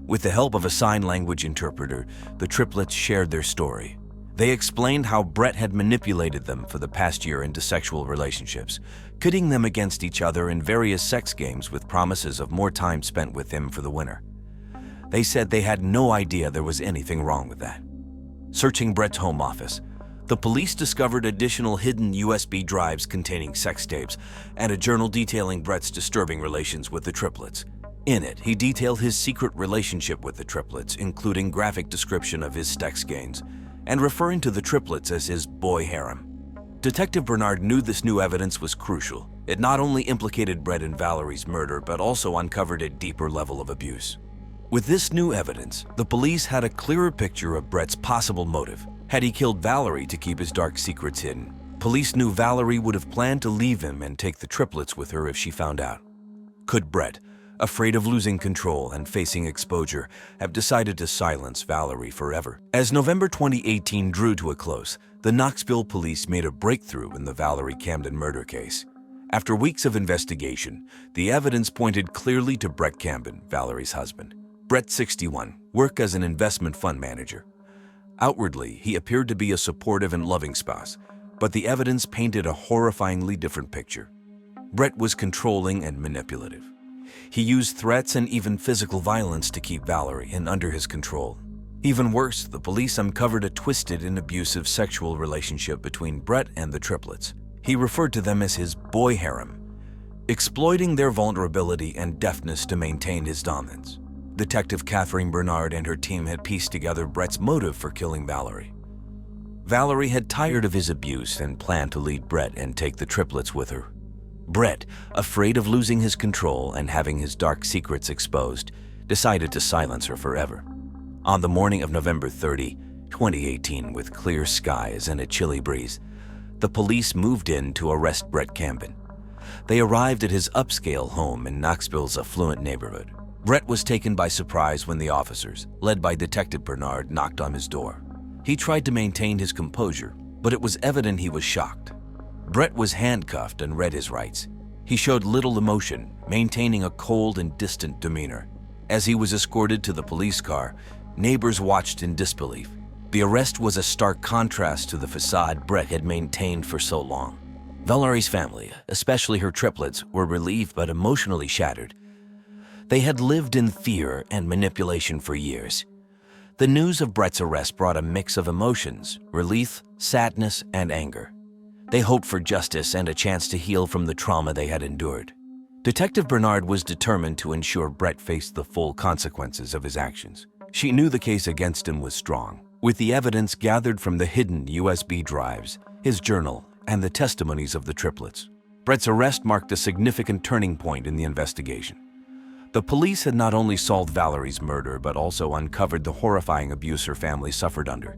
With the help of a sign language interpreter, the triplets shared their story. They explained how Brett had manipulated them for the past year into sexual relationships, pitting them against each other in various sex games with promises of more time spent with him for the winner. They said they had no idea there was anything wrong with that. Searching Brett's home office, the police discovered additional hidden USB drives containing sex tapes and a journal detailing Brett's disturbing relations with the triplets. In it, he detailed his secret relationship with the triplets, including graphic description of his sex games, and referring to the triplets as his boy harem. Detective Bernard knew this new evidence was crucial. It not only implicated Brett and Valerie's murder, but also uncovered a deeper level of abuse. With this new evidence, the police had a clearer picture of Brett's possible motive. Had he killed Valerie to keep his dark secrets hidden? Police knew Valerie would have planned to leave him and take the triplets with her if she found out. Could Brett, afraid of losing control and facing exposure, have decided to silence Valerie forever? As November 2018 drew to a close, the Knoxville police made a breakthrough in the Valerie Camden murder case. After weeks of investigation, the evidence pointed clearly to Brett Camden, Valerie's husband. Brett, 61, worked as an investment fund manager. Outwardly, he appeared to be a supportive and loving spouse, but the evidence painted a horrifyingly different picture. Brett was controlling and manipulative. He used threats and even physical violence to keep Valerie under his control. Even worse, the police uncovered a twisted and abusive sexual relationship between Brett and the triplets. He referred to them as his boy harem, exploiting their vulnerability and deafness to maintain his dominance. Detective Catherine Bernard and her team had pieced together Brett's motive for killing Valerie. Valerie had tired of his abuse and planned to lead Brett and take the triplets with her. Brett, afraid of losing his control and having his dark secrets exposed, decided to silence her forever. On the morning of November 30, 2018, with clear skies and a chilly breeze, the police moved in to arrest Brett Camden. They arrived at his upscale home in Knoxville's affluent neighborhood. Brett was taken by surprise when the officers, led by Detective Bernard, knocked on his door. He tried to maintain his composure, but it was evident he was shocked. Brett was handcuffed and read his rights. He showed little emotion, maintaining a cold and distant demeanor. As he was escorted to the police car, neighbors watched in disbelief. The arrest was a stark contrast to the facade Brett had maintained for so long. Valerie's family, especially her triplets, were relieved but emotionally shattered. They had lived in fear and manipulation for years. The news of Brett's arrest brought a mix of emotions: relief, sadness, and anger. They hoped for justice and a chance to heal from the trauma they had endured. Detective Bernard was determined to ensure Brett faced the full consequences of his actions. She knew the case against him was strong, with the evidence gathered from the hidden USB drives, his journal, and the testimonies of the triplets. Brett's arrest marked a significant turning point in the investigation. The police had not only solved Valerie's murder, but also uncovered the horrifying abuse her family suffered under.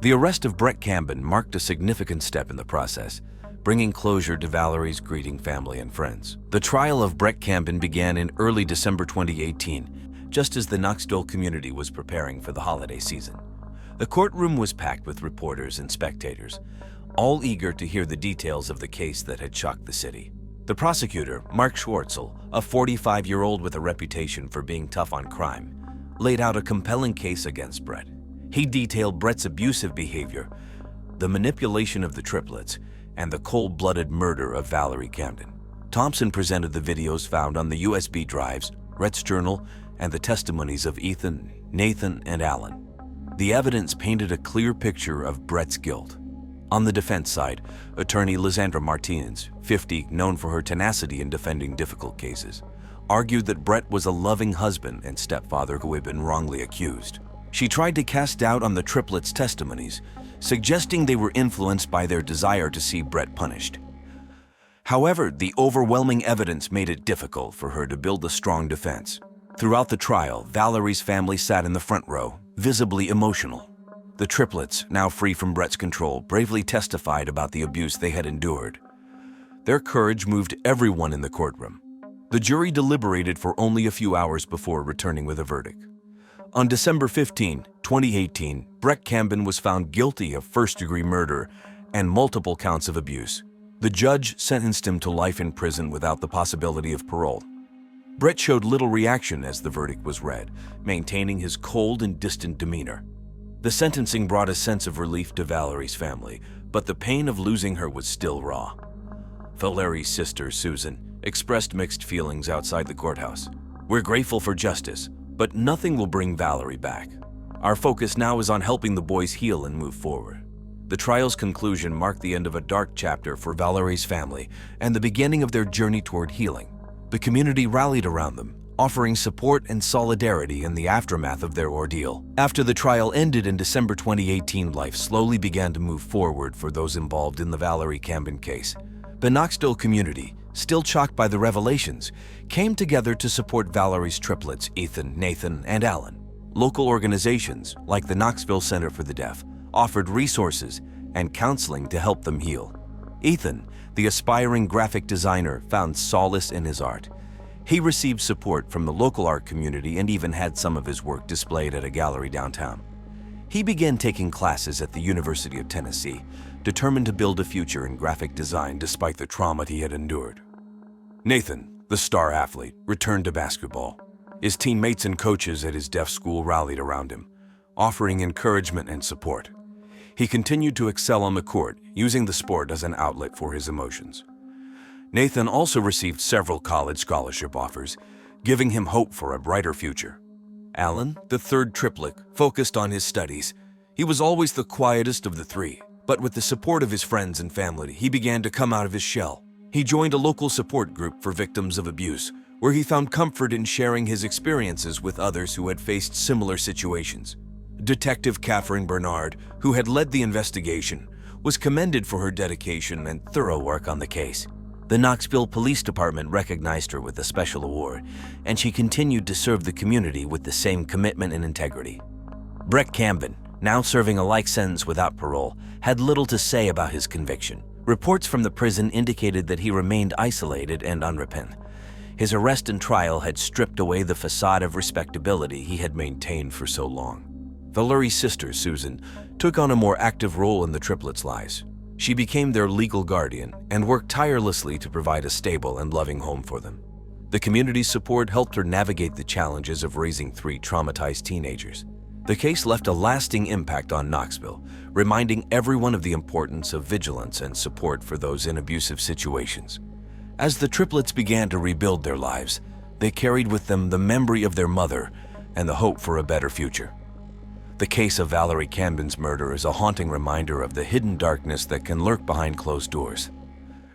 The arrest of Brett Camben marked a significant step in the process, bringing closure to Valerie's grieving family and friends. The trial of Brett Camben began in early December 2018, just as the Knoxville community was preparing for the holiday season. The courtroom was packed with reporters and spectators, all eager to hear the details of the case that had shocked the city. The prosecutor, Mark Schwartzel, a 45-year-old with a reputation for being tough on crime, laid out a compelling case against Brett. He detailed Brett's abusive behavior, the manipulation of the triplets, and the cold-blooded murder of Valerie Camden. Thompson presented the videos found on the USB drives, Brett's journal, and the testimonies of Ethan, Nathan, and Alan. The evidence painted a clear picture of Brett's guilt. On the defense side, attorney Lizandra Martinez, 50, known for her tenacity in defending difficult cases, argued that Brett was a loving husband and stepfather who had been wrongly accused. She tried to cast doubt on the triplets' testimonies, suggesting they were influenced by their desire to see Brett punished. However, the overwhelming evidence made it difficult for her to build a strong defense. Throughout the trial, Valerie's family sat in the front row, visibly emotional. The triplets, now free from Brett's control, bravely testified about the abuse they had endured. Their courage moved everyone in the courtroom. The jury deliberated for only a few hours before returning with a verdict. On December 15, 2018, Brett Camben was found guilty of first-degree murder and multiple counts of abuse. The judge sentenced him to life in prison without the possibility of parole. Brett showed little reaction as the verdict was read, maintaining his cold and distant demeanor. The sentencing brought a sense of relief to Valerie's family, but the pain of losing her was still raw. Valerie's sister, Susan, expressed mixed feelings outside the courthouse. "We're grateful for justice, but nothing will bring Valerie back. Our focus now is on helping the boys heal and move forward." The trial's conclusion marked the end of a dark chapter for Valerie's family and the beginning of their journey toward healing. The community rallied around them, offering support and solidarity in the aftermath of their ordeal. After the trial ended in December 2018, life slowly began to move forward for those involved in the Valerie Camben case. The Knoxville community, still shocked by the revelations, came together to support Valerie's triplets, Ethan, Nathan, and Alan. Local organizations, like the Knoxville Center for the Deaf, offered resources and counseling to help them heal. Ethan, the aspiring graphic designer, found solace in his art. He received support from the local art community and even had some of his work displayed at a gallery downtown. He began taking classes at the University of Tennessee, determined to build a future in graphic design despite the trauma he had endured. Nathan, the star athlete, returned to basketball. His teammates and coaches at his deaf school rallied around him, offering encouragement and support. He continued to excel on the court, using the sport as an outlet for his emotions. Nathan also received several college scholarship offers, giving him hope for a brighter future. Alan, the third triplet, focused on his studies. He was always the quietest of the three, but with the support of his friends and family, he began to come out of his shell. He joined a local support group for victims of abuse, where he found comfort in sharing his experiences with others who had faced similar situations. Detective Catherine Bernard, who had led the investigation, was commended for her dedication and thorough work on the case. The Knoxville Police Department recognized her with a special award, and she continued to serve the community with the same commitment and integrity. Brett Camben, now serving a life sentence without parole, had little to say about his conviction. Reports from the prison indicated that he remained isolated and unrepentant. His arrest and trial had stripped away the facade of respectability he had maintained for so long. Valerie's sister, Susan, took on a more active role in the triplets' lives. She became their legal guardian and worked tirelessly to provide a stable and loving home for them. The community's support helped her navigate the challenges of raising three traumatized teenagers. The case left a lasting impact on Knoxville, reminding everyone of the importance of vigilance and support for those in abusive situations. As the triplets began to rebuild their lives, they carried with them the memory of their mother and the hope for a better future. The case of Valerie Cambin's murder is a haunting reminder of the hidden darkness that can lurk behind closed doors.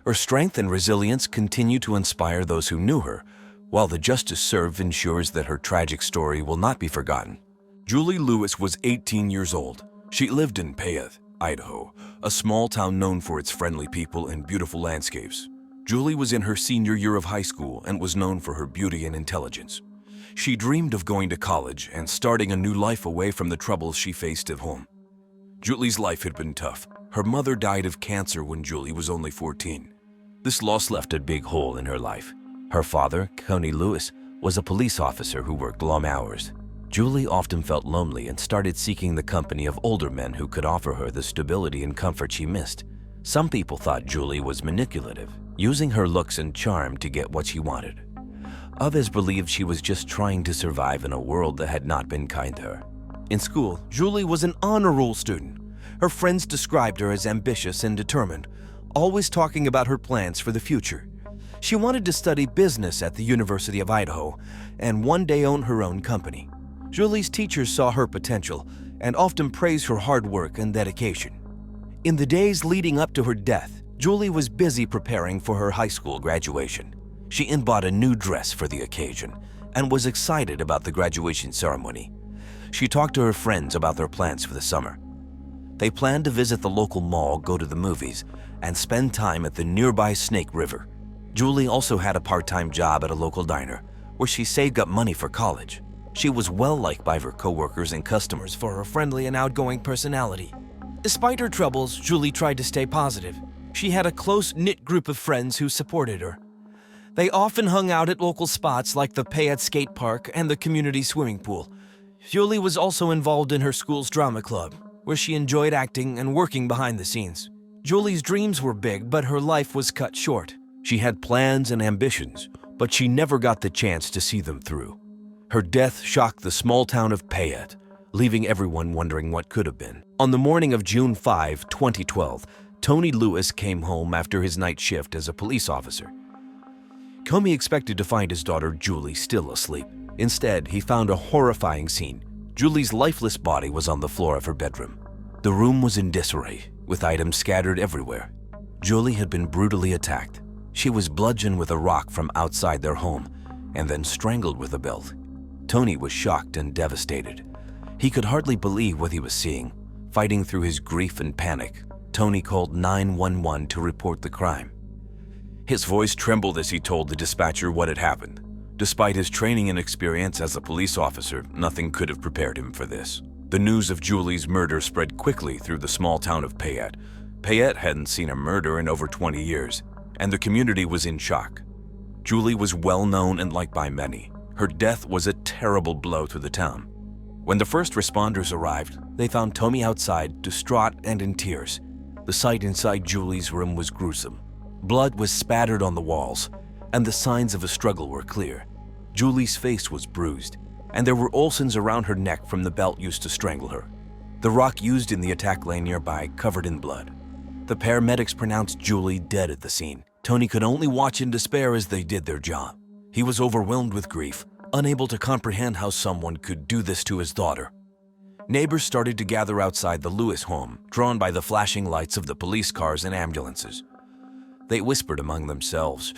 Her strength and resilience continue to inspire those who knew her, while the justice served ensures that her tragic story will not be forgotten. Julie Lewis was 18 years old. She lived in Payette, Idaho, a small town known for its friendly people and beautiful landscapes. Julie was in her senior year of high school and was known for her beauty and intelligence. She dreamed of going to college and starting a new life away from the troubles she faced at home. Julie's life had been tough. Her mother died of cancer when Julie was only 14. This loss left a big hole in her life. Her father, Coney Lewis, was a police officer who worked long hours. Julie often felt lonely and started seeking the company of older men who could offer her the stability and comfort she missed. Some people thought Julie was manipulative, using her looks and charm to get what she wanted. Others believed she was just trying to survive in a world that had not been kind to her. In school, Julie was an honor roll student. Her friends described her as ambitious and determined, always talking about her plans for the future. She wanted to study business at the University of Idaho and one day own her own company. Julie's teachers saw her potential and often praised her hard work and dedication. In the days leading up to her death, Julie was busy preparing for her high school graduation. She bought a new dress for the occasion and was excited about the graduation ceremony. She talked to her friends about their plans for the summer. They planned to visit the local mall, go to the movies, and spend time at the nearby Snake River. Julie also had a part-time job at a local diner where she saved up money for college. She was well-liked by her coworkers and customers for her friendly and outgoing personality. Despite her troubles, Julie tried to stay positive. She had a close-knit group of friends who supported her. They often hung out at local spots like the Payette Skate Park and the community swimming pool. Julie was also involved in her school's drama club, where she enjoyed acting and working behind the scenes. Julie's dreams were big, but her life was cut short. She had plans and ambitions, but she never got the chance to see them through. Her death shocked the small town of Payette, leaving everyone wondering what could have been. On the morning of June 5, 2012, Tony Lewis came home after his night shift as a police officer. Comey expected to find his daughter Julie still asleep. Instead, he found a horrifying scene. Julie's lifeless body was on the floor of her bedroom. The room was in disarray, with items scattered everywhere. Julie had been brutally attacked. She was bludgeoned with a rock from outside their home and then strangled with a belt. Tony was shocked and devastated. He could hardly believe what he was seeing. Fighting through his grief and panic, Tony called 911 to report the crime. His voice trembled as he told the dispatcher what had happened. Despite his training and experience as a police officer, nothing could have prepared him for this. The news of Julie's murder spread quickly through the small town of Payette. Payette hadn't seen a murder in over 20 years, and the community was in shock. Julie was well known and liked by many. Her death was a terrible blow to the town. When the first responders arrived, they found Tommy outside, distraught and in tears. The sight inside Julie's room was gruesome. Blood was spattered on the walls, and the signs of a struggle were clear. Julie's face was bruised, and there were ulcers around her neck from the belt used to strangle her. The rock used in the attack lay nearby, covered in blood. The paramedics pronounced Julie dead at the scene. Tony could only watch in despair as they did their job. He was overwhelmed with grief, unable to comprehend how someone could do this to his daughter. Neighbors started to gather outside the Lewis home, drawn by the flashing lights of the police cars and ambulances. They whispered among themselves,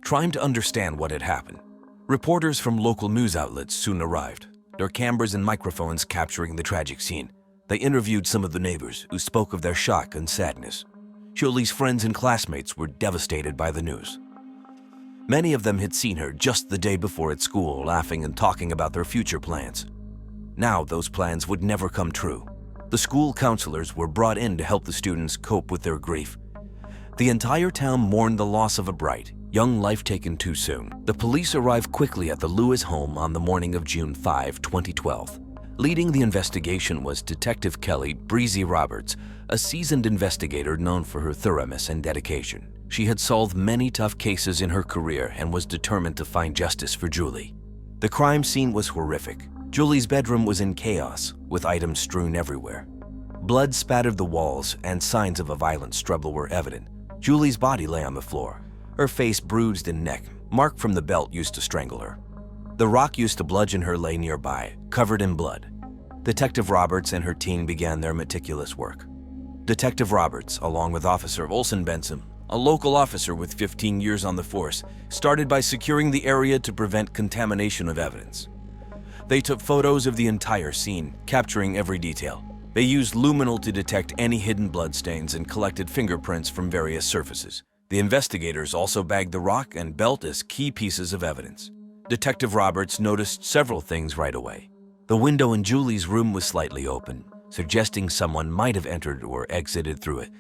trying to understand what had happened. Reporters from local news outlets soon arrived, their cameras and microphones capturing the tragic scene. They interviewed some of the neighbors, who spoke of their shock and sadness. Julie's friends and classmates were devastated by the news. Many of them had seen her just the day before at school, laughing and talking about their future plans. Now those plans would never come true. The school counselors were brought in to help the students cope with their grief. The entire town mourned the loss of a bright, Young life taken too soon. The police arrived quickly at the Lewis home on the morning of June 5, 2012. Leading the investigation was Detective Kelly Breezy Roberts, a seasoned investigator known for her thoroughness and dedication. She had solved many tough cases in her career and was determined to find justice for Julie. The crime scene was horrific. Julie's bedroom was in chaos, with items strewn everywhere. Blood spattered the walls and signs of a violent struggle were evident. Julie's body lay on the floor, her face bruised and neck, marked from the belt used to strangle her. The rock used to bludgeon her lay nearby, covered in blood. Detective Roberts and her team began their meticulous work. Detective Roberts, along with Officer Olson Benson, a local officer with 15 years on the force, started by securing the area to prevent contamination of evidence. They took photos of the entire scene, capturing every detail. They used luminol to detect any hidden bloodstains and collected fingerprints from various surfaces. The investigators also bagged the rock and belt as key pieces of evidence. Detective Roberts noticed several things right away. The window in Julie's room was slightly open, suggesting someone might have entered or exited through it.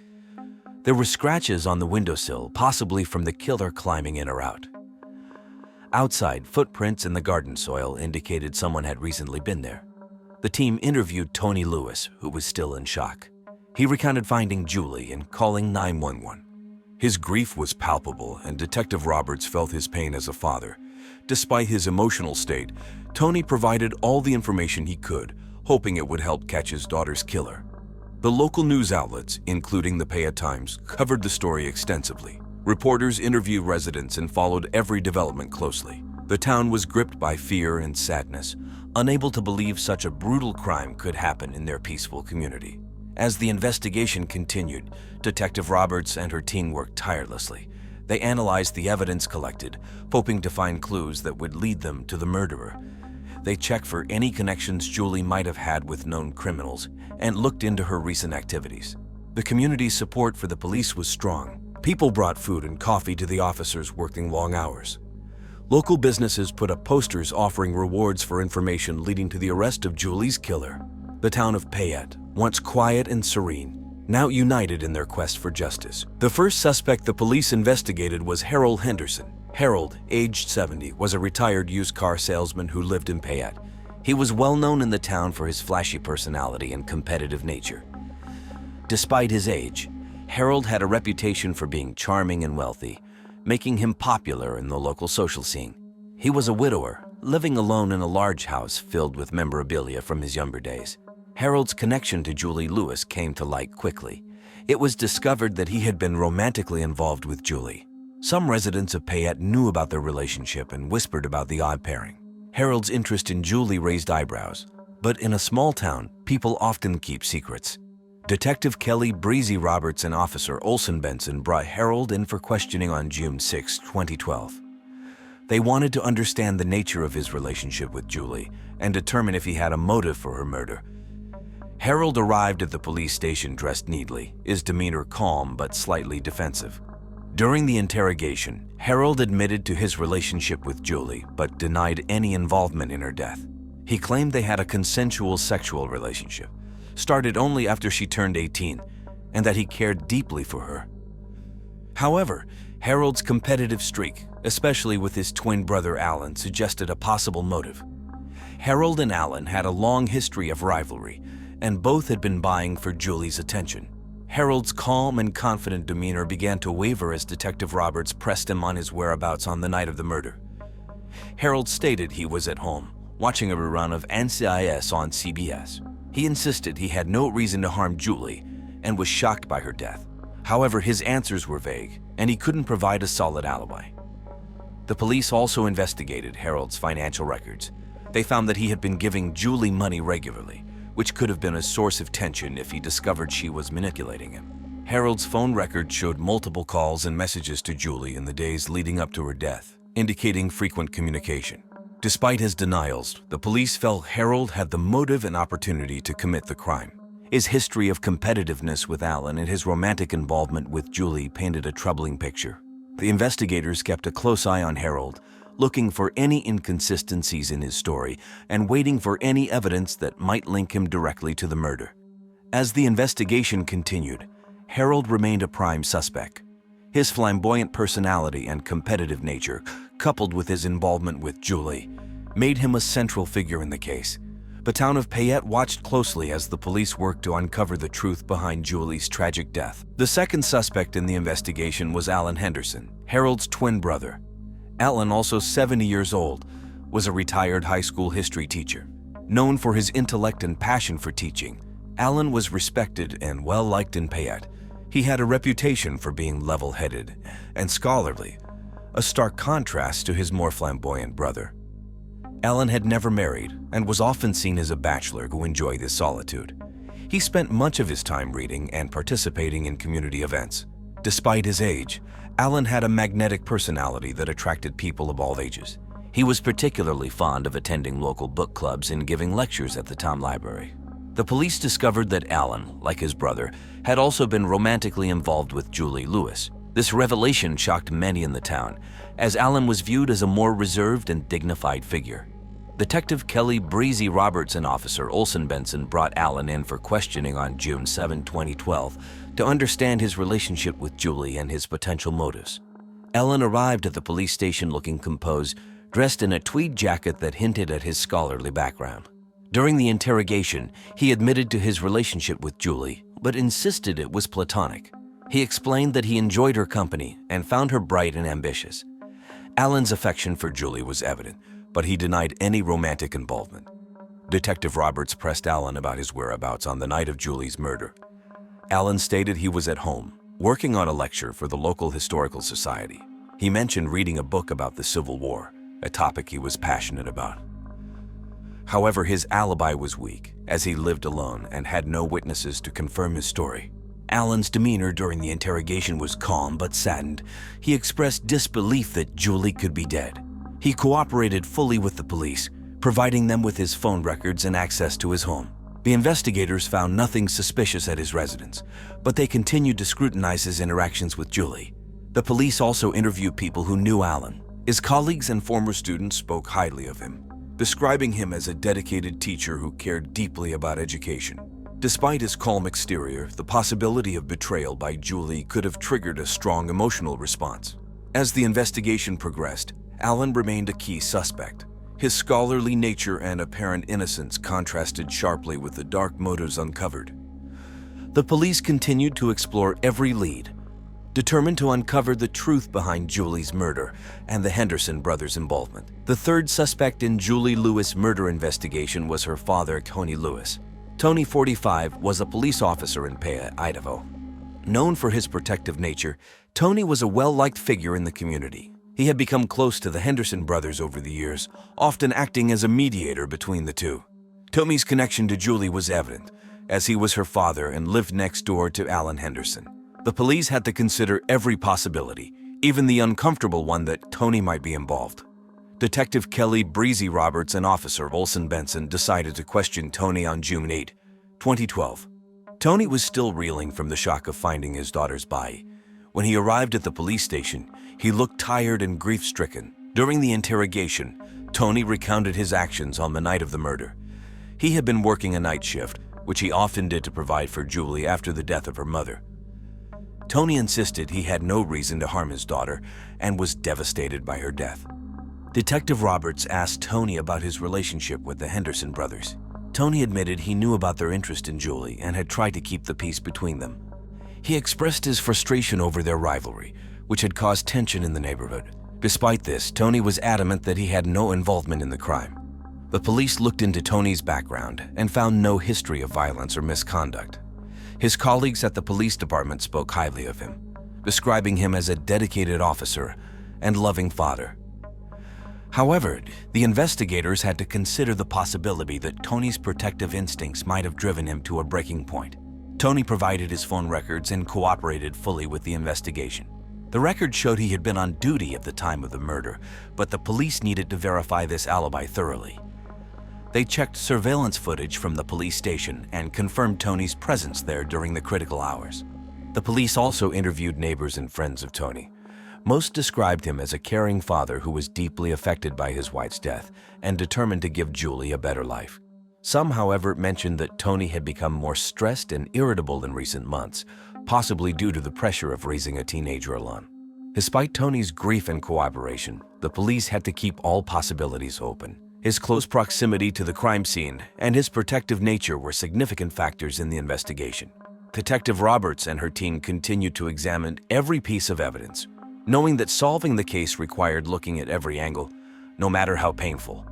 There were scratches on the windowsill, possibly from the killer climbing in or out. Outside, footprints in the garden soil indicated someone had recently been there. The team interviewed Tony Lewis, who was still in shock. He recounted finding Julie and calling 911. His grief was palpable, and Detective Roberts felt his pain as a father. Despite his emotional state, Tony provided all the information he could, hoping it would help catch his daughter's killer. The local news outlets, including the Payette Times, covered the story extensively. Reporters interviewed residents and followed every development closely. The town was gripped by fear and sadness, unable to believe such a brutal crime could happen in their peaceful community. As the investigation continued, Detective Roberts and her team worked tirelessly. They analyzed the evidence collected, hoping to find clues that would lead them to the murderer. They checked for any connections Julie might have had with known criminals and looked into her recent activities. The community's support for the police was strong. People brought food and coffee to the officers working long hours. Local businesses put up posters offering rewards for information leading to the arrest of Julie's killer. The town of Payette, once quiet and serene, now united in their quest for justice. The first suspect the police investigated was Harold Henderson. Harold, aged 70, was a retired used car salesman who lived in Payette. He was well known in the town for his flashy personality and competitive nature. Despite his age, Harold had a reputation for being charming and wealthy, making him popular in the local social scene. He was a widower, living alone in a large house filled with memorabilia from his younger days. Harold's connection to Julie Lewis came to light quickly. It was discovered that he had been romantically involved with Julie. Some residents of Payette knew about their relationship and whispered about the odd pairing. Harold's interest in Julie raised eyebrows, but in a small town, people often keep secrets. Detective Kelly Breezy Roberts and Officer Olson Benson brought Harold in for questioning on June 6, 2012. They wanted to understand the nature of his relationship with Julie and determine if he had a motive for her murder. Harold arrived at the police station dressed neatly, his demeanor calm but slightly defensive. During the interrogation, Harold admitted to his relationship with Julie but denied any involvement in her death. He claimed they had a consensual sexual relationship, started only after she turned 18, and that he cared deeply for her. However, Harold's competitive streak, especially with his twin brother Alan, suggested a possible motive. Harold and Alan had a long history of rivalry, and both had been vying for Julie's attention. Harold's calm and confident demeanor began to waver as Detective Roberts pressed him on his whereabouts on the night of the murder. Harold stated he was at home, watching a rerun of NCIS on CBS. He insisted he had no reason to harm Julie and was shocked by her death. However, his answers were vague, and he couldn't provide a solid alibi. The police also investigated Harold's financial records. They found that he had been giving Julie money regularly, which could have been a source of tension if he discovered she was manipulating him. Harold's phone record showed multiple calls and messages to Julie in the days leading up to her death, indicating frequent communication. Despite his denials, the police felt Harold had the motive and opportunity to commit the crime. His history of competitiveness with Alan and his romantic involvement with Julie painted a troubling picture. The investigators kept a close eye on Harold, looking for any inconsistencies in his story and waiting for any evidence that might link him directly to the murder. As the investigation continued, Harold remained a prime suspect. His flamboyant personality and competitive nature, coupled with his involvement with Julie, made him a central figure in the case. The town of Payette watched closely as the police worked to uncover the truth behind Julie's tragic death. The second suspect in the investigation was Alan Henderson, Harold's twin brother. Alan, also 70 years old, was a retired high school history teacher. Known for his intellect and passion for teaching, Alan was respected and well-liked in Payette. He had a reputation for being level-headed and scholarly, a stark contrast to his more flamboyant brother. Alan had never married and was often seen as a bachelor who enjoyed his solitude. He spent much of his time reading and participating in community events. Despite his age, Alan had a magnetic personality that attracted people of all ages. He was particularly fond of attending local book clubs and giving lectures at the town library. The police discovered that Alan, like his brother, had also been romantically involved with Julie Lewis. This revelation shocked many in the town, as Alan was viewed as a more reserved and dignified figure. Detective Kelly Breezy Roberts and Officer Olson Benson brought Alan in for questioning on June 7, 2012, to understand his relationship with Julie and his potential motives. Alan arrived at the police station looking composed, dressed in a tweed jacket that hinted at his scholarly background. During the interrogation, he admitted to his relationship with Julie, but insisted it was platonic. He explained that he enjoyed her company and found her bright and ambitious. Alan's affection for Julie was evident, but he denied any romantic involvement. Detective Roberts pressed Alan about his whereabouts on the night of Julie's murder. Alan stated he was at home, working on a lecture for the local historical society. He mentioned reading a book about the Civil War, a topic he was passionate about. However, his alibi was weak, as he lived alone and had no witnesses to confirm his story. Alan's demeanor during the interrogation was calm but saddened. He expressed disbelief that Julie could be dead. He cooperated fully with the police, providing them with his phone records and access to his home. The investigators found nothing suspicious at his residence, but they continued to scrutinize his interactions with Julie. The police also interviewed people who knew Alan. His colleagues and former students spoke highly of him, describing him as a dedicated teacher who cared deeply about education. Despite his calm exterior, the possibility of betrayal by Julie could have triggered a strong emotional response. As the investigation progressed, Alan remained a key suspect. His scholarly nature and apparent innocence contrasted sharply with the dark motives uncovered. The police continued to explore every lead, determined to uncover the truth behind Julie's murder and the Henderson brothers' involvement. The third suspect in Julie Lewis' murder investigation was her father, Tony Lewis. Tony, 45, was a police officer in Payette, Idaho. Known for his protective nature, Tony was a well-liked figure in the community. He had become close to the Henderson brothers over the years, often acting as a mediator between the two. Tony's connection to Julie was evident, as he was her father and lived next door to Alan Henderson. The police had to consider every possibility, even the uncomfortable one that Tony might be involved. Detective Kelly Breezy Roberts and Officer Olson Benson decided to question Tony on June 8, 2012. Tony was still reeling from the shock of finding his daughter's body. When he arrived at the police station, he looked tired and grief-stricken. During the interrogation, Tony recounted his actions on the night of the murder. He had been working a night shift, which he often did to provide for Julie after the death of her mother. Tony insisted he had no reason to harm his daughter and was devastated by her death. Detective Roberts asked Tony about his relationship with the Henderson brothers. Tony admitted he knew about their interest in Julie and had tried to keep the peace between them. He expressed his frustration over their rivalry, which had caused tension in the neighborhood. Despite this, Tony was adamant that he had no involvement in the crime. The police looked into Tony's background and found no history of violence or misconduct. His colleagues at the police department spoke highly of him, describing him as a dedicated officer and loving father. However, the investigators had to consider the possibility that Tony's protective instincts might have driven him to a breaking point. Tony provided his phone records and cooperated fully with the investigation. The record showed he had been on duty at the time of the murder, but the police needed to verify this alibi thoroughly. They checked surveillance footage from the police station and confirmed Tony's presence there during the critical hours. The police also interviewed neighbors and friends of Tony. Most described him as a caring father who was deeply affected by his wife's death and determined to give Julie a better life. Some, however, mentioned that Tony had become more stressed and irritable in recent months, possibly due to the pressure of raising a teenager alone. Despite Tony's grief and cooperation, the police had to keep all possibilities open. His close proximity to the crime scene and his protective nature were significant factors in the investigation. Detective Roberts and her team continued to examine every piece of evidence, knowing that solving the case required looking at every angle, no matter how painful.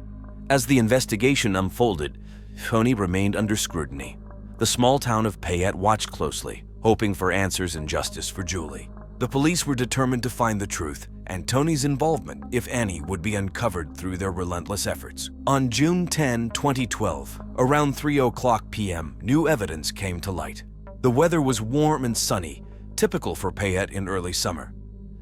As the investigation unfolded, Tony remained under scrutiny. The small town of Payette watched closely, hoping for answers and justice for Julie. The police were determined to find the truth, and Tony's involvement, if any, would be uncovered through their relentless efforts. On June 10, 2012, around 3:00 p.m., new evidence came to light. The weather was warm and sunny, typical for Payette in early summer.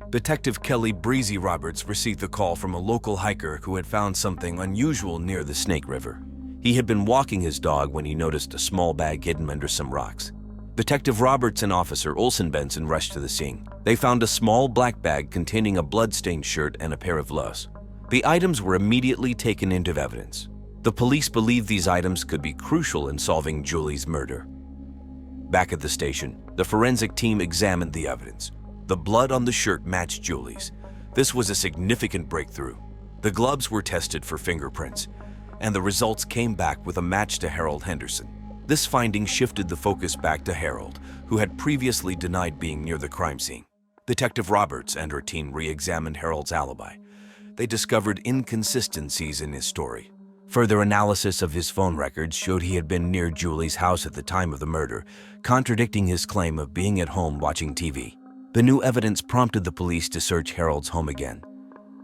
Detective Kelly Breezy Roberts received a call from a local hiker who had found something unusual near the Snake River. He had been walking his dog when he noticed a small bag hidden under some rocks. Detective Roberts and Officer Olsen Benson rushed to the scene. They found a small black bag containing a blood-stained shirt and a pair of gloves. The items were immediately taken into evidence. The police believed these items could be crucial in solving Julie's murder. Back at the station, the forensic team examined the evidence. The blood on the shirt matched Julie's. This was a significant breakthrough. The gloves were tested for fingerprints, and the results came back with a match to Harold Henderson. This finding shifted the focus back to Harold, who had previously denied being near the crime scene. Detective Roberts and her team re-examined Harold's alibi. They discovered inconsistencies in his story. Further analysis of his phone records showed he had been near Julie's house at the time of the murder, contradicting his claim of being at home watching TV. The new evidence prompted the police to search Harold's home again.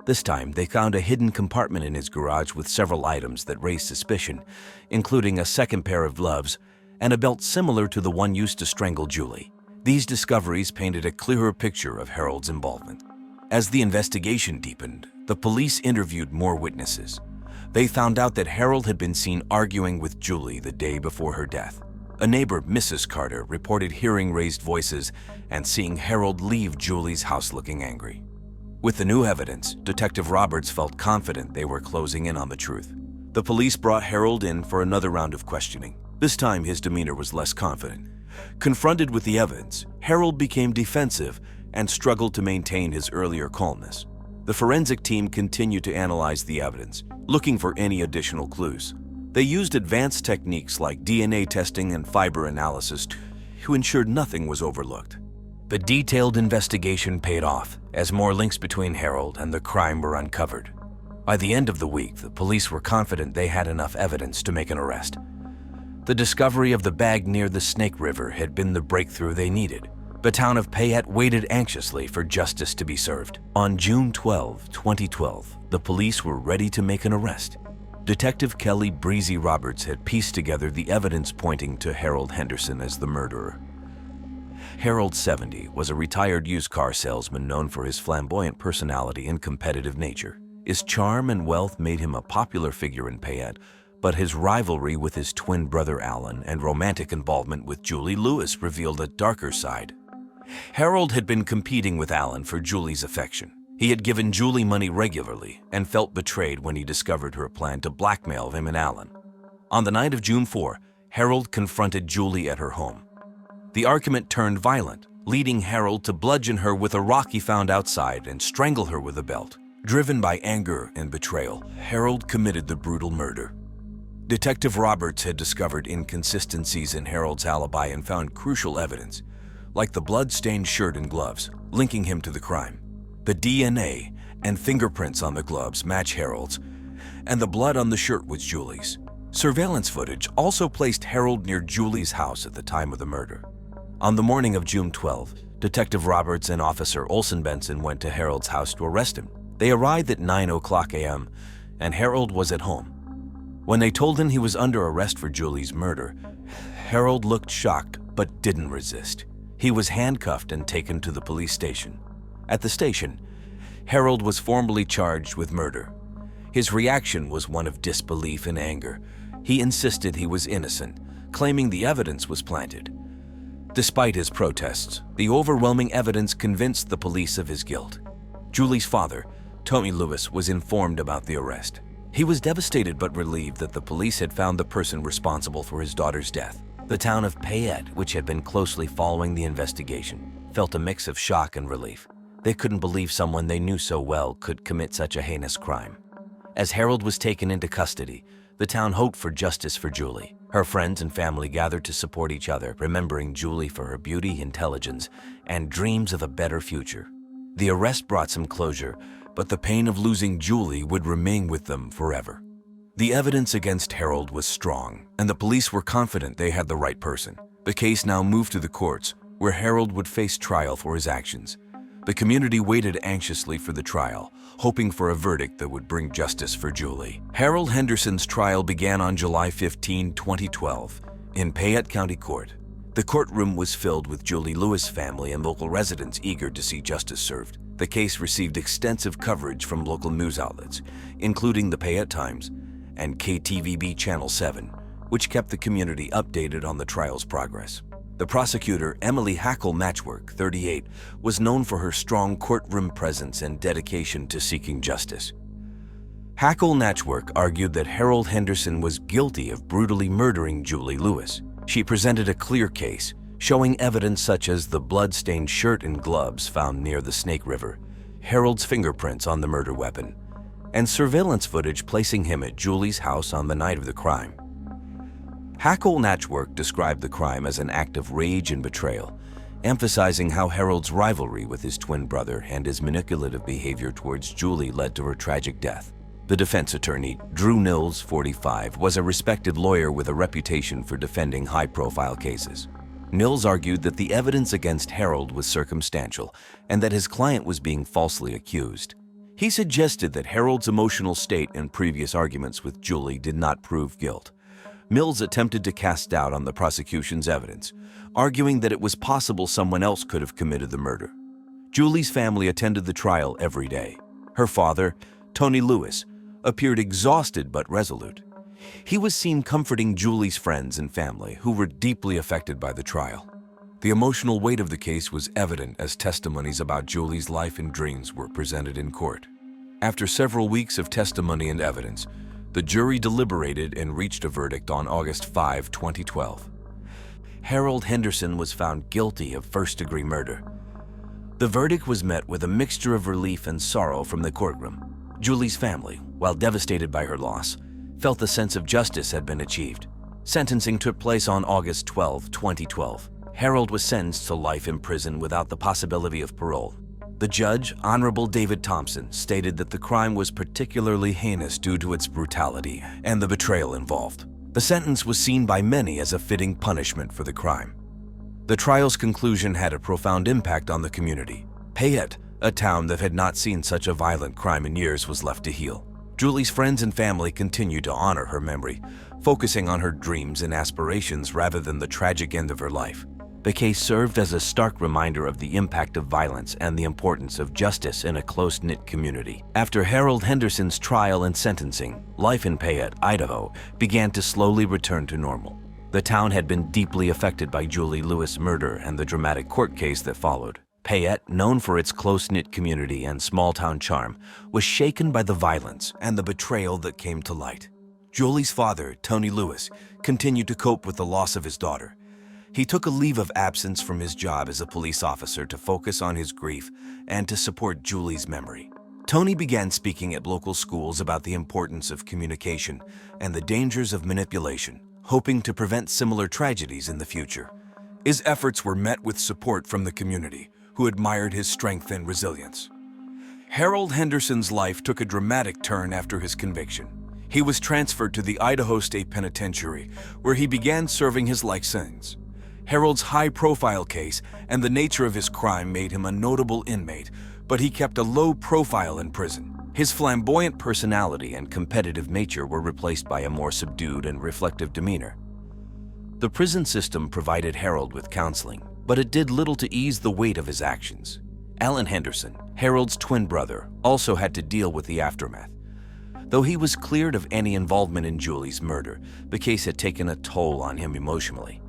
This time, they found a hidden compartment in his garage with several items that raised suspicion, including a second pair of gloves and a belt similar to the one used to strangle Julie. These discoveries painted a clearer picture of Harold's involvement. As the investigation deepened, the police interviewed more witnesses. They found out that Harold had been seen arguing with Julie the day before her death. A neighbor, Mrs. Carter, reported hearing raised voices and seeing Harold leave Julie's house looking angry. With the new evidence, Detective Roberts felt confident they were closing in on the truth. The police brought Harold in for another round of questioning. This time, his demeanor was less confident. Confronted with the evidence, Harold became defensive and struggled to maintain his earlier calmness. The forensic team continued to analyze the evidence, looking for any additional clues. They used advanced techniques like DNA testing and fiber analysis to ensure nothing was overlooked. The detailed investigation paid off as more links between Harold and the crime were uncovered. By the end of the week, the police were confident they had enough evidence to make an arrest. The discovery of the bag near the Snake River had been the breakthrough they needed. The town of Payette waited anxiously for justice to be served. On June 12, 2012, the police were ready to make an arrest. Detective Kelly Breezy Roberts had pieced together the evidence pointing to Harold Henderson as the murderer. Harold, 70, was a retired used car salesman known for his flamboyant personality and competitive nature. His charm and wealth made him a popular figure in Payette, but his rivalry with his twin brother Alan and romantic involvement with Julie Lewis revealed a darker side. Harold had been competing with Alan for Julie's affection. He had given Julie money regularly and felt betrayed when he discovered her plan to blackmail him and Alan. On the night of June 4, Harold confronted Julie at her home. The argument turned violent, leading Harold to bludgeon her with a rock he found outside and strangle her with a belt. Driven by anger and betrayal, Harold committed the brutal murder. Detective Roberts had discovered inconsistencies in Harold's alibi and found crucial evidence, like the blood-stained shirt and gloves, linking him to the crime. The DNA and fingerprints on the gloves match Harold's, and the blood on the shirt was Julie's. Surveillance footage also placed Harold near Julie's house at the time of the murder. On the morning of June 12, Detective Roberts and Officer Olsen Benson went to Harold's house to arrest him. They arrived at 9:00 a.m., and Harold was at home. When they told him he was under arrest for Julie's murder, Harold looked shocked but didn't resist. He was handcuffed and taken to the police station. At the station, Harold was formally charged with murder. His reaction was one of disbelief and anger. He insisted he was innocent, claiming the evidence was planted. Despite his protests, the overwhelming evidence convinced the police of his guilt. Julie's father, Tony Lewis, was informed about the arrest. He was devastated but relieved that the police had found the person responsible for his daughter's death. The town of Payette, which had been closely following the investigation, felt a mix of shock and relief. They couldn't believe someone they knew so well could commit such a heinous crime. As Harold was taken into custody, the town hoped for justice for Julie. Her friends and family gathered to support each other, remembering Julie for her beauty, intelligence, and dreams of a better future. The arrest brought some closure, but the pain of losing Julie would remain with them forever. The evidence against Harold was strong, and the police were confident they had the right person. The case now moved to the courts, where Harold would face trial for his actions. The community waited anxiously for the trial, hoping for a verdict that would bring justice for Julie. Harold Henderson's trial began on July 15, 2012, in Payette County Court. The courtroom was filled with Julie Lewis' family and local residents eager to see justice served. The case received extensive coverage from local news outlets, including the Payette Times and KTVB Channel 7, which kept the community updated on the trial's progress. The prosecutor, Emily Hackle Matchwork, 38, was known for her strong courtroom presence and dedication to seeking justice. Hackle Matchwork argued that Harold Henderson was guilty of brutally murdering Julie Lewis. She presented a clear case, showing evidence such as the blood-stained shirt and gloves found near the Snake River, Harold's fingerprints on the murder weapon, and surveillance footage placing him at Julie's house on the night of the crime. Hackle Matchwork described the crime as an act of rage and betrayal, emphasizing how Harold's rivalry with his twin brother and his manipulative behavior towards Julie led to her tragic death. The defense attorney, Drew Nils, 45, was a respected lawyer with a reputation for defending high-profile cases. Nils argued that the evidence against Harold was circumstantial and that his client was being falsely accused. He suggested that Harold's emotional state and previous arguments with Julie did not prove guilt. Mills attempted to cast doubt on the prosecution's evidence, arguing that it was possible someone else could have committed the murder. Julie's family attended the trial every day. Her father, Tony Lewis, appeared exhausted but resolute. He was seen comforting Julie's friends and family, who were deeply affected by the trial. The emotional weight of the case was evident as testimonies about Julie's life and dreams were presented in court. After several weeks of testimony and evidence, the jury deliberated and reached a verdict on August 5, 2012. Harold Henderson was found guilty of first-degree murder. The verdict was met with a mixture of relief and sorrow from the courtroom. Julie's family, while devastated by her loss, felt the sense of justice had been achieved. Sentencing took place on August 12, 2012. Harold was sentenced to life in prison without the possibility of parole. The judge, Honorable David Thompson, stated that the crime was particularly heinous due to its brutality and the betrayal involved. The sentence was seen by many as a fitting punishment for the crime. The trial's conclusion had a profound impact on the community. Payette, a town that had not seen such a violent crime in years, was left to heal. Julie's friends and family continued to honor her memory, focusing on her dreams and aspirations rather than the tragic end of her life. The case served as a stark reminder of the impact of violence and the importance of justice in a close-knit community. After Harold Henderson's trial and sentencing, life in Payette, Idaho, began to slowly return to normal. The town had been deeply affected by Julie Lewis' murder and the dramatic court case that followed. Payette, known for its close-knit community and small-town charm, was shaken by the violence and the betrayal that came to light. Julie's father, Tony Lewis, continued to cope with the loss of his daughter. He took a leave of absence from his job as a police officer to focus on his grief and to support Julie's memory. Tony began speaking at local schools about the importance of communication and the dangers of manipulation, hoping to prevent similar tragedies in the future. His efforts were met with support from the community, who admired his strength and resilience. Harold Henderson's life took a dramatic turn after his conviction. He was transferred to the Idaho State Penitentiary, where he began serving his life sentence. Harold's high-profile case and the nature of his crime made him a notable inmate, but he kept a low profile in prison. His flamboyant personality and competitive nature were replaced by a more subdued and reflective demeanor. The prison system provided Harold with counseling, but it did little to ease the weight of his actions. Alan Henderson, Harold's twin brother, also had to deal with the aftermath. Though he was cleared of any involvement in Julie's murder, the case had taken a toll on him emotionally.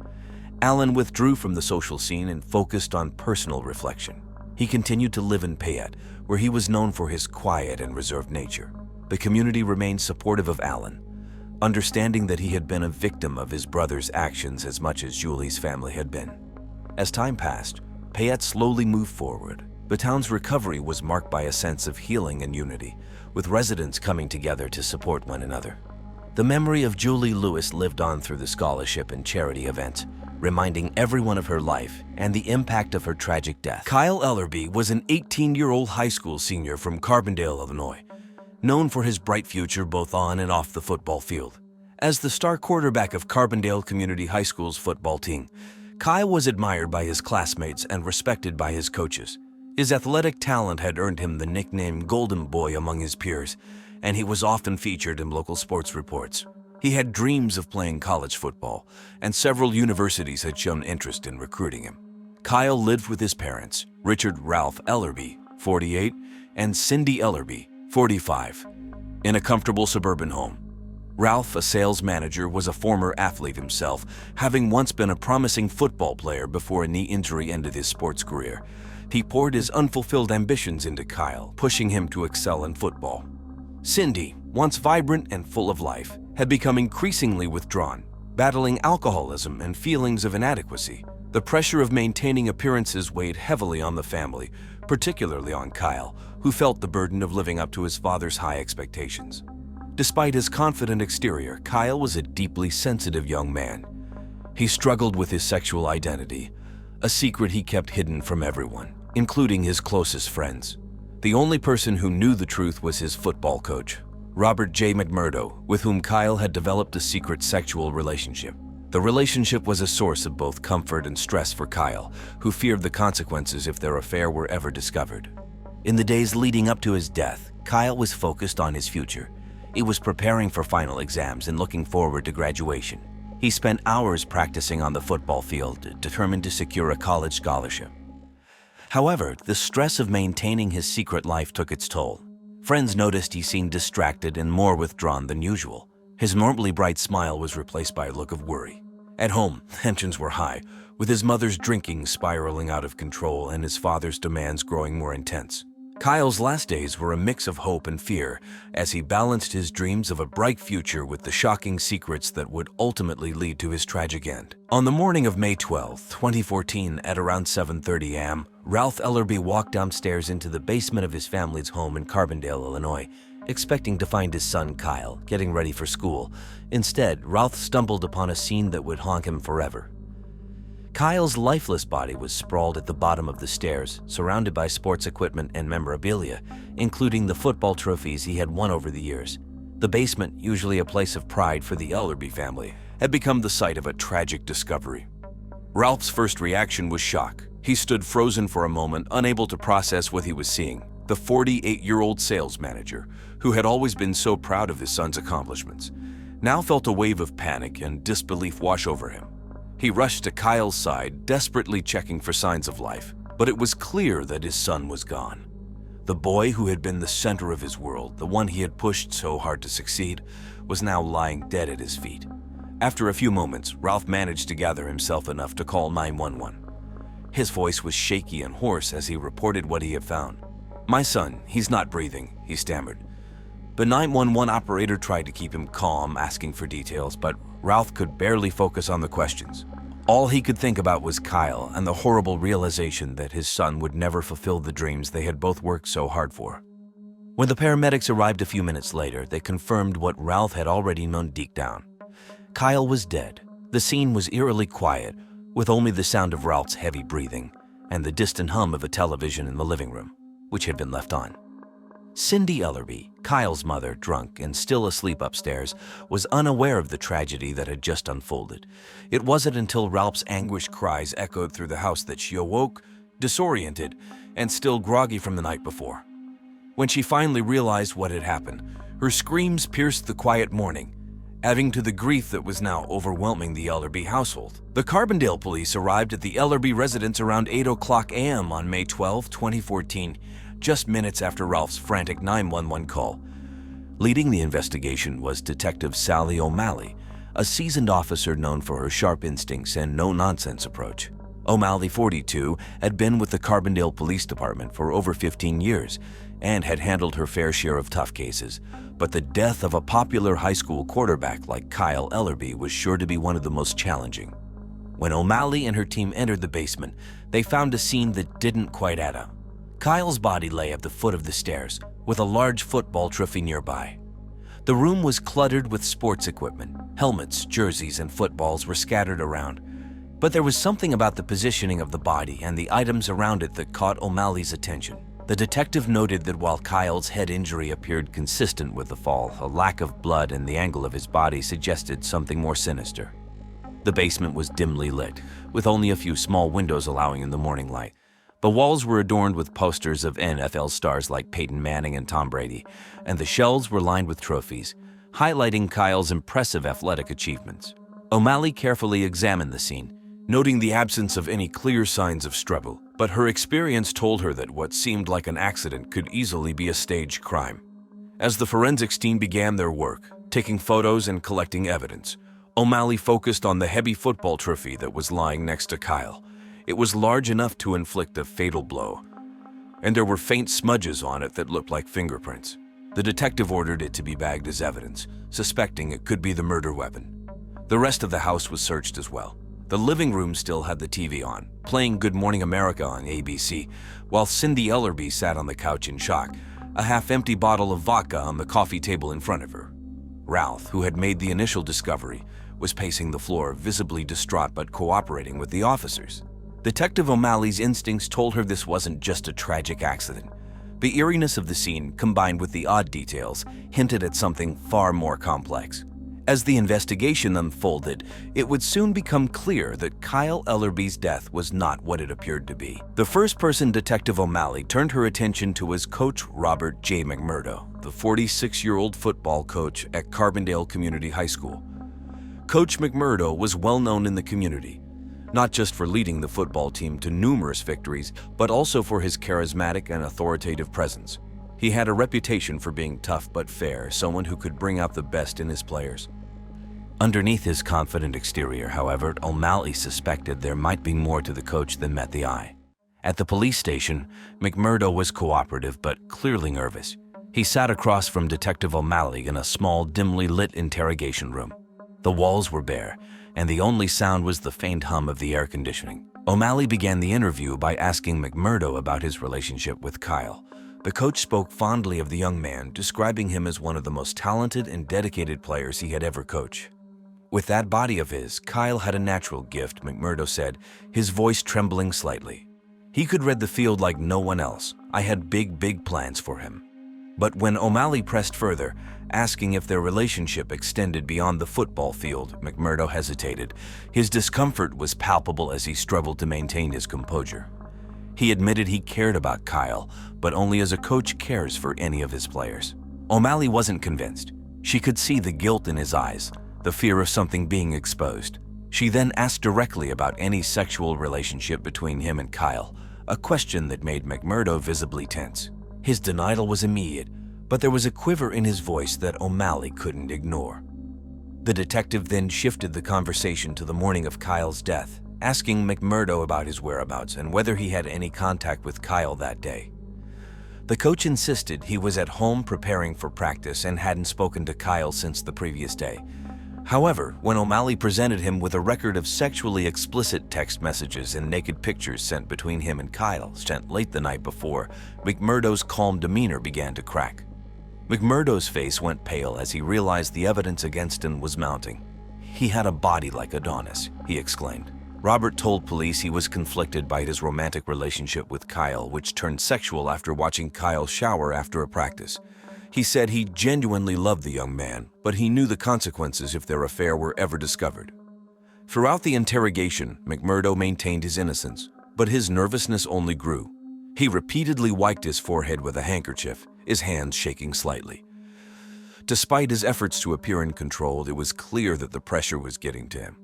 Alan withdrew from the social scene and focused on personal reflection. He continued to live in Payette, where he was known for his quiet and reserved nature. The community remained supportive of Alan, understanding that he had been a victim of his brother's actions as much as Julie's family had been. As time passed, Payette slowly moved forward. The town's recovery was marked by a sense of healing and unity, with residents coming together to support one another. The memory of Julie Lewis lived on through the scholarship and charity events, reminding everyone of her life and the impact of her tragic death. Kyle Ellerby was an 18-year-old high school senior from Carbondale, Illinois, known for his bright future both on and off the football field. As the star quarterback of Carbondale Community High School's football team, Kyle was admired by his classmates and respected by his coaches. His athletic talent had earned him the nickname Golden Boy among his peers, and he was often featured in local sports reports. He had dreams of playing college football, and several universities had shown interest in recruiting him. Kyle lived with his parents, Richard Ralph Ellerby, 48, and Cindy Ellerby, 45, in a comfortable suburban home. Ralph, a sales manager, was a former athlete himself, having once been a promising football player before a knee injury ended his sports career. He poured his unfulfilled ambitions into Kyle, pushing him to excel in football. Cindy, once vibrant and full of life, had become increasingly withdrawn, battling alcoholism and feelings of inadequacy. The pressure of maintaining appearances weighed heavily on the family, particularly on Kyle, who felt the burden of living up to his father's high expectations. Despite his confident exterior, Kyle was a deeply sensitive young man. He struggled with his sexual identity, a secret he kept hidden from everyone, including his closest friends. The only person who knew the truth was his football coach, Robert J. McMurdo, with whom Kyle had developed a secret sexual relationship. The relationship was a source of both comfort and stress for Kyle, who feared the consequences if their affair were ever discovered. In the days leading up to his death, Kyle was focused on his future. He was preparing for final exams and looking forward to graduation. He spent hours practicing on the football field, determined to secure a college scholarship. However, the stress of maintaining his secret life took its toll. Friends noticed he seemed distracted and more withdrawn than usual. His normally bright smile was replaced by a look of worry. At home, tensions were high, with his mother's drinking spiraling out of control and his father's demands growing more intense. Kyle's last days were a mix of hope and fear as he balanced his dreams of a bright future with the shocking secrets that would ultimately lead to his tragic end. On the morning of May 12, 2014, at around 7:30 a.m., Ralph Ellerby walked downstairs into the basement of his family's home in Carbondale, Illinois, expecting to find his son Kyle getting ready for school. Instead, Ralph stumbled upon a scene that would haunt him forever. Kyle's lifeless body was sprawled at the bottom of the stairs, surrounded by sports equipment and memorabilia, including the football trophies he had won over the years. The basement, usually a place of pride for the Ellerby family, had become the site of a tragic discovery. Ralph's first reaction was shock. He stood frozen for a moment, unable to process what he was seeing. The 48-year-old sales manager, who had always been so proud of his son's accomplishments, now felt a wave of panic and disbelief wash over him. He rushed to Kyle's side, desperately checking for signs of life, but it was clear that his son was gone. The boy who had been the center of his world, the one he had pushed so hard to succeed, was now lying dead at his feet. After a few moments, Ralph managed to gather himself enough to call 911. His voice was shaky and hoarse as he reported what he had found. "My son, he's not breathing," he stammered. The 911 operator tried to keep him calm, asking for details, but Ralph could barely focus on the questions. All he could think about was Kyle and the horrible realization that his son would never fulfill the dreams they had both worked so hard for. When the paramedics arrived a few minutes later, they confirmed what Ralph had already known deep down. Kyle was dead. The scene was eerily quiet, with only the sound of Ralph's heavy breathing and the distant hum of a television in the living room, which had been left on. Cindy Ellerby, Kyle's mother, drunk and still asleep upstairs, was unaware of the tragedy that had just unfolded. It wasn't until Ralph's anguished cries echoed through the house that she awoke, disoriented, and still groggy from the night before. When she finally realized what had happened, her screams pierced the quiet morning, adding to the grief that was now overwhelming the Ellerby household. The Carbondale police arrived at the Ellerby residence around 8:00 a.m. on May 12, 2014, just minutes after Ralph's frantic 911 call. Leading the investigation was Detective Sally O'Malley, a seasoned officer known for her sharp instincts and no-nonsense approach. O'Malley, 42, had been with the Carbondale Police Department for over 15 years and had handled her fair share of tough cases, but the death of a popular high school quarterback like Kyle Ellerby was sure to be one of the most challenging. When O'Malley and her team entered the basement, they found a scene that didn't quite add up. Kyle's body lay at the foot of the stairs, with a large football trophy nearby. The room was cluttered with sports equipment. Helmets, jerseys, and footballs were scattered around. But there was something about the positioning of the body and the items around it that caught O'Malley's attention. The detective noted that while Kyle's head injury appeared consistent with the fall, a lack of blood and the angle of his body suggested something more sinister. The basement was dimly lit, with only a few small windows allowing in the morning light. The walls were adorned with posters of NFL stars like Peyton Manning and Tom Brady, and the shelves were lined with trophies, highlighting Kyle's impressive athletic achievements. O'Malley carefully examined the scene, noting the absence of any clear signs of struggle, but her experience told her that what seemed like an accident could easily be a staged crime. As the forensics team began their work, taking photos and collecting evidence, O'Malley focused on the heavy football trophy that was lying next to Kyle. It was large enough to inflict a fatal blow, and there were faint smudges on it that looked like fingerprints. The detective ordered it to be bagged as evidence, suspecting it could be the murder weapon. The rest of the house was searched as well. The living room still had the TV on, playing Good Morning America on ABC, while Cindy Ellerby sat on the couch in shock, a half-empty bottle of vodka on the coffee table in front of her. Ralph, who had made the initial discovery, was pacing the floor, visibly distraught but cooperating with the officers. Detective O'Malley's instincts told her this wasn't just a tragic accident. The eeriness of the scene, combined with the odd details, hinted at something far more complex. As the investigation unfolded, it would soon become clear that Kyle Ellerby's death was not what it appeared to be. The first person Detective O'Malley turned her attention to was Coach Robert J. McMurdo, the 46-year-old football coach at Carbondale Community High School. Coach McMurdo was well known in the community, not just for leading the football team to numerous victories, but also for his charismatic and authoritative presence. He had a reputation for being tough but fair, someone who could bring out the best in his players. Underneath his confident exterior, however, O'Malley suspected there might be more to the coach than met the eye. At the police station, McMurdo was cooperative but clearly nervous. He sat across from Detective O'Malley in a small, dimly lit interrogation room. The walls were bare, and the only sound was the faint hum of the air conditioning. O'Malley began the interview by asking McMurdo about his relationship with Kyle. The coach spoke fondly of the young man, describing him as one of the most talented and dedicated players he had ever coached. With that body of his, Kyle had a natural gift, McMurdo said, his voice trembling slightly. He could read the field like no one else. I had big plans for him. But when O'Malley pressed further, asking if their relationship extended beyond the football field, McMurdo hesitated. His discomfort was palpable as he struggled to maintain his composure. He admitted he cared about Kyle, but only as a coach cares for any of his players. O'Malley wasn't convinced. She could see the guilt in his eyes, the fear of something being exposed. She then asked directly about any sexual relationship between him and Kyle, a question that made McMurdo visibly tense. His denial was immediate, but there was a quiver in his voice that O'Malley couldn't ignore. The detective then shifted the conversation to the morning of Kyle's death, asking McMurdo about his whereabouts and whether he had any contact with Kyle that day. The coach insisted he was at home preparing for practice and hadn't spoken to Kyle since the previous day. However, when O'Malley presented him with a record of sexually explicit text messages and naked pictures sent between him and Kyle, sent late the night before, McMurdo's calm demeanor began to crack. McMurdo's face went pale as he realized the evidence against him was mounting. He had a body like Adonis, he exclaimed. Robert told police he was conflicted by his romantic relationship with Kyle, which turned sexual after watching Kyle shower after a practice. He said he genuinely loved the young man, but he knew the consequences if their affair were ever discovered. Throughout the interrogation, McMurdo maintained his innocence, but his nervousness only grew. He repeatedly wiped his forehead with a handkerchief, his hands shaking slightly. Despite his efforts to appear in control, it was clear that the pressure was getting to him.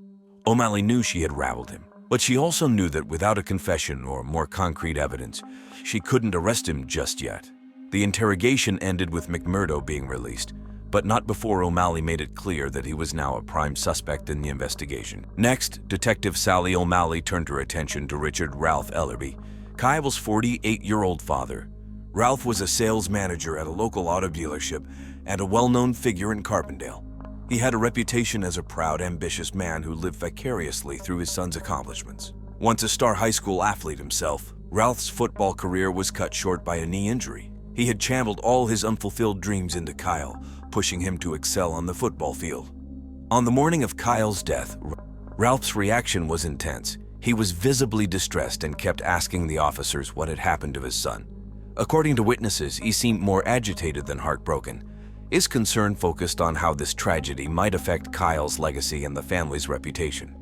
O'Malley knew she had rattled him, but she also knew that without a confession or more concrete evidence, she couldn't arrest him just yet. The interrogation ended with McMurdo being released, but not before O'Malley made it clear that he was now a prime suspect in the investigation. Next, Detective Sally O'Malley turned her attention to Richard Ralph Ellerby, Kyle's 48-year-old father. Ralph was a sales manager at a local auto dealership and a well-known figure in Carbondale. He had a reputation as a proud, ambitious man who lived vicariously through his son's accomplishments. Once a star high school athlete himself, Ralph's football career was cut short by a knee injury. He had channeled all his unfulfilled dreams into Kyle, pushing him to excel on the football field. On the morning of Kyle's death, Ralph's reaction was intense. He was visibly distressed and kept asking the officers what had happened to his son. According to witnesses, he seemed more agitated than heartbroken. His concern focused on how this tragedy might affect Kyle's legacy and the family's reputation.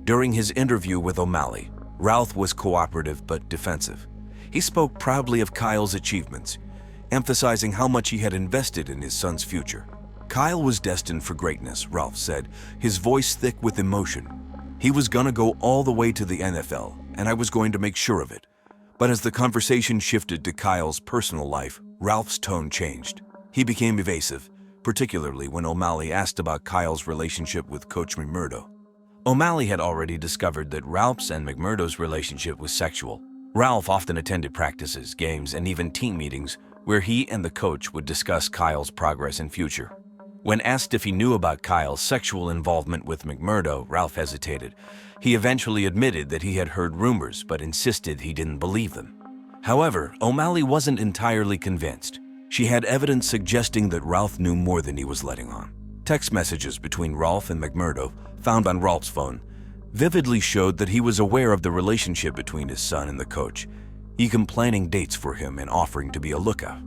During his interview with O'Malley, Ralph was cooperative but defensive. He spoke proudly of Kyle's achievements, emphasizing how much he had invested in his son's future. Kyle was destined for greatness, Ralph said, his voice thick with emotion. He was gonna go all the way to the NFL, and I was going to make sure of it. But as the conversation shifted to Kyle's personal life, Ralph's tone changed. He became evasive, particularly when O'Malley asked about Kyle's relationship with Coach McMurdo. O'Malley had already discovered that Ralph's and McMurdo's relationship was sexual. Ralph often attended practices, games, and even team meetings where he and the coach would discuss Kyle's progress and future. When asked if he knew about Kyle's sexual involvement with McMurdo, Ralph hesitated. He eventually admitted that he had heard rumors, but insisted he didn't believe them. However, O'Malley wasn't entirely convinced. She had evidence suggesting that Ralph knew more than he was letting on. Text messages between Ralph and McMurdo, found on Ralph's phone, vividly showed that he was aware of the relationship between his son and the coach, even planning dates for him and offering to be a lookout.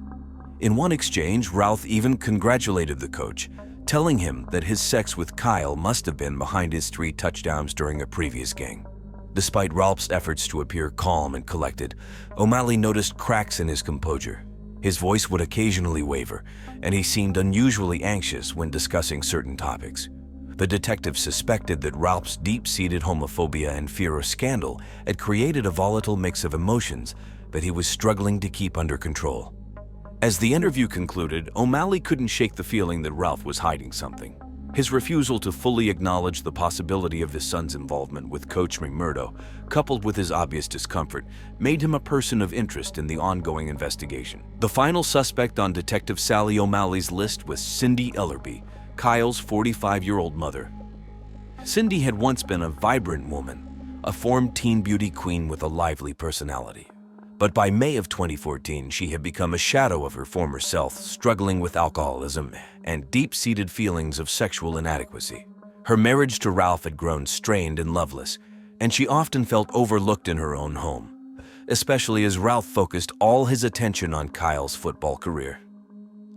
In one exchange, Ralph even congratulated the coach, telling him that his sex with Kyle must have been behind his 3 touchdowns during a previous game. Despite Ralph's efforts to appear calm and collected, O'Malley noticed cracks in his composure. His voice would occasionally waver, and he seemed unusually anxious when discussing certain topics. The detective suspected that Ralph's deep-seated homophobia and fear of scandal had created a volatile mix of emotions that he was struggling to keep under control. As the interview concluded, O'Malley couldn't shake the feeling that Ralph was hiding something. His refusal to fully acknowledge the possibility of his son's involvement with Coach McMurdo, coupled with his obvious discomfort, made him a person of interest in the ongoing investigation. The final suspect on Detective Sally O'Malley's list was Cindy Ellerby, Kyle's 45-year-old mother. Cindy had once been a vibrant woman, a formed teen beauty queen with a lively personality. But by May of 2014, she had become a shadow of her former self, struggling with alcoholism and deep-seated feelings of sexual inadequacy. Her marriage to Ralph had grown strained and loveless, and she often felt overlooked in her own home, especially as Ralph focused all his attention on Kyle's football career.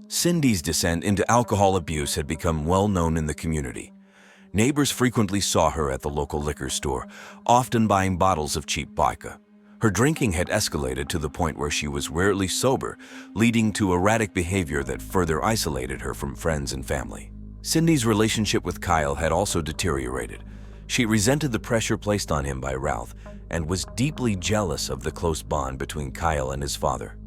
Cindy's descent into alcohol abuse had become well known in the community. Neighbors frequently saw her at the local liquor store, often buying bottles of cheap vodka. Her drinking had escalated to the point where she was rarely sober, leading to erratic behavior that further isolated her from friends and family. Cindy's relationship with Kyle had also deteriorated. She resented the pressure placed on him by Ralph and was deeply jealous of the close bond between Kyle and his father.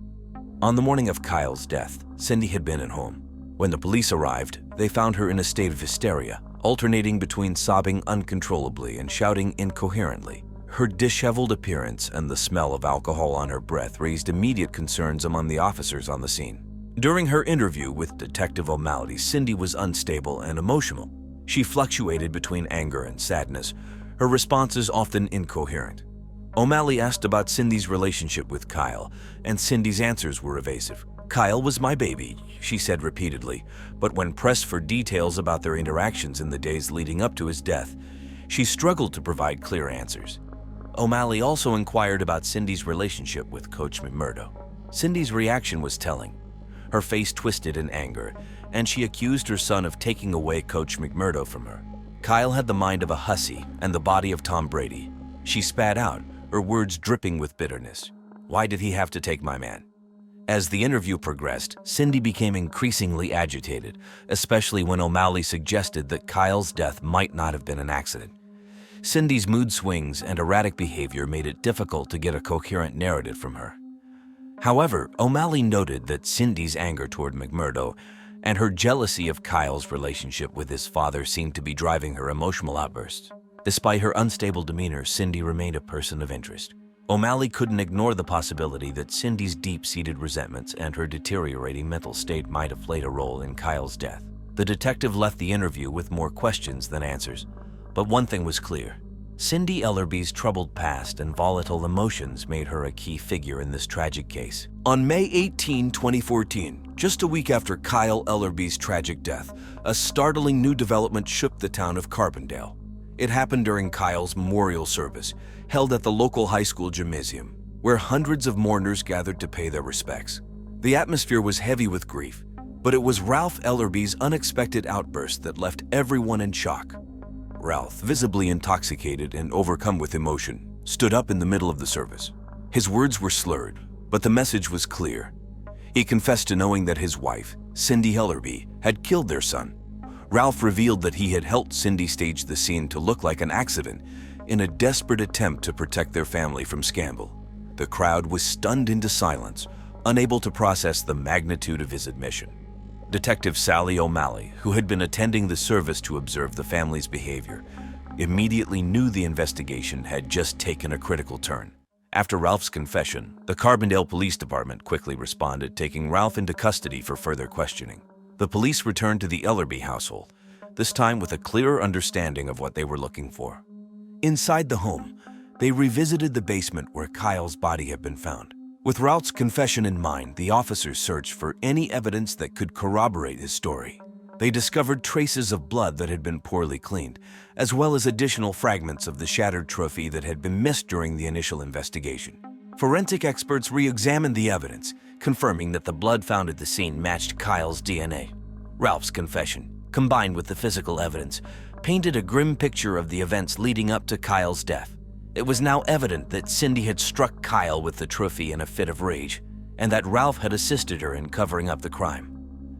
On the morning of Kyle's death, Cindy had been at home. When the police arrived, they found her in a state of hysteria, alternating between sobbing uncontrollably and shouting incoherently. Her disheveled appearance and the smell of alcohol on her breath raised immediate concerns among the officers on the scene. During her interview with Detective O'Malley, Cindy was unstable and emotional. She fluctuated between anger and sadness, her responses often incoherent. O'Malley asked about Cindy's relationship with Kyle, and Cindy's answers were evasive. "Kyle was my baby," she said repeatedly, but when pressed for details about their interactions in the days leading up to his death, she struggled to provide clear answers. O'Malley also inquired about Cindy's relationship with Coach McMurdo. Cindy's reaction was telling. Her face twisted in anger, and she accused her son of taking away Coach McMurdo from her. Kyle had the mind of a hussy and the body of Tom Brady. She spat out, her words dripping with bitterness. "Why did he have to take my man?" As the interview progressed, Cindy became increasingly agitated, especially when O'Malley suggested that Kyle's death might not have been an accident. Cindy's mood swings and erratic behavior made it difficult to get a coherent narrative from her. However, O'Malley noted that Cindy's anger toward McMurdo and her jealousy of Kyle's relationship with his father seemed to be driving her emotional outbursts. Despite her unstable demeanor, Cindy remained a person of interest. O'Malley couldn't ignore the possibility that Cindy's deep-seated resentments and her deteriorating mental state might have played a role in Kyle's death. The detective left the interview with more questions than answers, but one thing was clear. Cindy Ellerby's troubled past and volatile emotions made her a key figure in this tragic case. On May 18, 2014, just a week after Kyle Ellerby's tragic death, a startling new development shook the town of Carbondale. It happened during Kyle's memorial service, held at the local high school gymnasium, where hundreds of mourners gathered to pay their respects. The atmosphere was heavy with grief, but it was Ralph Ellerby's unexpected outburst that left everyone in shock. Ralph, visibly intoxicated and overcome with emotion, stood up in the middle of the service. His words were slurred, but the message was clear. He confessed to knowing that his wife, Cindy Ellerby, had killed their son. Ralph revealed that he had helped Cindy stage the scene to look like an accident in a desperate attempt to protect their family from scandal. The crowd was stunned into silence, unable to process the magnitude of his admission. Detective Sally O'Malley, who had been attending the service to observe the family's behavior, immediately knew the investigation had just taken a critical turn. After Ralph's confession, the Carbondale Police Department quickly responded, taking Ralph into custody for further questioning. The police returned to the Ellerby household, this time with a clearer understanding of what they were looking for. Inside the home, they revisited the basement where Kyle's body had been found. With Ralph's confession in mind, the officers searched for any evidence that could corroborate his story. They discovered traces of blood that had been poorly cleaned, as well as additional fragments of the shattered trophy that had been missed during the initial investigation. Forensic experts re-examined the evidence, confirming that the blood found at the scene matched Kyle's DNA. Ralph's confession, combined with the physical evidence, painted a grim picture of the events leading up to Kyle's death. It was now evident that Cindy had struck Kyle with the trophy in a fit of rage, and that Ralph had assisted her in covering up the crime.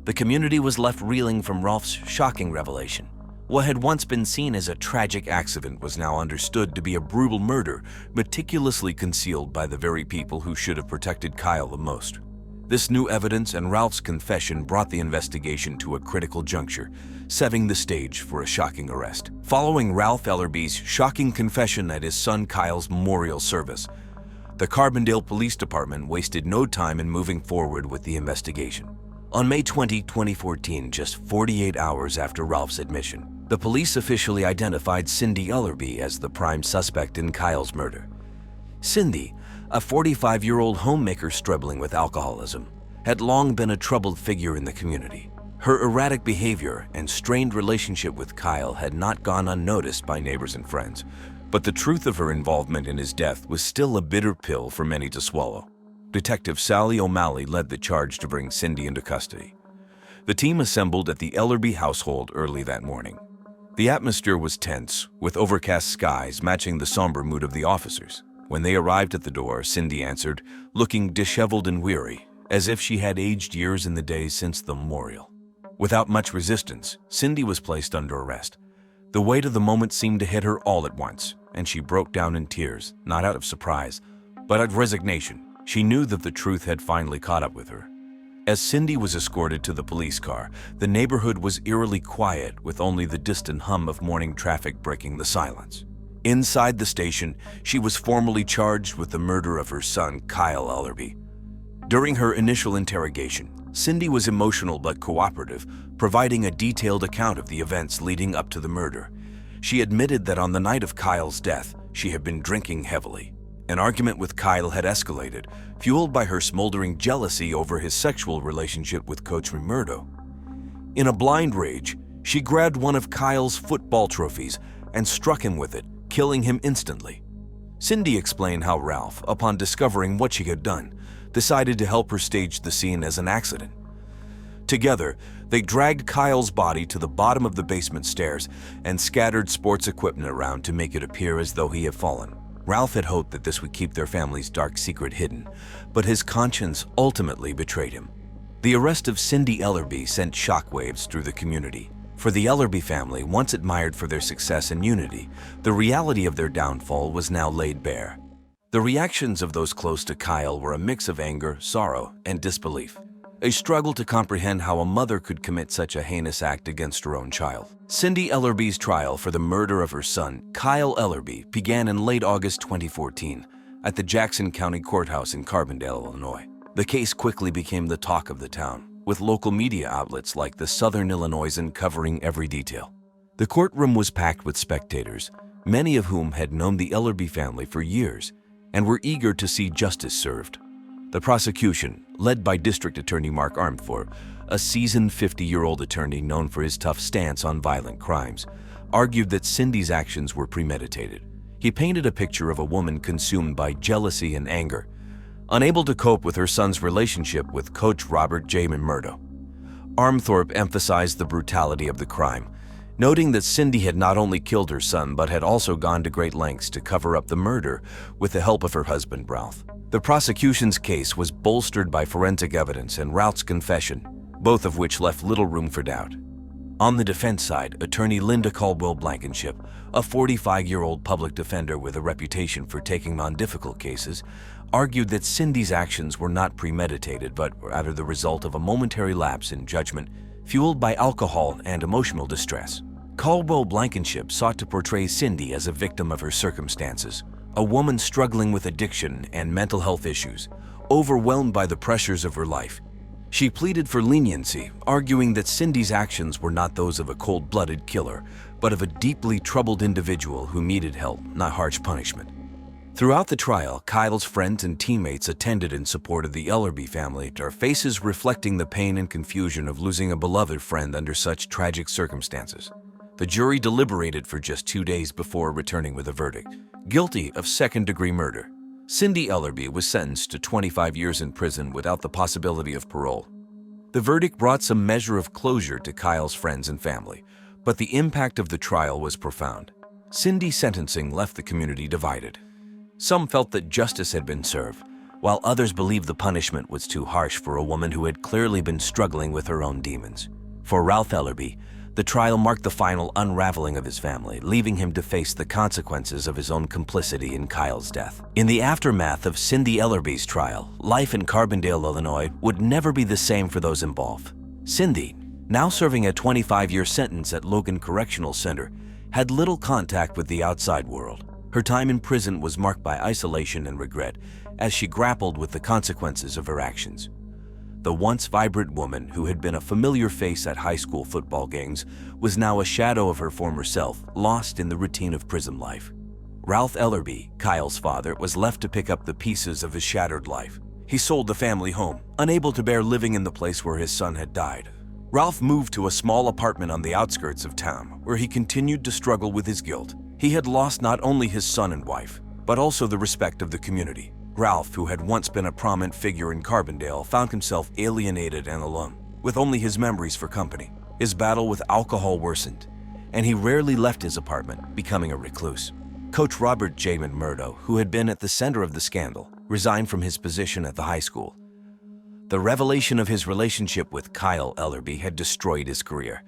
The community was left reeling from Ralph's shocking revelation. What had once been seen as a tragic accident was now understood to be a brutal murder, meticulously concealed by the very people who should have protected Kyle the most. This new evidence and Ralph's confession brought the investigation to a critical juncture, setting the stage for a shocking arrest. Following Ralph Ellerby's shocking confession at his son Kyle's memorial service, the Carbondale Police Department wasted no time in moving forward with the investigation. On May 20, 2014, just 48 hours after Ralph's admission, the police officially identified Cindy Ellerby as the prime suspect in Kyle's murder. Cindy, a 45-year-old homemaker struggling with alcoholism, had long been a troubled figure in the community. Her erratic behavior and strained relationship with Kyle had not gone unnoticed by neighbors and friends, but the truth of her involvement in his death was still a bitter pill for many to swallow. Detective Sally O'Malley led the charge to bring Cindy into custody. The team assembled at the Ellerby household early that morning. The atmosphere was tense, with overcast skies matching the somber mood of the officers. When they arrived at the door, Cindy answered, looking disheveled and weary, as if she had aged years in the days since the memorial. Without much resistance, Cindy was placed under arrest. The weight of the moment seemed to hit her all at once, and she broke down in tears, not out of surprise, but out of resignation. She knew that the truth had finally caught up with her. As Cindy was escorted to the police car, the neighborhood was eerily quiet, with only the distant hum of morning traffic breaking the silence. Inside the station, she was formally charged with the murder of her son, Kyle Ellerby. During her initial interrogation, Cindy was emotional but cooperative, providing a detailed account of the events leading up to the murder. She admitted that on the night of Kyle's death, she had been drinking heavily. An argument with Kyle had escalated, fueled by her smoldering jealousy over his sexual relationship with Coach Murdo. In a blind rage, she grabbed one of Kyle's football trophies and struck him with it, killing him instantly. Cindy explained how Ralph, upon discovering what she had done, decided to help her stage the scene as an accident. Together, they dragged Kyle's body to the bottom of the basement stairs and scattered sports equipment around to make it appear as though he had fallen. Ralph had hoped that this would keep their family's dark secret hidden, but his conscience ultimately betrayed him. The arrest of Cindy Ellerby sent shockwaves through the community. For the Ellerby family, once admired for their success and unity, the reality of their downfall was now laid bare. The reactions of those close to Kyle were a mix of anger, sorrow, and disbelief. a struggle to comprehend how a mother could commit such a heinous act against her own child. Cindy Ellerby's trial for the murder of her son, Kyle Ellerby, began in late August 2014 at the Jackson County Courthouse in Carbondale, Illinois. The case quickly became the talk of the town, with local media outlets like the Southern Illinoisan covering every detail. The courtroom was packed with spectators, many of whom had known the Ellerby family for years and were eager to see justice served. The prosecution, led by District Attorney Mark Armthorpe, a seasoned 50-year-old attorney known for his tough stance on violent crimes, argued that Cindy's actions were premeditated. He painted a picture of a woman consumed by jealousy and anger, unable to cope with her son's relationship with Coach Robert J. Murdo. Armthorpe emphasized the brutality of the crime, noting that Cindy had not only killed her son but had also gone to great lengths to cover up the murder with the help of her husband, Ralph. The prosecution's case was bolstered by forensic evidence and Ralph's confession, both of which left little room for doubt. On the defense side, attorney Linda Caldwell Blankenship, a 45-year-old public defender with a reputation for taking on difficult cases, argued that Cindy's actions were not premeditated but rather the result of a momentary lapse in judgment fueled by alcohol and emotional distress. Caldwell Blankenship sought to portray Cindy as a victim of her circumstances, a woman struggling with addiction and mental health issues, overwhelmed by the pressures of her life. She pleaded for leniency, arguing that Cindy's actions were not those of a cold-blooded killer, but of a deeply troubled individual who needed help, not harsh punishment. Throughout the trial, Kyle's friends and teammates attended in support of the Ellerby family, their faces reflecting the pain and confusion of losing a beloved friend under such tragic circumstances. The jury deliberated for just 2 days before returning with a verdict: guilty of second-degree murder. Cindy Ellerby was sentenced to 25 years in prison without the possibility of parole. The verdict brought some measure of closure to Kyle's friends and family, but the impact of the trial was profound. Cindy's sentencing left the community divided. Some felt that justice had been served, while others believed the punishment was too harsh for a woman who had clearly been struggling with her own demons. For Ralph Ellerby, the trial marked the final unraveling of his family, leaving him to face the consequences of his own complicity in Kyle's death. In the aftermath of Cindy Ellerby's trial, life in Carbondale, Illinois would never be the same for those involved. Cindy, now serving a 25-year sentence at Logan Correctional Center, had little contact with the outside world. Her time in prison was marked by isolation and regret as she grappled with the consequences of her actions. The once vibrant woman who had been a familiar face at high school football games was now a shadow of her former self, lost in the routine of prison life. Ralph Ellerby, Kyle's father, was left to pick up the pieces of his shattered life. He sold the family home, unable to bear living in the place where his son had died. Ralph moved to a small apartment on the outskirts of town, where he continued to struggle with his guilt. He had lost not only his son and wife, but also the respect of the community. Ralph, who had once been a prominent figure in Carbondale, found himself alienated and alone, with only his memories for company. His battle with alcohol worsened, and he rarely left his apartment, becoming a recluse. Coach Robert J. Murdo, who had been at the center of the scandal, resigned from his position at the high school. The revelation of his relationship with Kyle Ellerby had destroyed his career.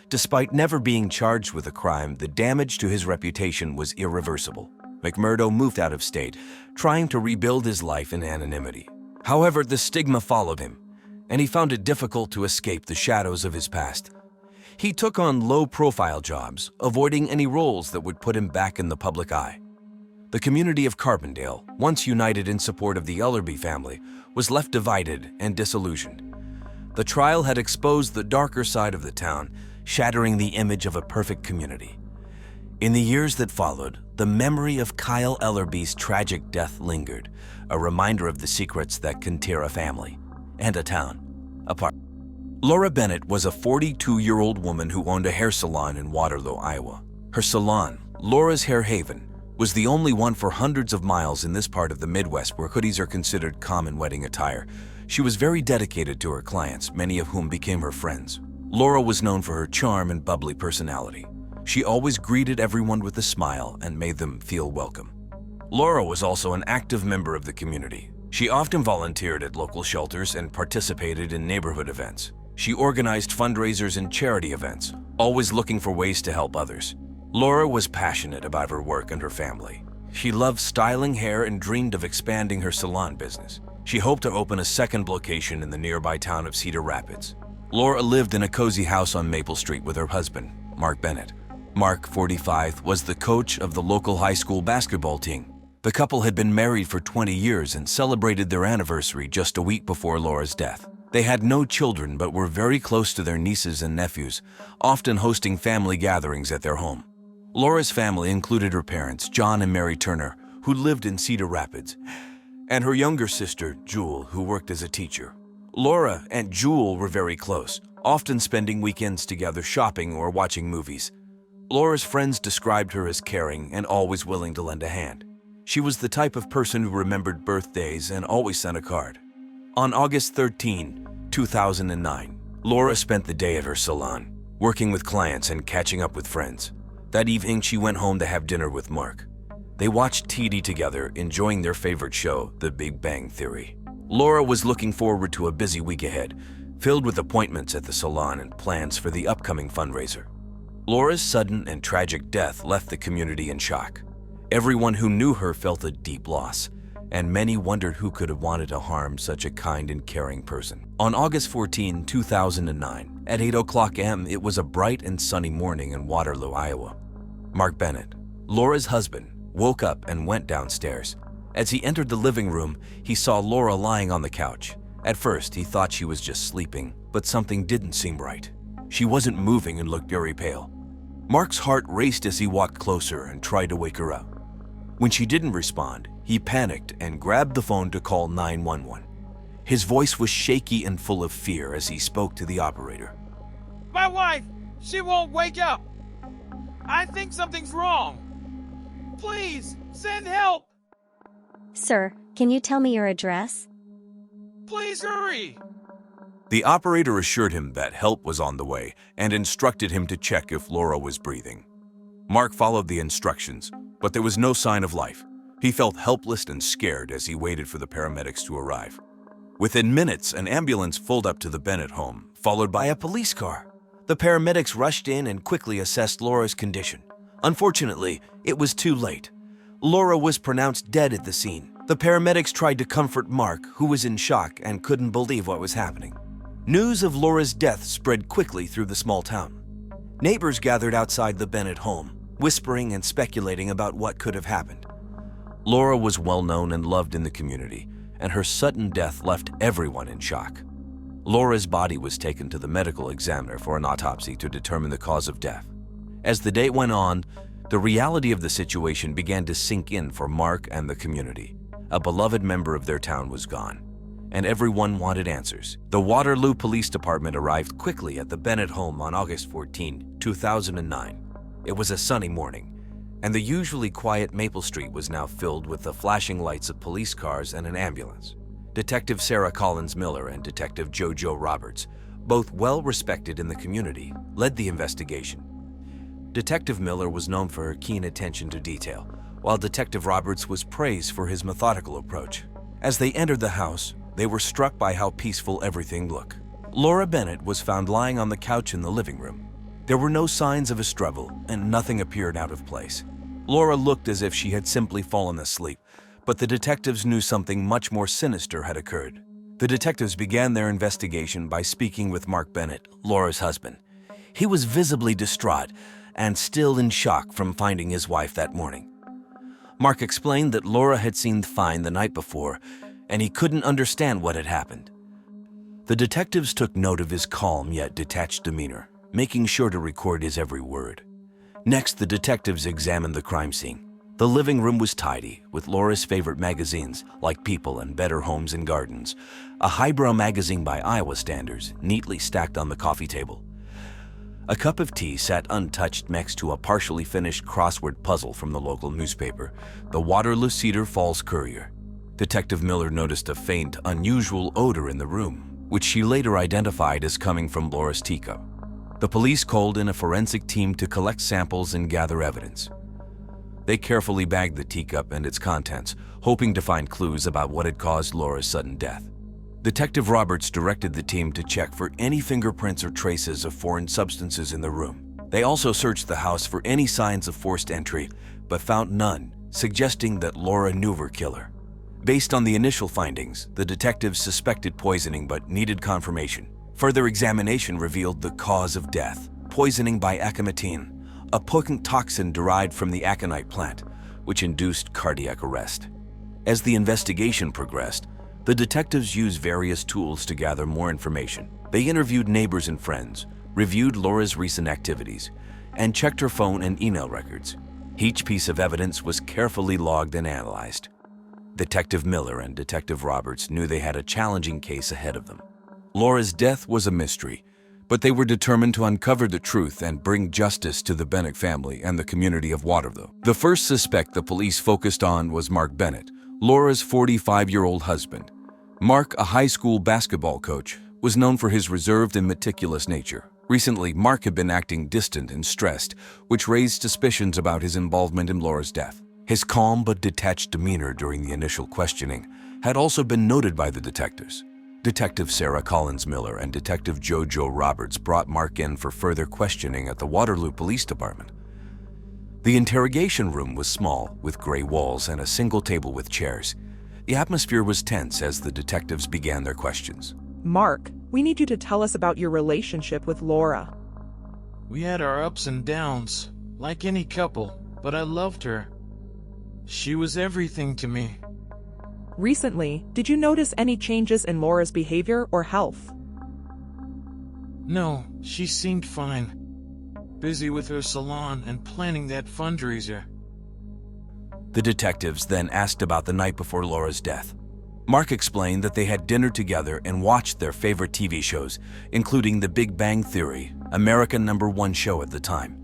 Despite never being charged with a crime, the damage to his reputation was irreversible. McMurdo moved out of state, trying to rebuild his life in anonymity. However, the stigma followed him, and he found it difficult to escape the shadows of his past. He took on low-profile jobs, avoiding any roles that would put him back in the public eye. The community of Carbondale, once united in support of the Ellerby family, was left divided and disillusioned. The trial had exposed the darker side of the town, shattering the image of a perfect community. In the years that followed, the memory of Kyle Ellerby's tragic death lingered, a reminder of the secrets that can tear a family and a town apart. Laura Bennett was a 42-year-old woman who owned a hair salon in Waterloo, Iowa. Her salon, Laura's Hair Haven, was the only one for hundreds of miles in this part of the Midwest where hoodies are considered common wedding attire. She was very dedicated to her clients, many of whom became her friends. Laura was known for her charm and bubbly personality. She always greeted everyone with a smile and made them feel welcome. Laura was also an active member of the community. She often volunteered at local shelters and participated in neighborhood events. She organized fundraisers and charity events, always looking for ways to help others. Laura was passionate about her work and her family. She loved styling hair and dreamed of expanding her salon business. She hoped to open a second location in the nearby town of Cedar Rapids. Laura lived in a cozy house on Maple Street with her husband, Mark Bennett. Mark, 45, was the coach of the local high school basketball team. The couple had been married for 20 years and celebrated their anniversary just a week before Laura's death. They had no children but were very close to their nieces and nephews, often hosting family gatherings at their home. Laura's family included her parents, John and Mary Turner, who lived in Cedar Rapids, and her younger sister, Jewel, who worked as a teacher. Laura and Jewel were very close, often spending weekends together shopping or watching movies. Laura's friends described her as caring and always willing to lend a hand. She was the type of person who remembered birthdays and always sent a card. On August 13, 2009, Laura spent the day at her salon, working with clients and catching up with friends. That evening, she went home to have dinner with Mark. They watched TV together, enjoying their favorite show, The Big Bang Theory. Laura was looking forward to a busy week ahead, filled with appointments at the salon and plans for the upcoming fundraiser. Laura's sudden and tragic death left the community in shock. Everyone who knew her felt a deep loss, and many wondered who could have wanted to harm such a kind and caring person. On August 14, 2009, at 8:00 a.m., it was a bright and sunny morning in Waterloo, Iowa. Mark Bennett, Laura's husband, woke up and went downstairs. As he entered the living room, he saw Laura lying on the couch. At first, he thought she was just sleeping, but something didn't seem right. She wasn't moving and looked very pale. Mark's heart raced as he walked closer and tried to wake her up. When she didn't respond, he panicked and grabbed the phone to call 911. His voice was shaky and full of fear as he spoke to the operator. My wife, she won't wake up. I think something's wrong. Please, send help. Sir, can you tell me your address? Please hurry. The operator assured him that help was on the way and instructed him to check if Laura was breathing. Mark followed the instructions, but there was no sign of life. He felt helpless and scared as he waited for the paramedics to arrive. Within minutes, an ambulance pulled up to the Bennett home, followed by a police car. The paramedics rushed in and quickly assessed Laura's condition. Unfortunately, it was too late. Laura was pronounced dead at the scene. The paramedics tried to comfort Mark, who was in shock and couldn't believe what was happening. News of Laura's death spread quickly through the small town. Neighbors gathered outside the Bennett home, whispering and speculating about what could have happened. Laura was well known and loved in the community, and her sudden death left everyone in shock. Laura's body was taken to the medical examiner for an autopsy to determine the cause of death. As the day went on, the reality of the situation began to sink in for Mark and the community. A beloved member of their town was gone, and everyone wanted answers. The Waterloo Police Department arrived quickly at the Bennett home on August 14, 2009. It was a sunny morning, and the usually quiet Maple Street was now filled with the flashing lights of police cars and an ambulance. Detective Sarah Collins Miller and Detective Joe Roberts, both well-respected in the community, led the investigation. Detective Miller was known for her keen attention to detail, while Detective Roberts was praised for his methodical approach. As they entered the house, they were struck by how peaceful everything looked. Laura Bennett was found lying on the couch in the living room. There were no signs of a struggle, and nothing appeared out of place. Laura looked as if she had simply fallen asleep, but the detectives knew something much more sinister had occurred. The detectives began their investigation by speaking with Mark Bennett, Laura's husband. He was visibly distraught and still in shock from finding his wife that morning. Mark explained that Laura had seemed fine the night before, and he couldn't understand what had happened. The detectives took note of his calm yet detached demeanor, making sure to record his every word. Next, the detectives examined the crime scene. The living room was tidy, with Laura's favorite magazines, like People and Better Homes and Gardens, a highbrow magazine by Iowa standards, neatly stacked on the coffee table. A cup of tea sat untouched next to a partially finished crossword puzzle from the local newspaper, the Waterloo Cedar Falls Courier. Detective Miller noticed a faint, unusual odor in the room, which she later identified as coming from Laura's teacup. The police called in a forensic team to collect samples and gather evidence. They carefully bagged the teacup and its contents, hoping to find clues about what had caused Laura's sudden death. Detective Roberts directed the team to check for any fingerprints or traces of foreign substances in the room. They also searched the house for any signs of forced entry, but found none, suggesting that Laura knew her killer. Based on the initial findings, the detectives suspected poisoning but needed confirmation. Further examination revealed the cause of death: poisoning by aconitine, a potent toxin derived from the aconite plant, which induced cardiac arrest. As the investigation progressed, the detectives used various tools to gather more information. They interviewed neighbors and friends, reviewed Laura's recent activities, and checked her phone and email records. Each piece of evidence was carefully logged and analyzed. Detective Miller and Detective Roberts knew they had a challenging case ahead of them. Laura's death was a mystery, but they were determined to uncover the truth and bring justice to the Bennett family and the community of Waterloo. The first suspect the police focused on was Mark Bennett, Laura's 45-year-old husband. Mark, a high school basketball coach, was known for his reserved and meticulous nature. Recently, Mark had been acting distant and stressed, which raised suspicions about his involvement in Laura's death. His calm but detached demeanor during the initial questioning had also been noted by the detectives. Detective Sarah Collins Miller and Detective Joe Roberts brought Mark in for further questioning at the Waterloo Police Department. The interrogation room was small, with gray walls and a single table with chairs. The atmosphere was tense as the detectives began their questions. Mark, we need you to tell us about your relationship with Laura. We had our ups and downs, like any couple, but I loved her. She was everything to me. Recently, did you notice any changes in Laura's behavior or health? No, she seemed fine. Busy with her salon and planning that fundraiser. The detectives then asked about the night before Laura's death. Mark explained that they had dinner together and watched their favorite TV shows, including The Big Bang Theory, American #1 show at the time.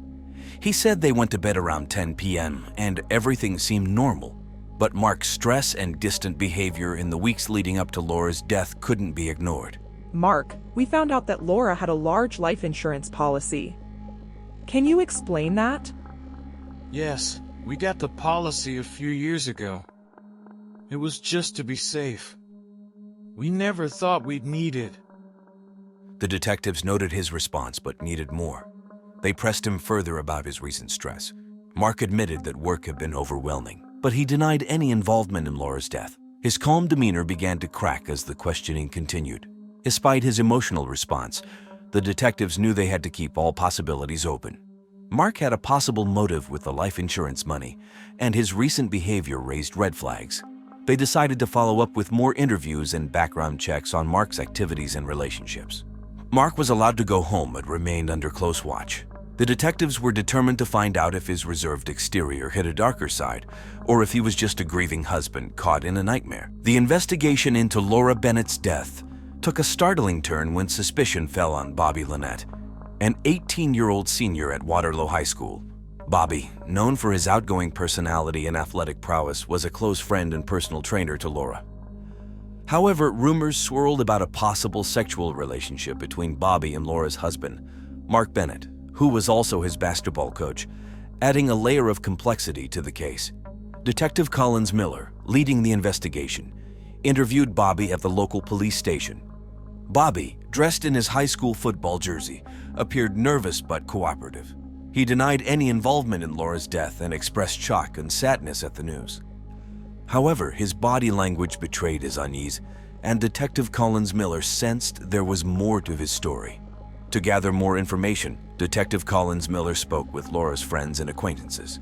He said they went to bed around 10 p.m. and everything seemed normal. But Mark's stress and distant behavior in the weeks leading up to Laura's death couldn't be ignored. Mark, we found out that Laura had a large life insurance policy. Can you explain that? Yes, we got the policy a few years ago. It was just to be safe. We never thought we'd need it. The detectives noted his response but needed more. They pressed him further about his recent stress. Mark admitted that work had been overwhelming, but he denied any involvement in Laura's death. His calm demeanor began to crack as the questioning continued. Despite his emotional response, the detectives knew they had to keep all possibilities open. Mark had a possible motive with the life insurance money, and his recent behavior raised red flags. They decided to follow up with more interviews and background checks on Mark's activities and relationships. Mark was allowed to go home but remained under close watch. The detectives were determined to find out if his reserved exterior hid a darker side, or if he was just a grieving husband caught in a nightmare. The investigation into Laura Bennett's death took a startling turn when suspicion fell on Bobby Lynette, an 18-year-old senior at Waterloo High School. Bobby, known for his outgoing personality and athletic prowess, was a close friend and personal trainer to Laura. However, rumors swirled about a possible sexual relationship between Bobby and Laura's husband, Mark Bennett, who was also his basketball coach, adding a layer of complexity to the case. Detective Collins Miller, leading the investigation, interviewed Bobby at the local police station. Bobby, dressed in his high school football jersey, appeared nervous but cooperative. He denied any involvement in Laura's death and expressed shock and sadness at the news. However, his body language betrayed his unease, and Detective Collins Miller sensed there was more to his story. To gather more information, Detective Collins Miller spoke with Laura's friends and acquaintances.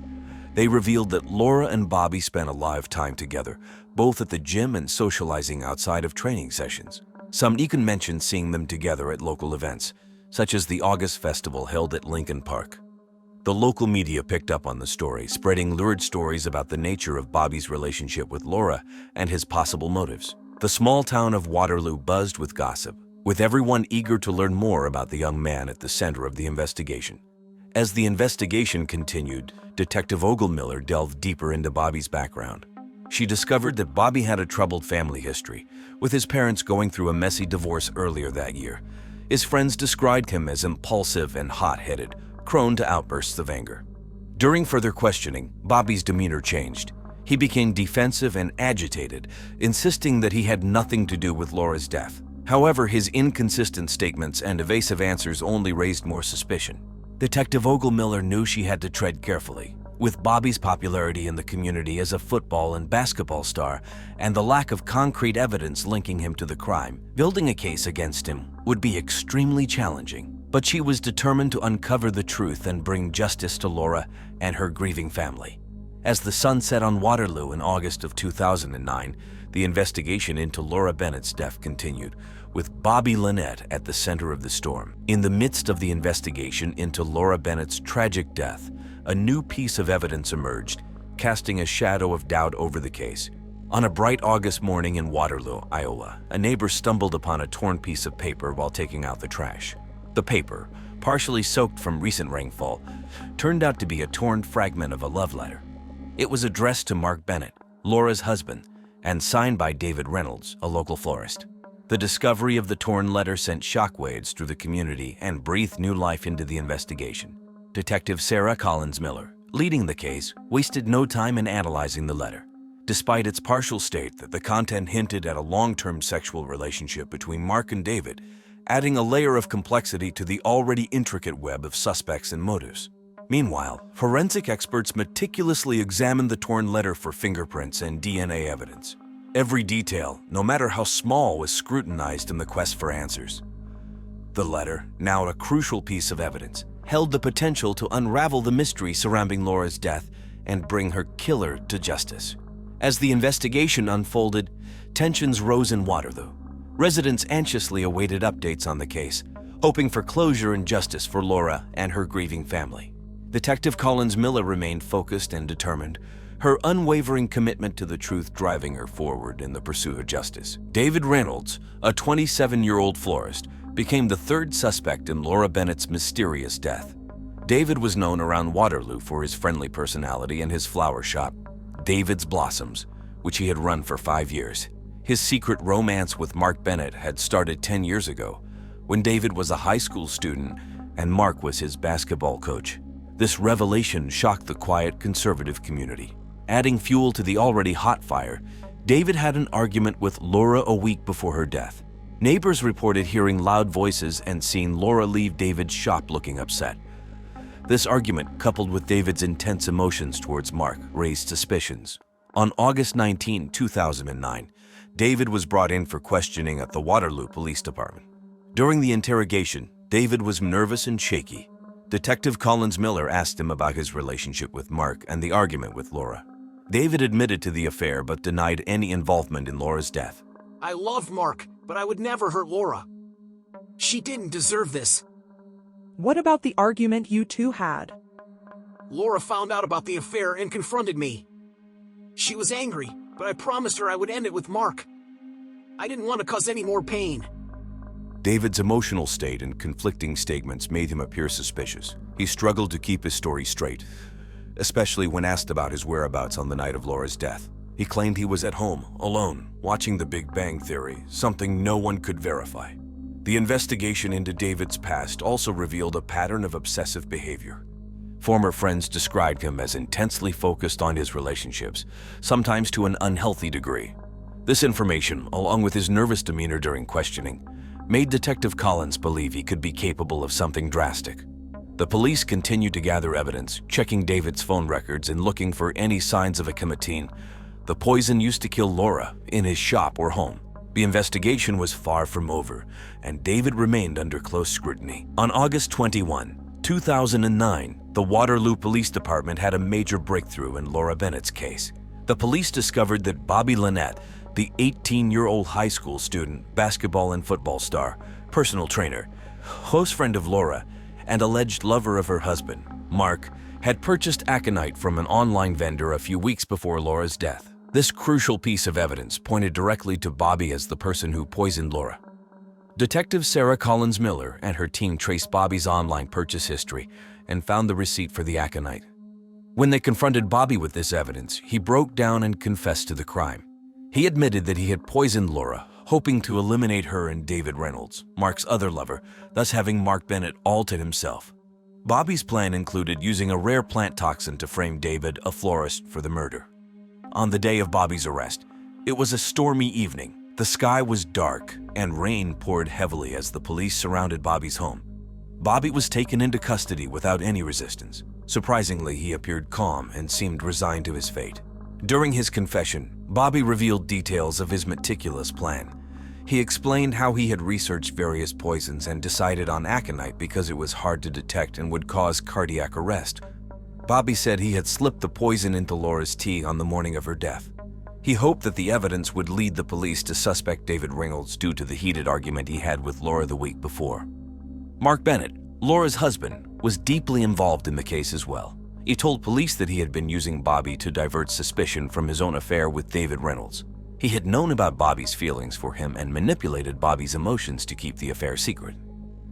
They revealed that Laura and Bobby spent a lot of time together, both at the gym and socializing outside of training sessions. Some even mentioned seeing them together at local events, such as the August Festival held at Lincoln Park. The local media picked up on the story, spreading lurid stories about the nature of Bobby's relationship with Laura and his possible motives. The small town of Waterloo buzzed with gossip, with everyone eager to learn more about the young man at the center of the investigation. As the investigation continued, Detective Ogle-Miller delved deeper into Bobby's background. She discovered that Bobby had a troubled family history, with his parents going through a messy divorce earlier that year. His friends described him as impulsive and hot-headed, prone to outbursts of anger. During further questioning, Bobby's demeanor changed. He became defensive and agitated, insisting that he had nothing to do with Laura's death. However, his inconsistent statements and evasive answers only raised more suspicion. Detective Ogle-Miller knew she had to tread carefully. With Bobby's popularity in the community as a football and basketball star and the lack of concrete evidence linking him to the crime, building a case against him would be extremely challenging. But she was determined to uncover the truth and bring justice to Laura and her grieving family. As the sun set on Waterloo in August of 2009, the investigation into Laura Bennett's death continued, with Bobby Lynette at the center of the storm. In the midst of the investigation into Laura Bennett's tragic death, a new piece of evidence emerged, casting a shadow of doubt over the case. On a bright August morning in Waterloo, Iowa, a neighbor stumbled upon a torn piece of paper while taking out the trash. The paper, partially soaked from recent rainfall, turned out to be a torn fragment of a love letter. It was addressed to Mark Bennett, Laura's husband, and signed by David Reynolds, a local florist. The discovery of the torn letter sent shockwaves through the community and breathed new life into the investigation. Detective Sarah Collins Miller, leading the case, wasted no time in analyzing the letter. Despite its partial state that the content hinted at a long-term sexual relationship between Mark and David, adding a layer of complexity to the already intricate web of suspects and motives. Meanwhile, forensic experts meticulously examined the torn letter for fingerprints and DNA evidence. Every detail, no matter how small, was scrutinized in the quest for answers. The letter, now a crucial piece of evidence, held the potential to unravel the mystery surrounding Laura's death and bring her killer to justice. As the investigation unfolded, tensions rose in Waterloo. Residents anxiously awaited updates on the case, hoping for closure and justice for Laura and her grieving family. Detective Collins Miller remained focused and determined, her unwavering commitment to the truth driving her forward in the pursuit of justice. David Reynolds, a 27-year-old florist, became the third suspect in Laura Bennett's mysterious death. David was known around Waterloo for his friendly personality and his flower shop, David's Blossoms, which he had run for 5 years. His secret romance with Mark Bennett had started 10 years ago, when David was a high school student and Mark was his basketball coach. This revelation shocked the quiet conservative community. Adding fuel to the already hot fire, David had an argument with Laura a week before her death. Neighbors reported hearing loud voices and seeing Laura leave David's shop looking upset. This argument, coupled with David's intense emotions towards Mark, raised suspicions. On August 19, 2009, David was brought in for questioning at the Waterloo Police Department. During the interrogation, David was nervous and shaky. Detective Collins Miller asked him about his relationship with Mark and the argument with Laura. David admitted to the affair but denied any involvement in Laura's death. I love Mark, but I would never hurt Laura. She didn't deserve this. What about the argument you two had? Laura found out about the affair and confronted me. She was angry, but I promised her I would end it with Mark. I didn't want to cause any more pain. David's emotional state and conflicting statements made him appear suspicious. He struggled to keep his story straight, especially when asked about his whereabouts on the night of Laura's death. He claimed he was at home, alone, watching The Big Bang Theory, something no one could verify. The investigation into David's past also revealed a pattern of obsessive behavior. Former friends described him as intensely focused on his relationships, sometimes to an unhealthy degree. This information, along with his nervous demeanor during questioning, made Detective Collins believe he could be capable of something drastic. The police continued to gather evidence, checking David's phone records and looking for any signs of a chemotine, the poison used to kill Laura, in his shop or home. The investigation was far from over, and David remained under close scrutiny. On August 21, 2009, the Waterloo Police Department had a major breakthrough in Laura Bennett's case. The police discovered that Bobby Lynette, the 18-year-old high school student, basketball and football star, personal trainer, close friend of Laura, and alleged lover of her husband, Mark, had purchased aconite from an online vendor a few weeks before Laura's death. This crucial piece of evidence pointed directly to Bobby as the person who poisoned Laura. Detective Sarah Collins Miller and her team traced Bobby's online purchase history and found the receipt for the aconite. When they confronted Bobby with this evidence, he broke down and confessed to the crime. He admitted that he had poisoned Laura, hoping to eliminate her and David Reynolds, Mark's other lover, thus having Mark Bennett all to himself. Bobby's plan included using a rare plant toxin to frame David, a florist, for the murder. On the day of Bobby's arrest, it was a stormy evening. The sky was dark and rain poured heavily as the police surrounded Bobby's home. Bobby was taken into custody without any resistance. Surprisingly, he appeared calm and seemed resigned to his fate. During his confession, Bobby revealed details of his meticulous plan. He explained how he had researched various poisons and decided on aconite because it was hard to detect and would cause cardiac arrest. Bobby said he had slipped the poison into Laura's tea on the morning of her death. He hoped that the evidence would lead the police to suspect David Reynolds due to the heated argument he had with Laura the week before. Mark Bennett, Laura's husband, was deeply involved in the case as well. He told police that he had been using Bobby to divert suspicion from his own affair with David Reynolds. He had known about Bobby's feelings for him and manipulated Bobby's emotions to keep the affair secret.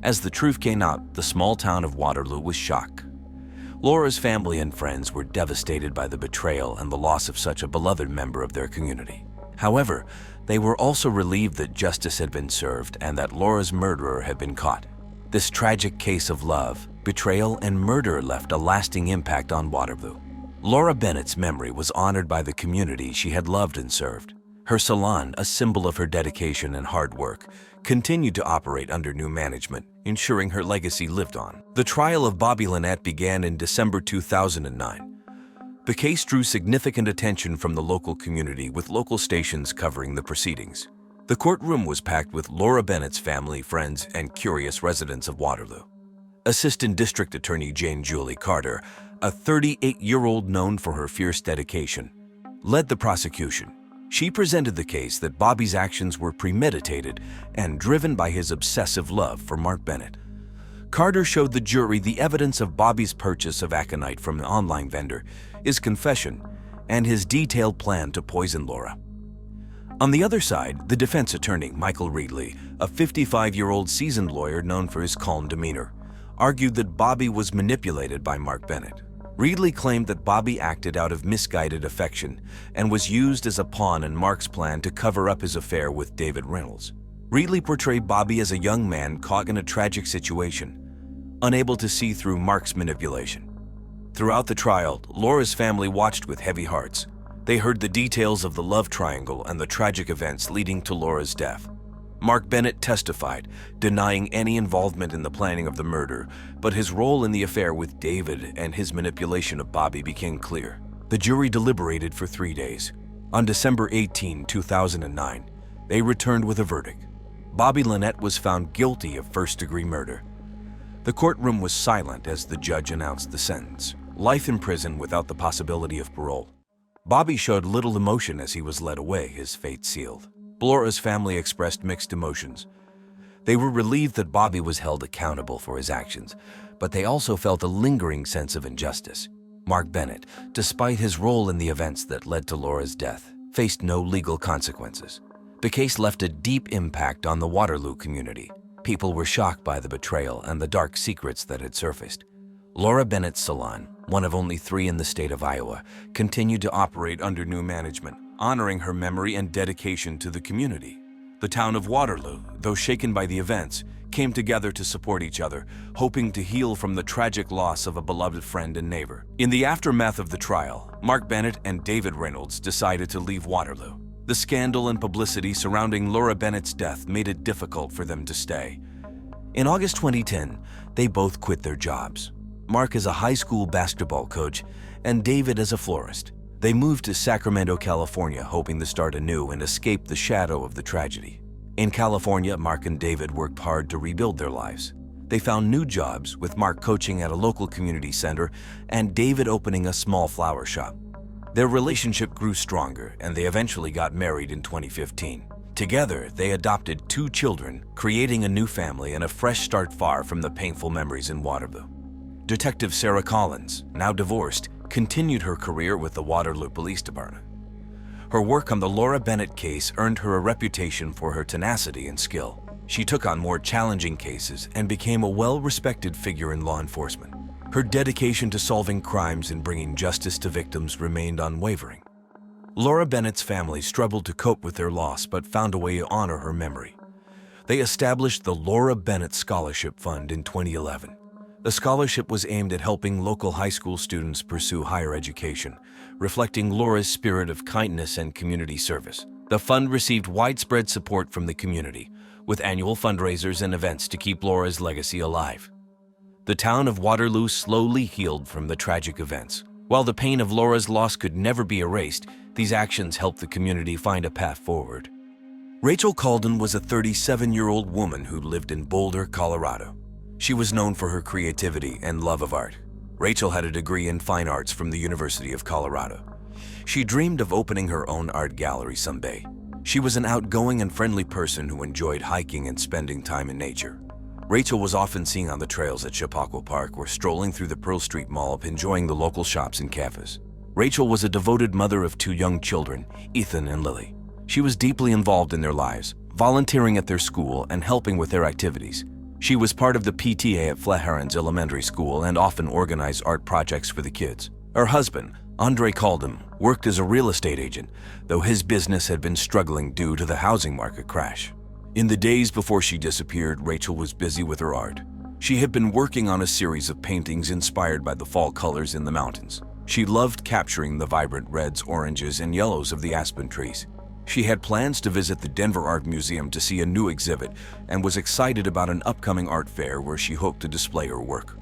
As the truth came out, the small town of Waterloo was shocked. Laura's family and friends were devastated by the betrayal and the loss of such a beloved member of their community. However, they were also relieved that justice had been served and that Laura's murderer had been caught. This tragic case of love, betrayal, and murder left a lasting impact on Waterloo. Laura Bennett's memory was honored by the community she had loved and served. Her salon, a symbol of her dedication and hard work, continued to operate under new management, ensuring her legacy lived on. The trial of Bobby Lynette began in December 2009. The case drew significant attention from the local community, with local stations covering the proceedings. The courtroom was packed with Laura Bennett's family, friends, and curious residents of Waterloo. Assistant District Attorney Jane Julie Carter, a 38-year-old known for her fierce dedication, led the prosecution. She presented the case that Bobby's actions were premeditated and driven by his obsessive love for Mark Bennett. Carter showed the jury the evidence of Bobby's purchase of aconite from an online vendor, his confession, and his detailed plan to poison Laura. On the other side, the defense attorney, Michael Reedley, a 55-year-old seasoned lawyer known for his calm demeanor, argued that Bobby was manipulated by Mark Bennett. Reedley claimed that Bobby acted out of misguided affection and was used as a pawn in Mark's plan to cover up his affair with David Reynolds. Reedley portrayed Bobby as a young man caught in a tragic situation, unable to see through Mark's manipulation. Throughout the trial, Laura's family watched with heavy hearts. They heard the details of the love triangle and the tragic events leading to Laura's death. Mark Bennett testified, denying any involvement in the planning of the murder, but his role in the affair with David and his manipulation of Bobby became clear. The jury deliberated for 3 days. On December 18, 2009, they returned with a verdict. Bobby Lynette was found guilty of first-degree murder. The courtroom was silent as the judge announced the sentence: life in prison without the possibility of parole. Bobby showed little emotion as he was led away, his fate sealed. Laura's family expressed mixed emotions. They were relieved that Bobby was held accountable for his actions, but they also felt a lingering sense of injustice. Mark Bennett, despite his role in the events that led to Laura's death, faced no legal consequences. The case left a deep impact on the Waterloo community. People were shocked by the betrayal and the dark secrets that had surfaced. Laura Bennett's salon, one of only 3 in the state of Iowa, continued to operate under new management, honoring her memory and dedication to the community. The town of Waterloo, though shaken by the events, came together to support each other, hoping to heal from the tragic loss of a beloved friend and neighbor. In the aftermath of the trial, Mark Bennett and David Reynolds decided to leave Waterloo. The scandal and publicity surrounding Laura Bennett's death made it difficult for them to stay. In August 2010, they both quit their jobs. Mark as a high school basketball coach and David as a florist. They moved to Sacramento, California, hoping to start anew and escape the shadow of the tragedy. In California, Mark and David worked hard to rebuild their lives. They found new jobs, with Mark coaching at a local community center and David opening a small flower shop. Their relationship grew stronger, and they eventually got married in 2015. Together, they adopted 2 children, creating a new family and a fresh start far from the painful memories in Waterloo. Detective Sarah Collins, now divorced, continued her career with the Waterloo Police Department. Her work on the Laura Bennett case earned her a reputation for her tenacity and skill. She took on more challenging cases and became a well-respected figure in law enforcement. Her dedication to solving crimes and bringing justice to victims remained unwavering. Laura Bennett's family struggled to cope with their loss but found a way to honor her memory. They established the Laura Bennett Scholarship Fund in 2011. The scholarship was aimed at helping local high school students pursue higher education, reflecting Laura's spirit of kindness and community service. The fund received widespread support from the community, with annual fundraisers and events to keep Laura's legacy alive. The town of Waterloo slowly healed from the tragic events. While the pain of Laura's loss could never be erased, these actions helped the community find a path forward. Rachel Calden was a 37-year-old woman who lived in Boulder, Colorado. She was known for her creativity and love of art. Rachel had a degree in fine arts from the University of Colorado. She dreamed of opening her own art gallery someday. She was an outgoing and friendly person who enjoyed hiking and spending time in nature. Rachel was often seen on the trails at Chappaqua Park or strolling through the Pearl Street Mall, enjoying the local shops and cafes. Rachel was a devoted mother of 2 young children, Ethan and Lily. She was deeply involved in their lives, volunteering at their school and helping with their activities. She was part of the PTA at Flaherens Elementary School and often organized art projects for the kids. Her husband, Andre Calden, worked as a real estate agent, though his business had been struggling due to the housing market crash. In the days before she disappeared, Rachel was busy with her art. She had been working on a series of paintings inspired by the fall colors in the mountains. She loved capturing the vibrant reds, oranges, and yellows of the aspen trees. She had plans to visit the Denver Art Museum to see a new exhibit and was excited about an upcoming art fair where she hoped to display her work.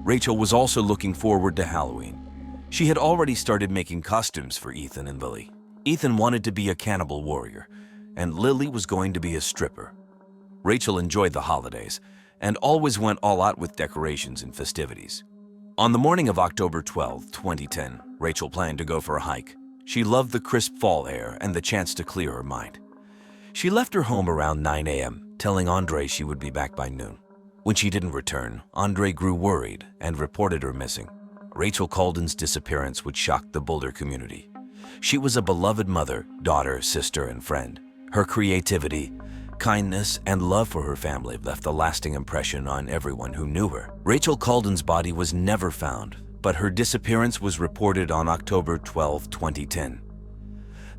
Rachel was also looking forward to Halloween. She had already started making costumes for Ethan and Lily. Ethan wanted to be a cannibal warrior, and Lily was going to be a stripper. Rachel enjoyed the holidays and always went all out with decorations and festivities. On the morning of October 12, 2010, Rachel planned to go for a hike. She loved the crisp fall air and the chance to clear her mind. She left her home around 9 a.m., telling Andre she would be back by noon. When she didn't return, Andre grew worried and reported her missing. Rachel Calden's disappearance would shock the Boulder community. She was a beloved mother, daughter, sister, and friend. Her creativity, kindness, and love for her family left a lasting impression on everyone who knew her. Rachel Calden's body was never found, but her disappearance was reported on October 12, 2010.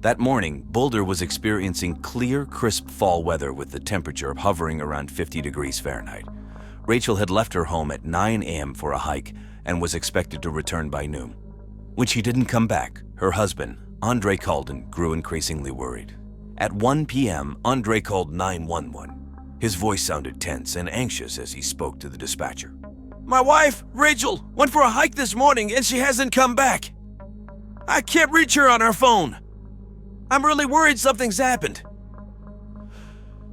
That morning, Boulder was experiencing clear, crisp fall weather with the temperature hovering around 50 degrees Fahrenheit. Rachel had left her home at 9 a.m. for a hike and was expected to return by noon. When she didn't come back, her husband, Andre Calden, grew increasingly worried. At 1 p.m., Andre called 911. His voice sounded tense and anxious as he spoke to the dispatcher. My wife, Rachel, went for a hike this morning and she hasn't come back. I can't reach her on her phone. I'm really worried something's happened.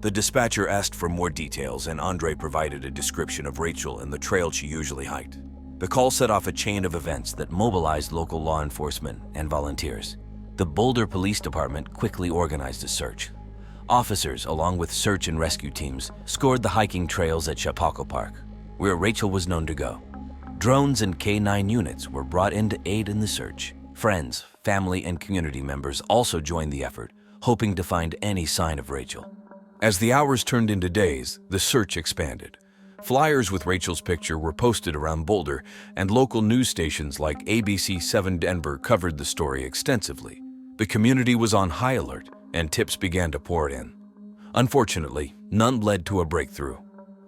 The dispatcher asked for more details and Andre provided a description of Rachel and the trail she usually hiked. The call set off a chain of events that mobilized local law enforcement and volunteers. The Boulder Police Department quickly organized a search. Officers, along with search and rescue teams, scoured the hiking trails at Chappaqua Park, where Rachel was known to go. Drones and K-9 units were brought in to aid in the search. Friends, family, and community members also joined the effort, hoping to find any sign of Rachel. As the hours turned into days, the search expanded. Flyers with Rachel's picture were posted around Boulder, and local news stations like ABC 7 Denver covered the story extensively. The community was on high alert, and tips began to pour in. Unfortunately, none led to a breakthrough.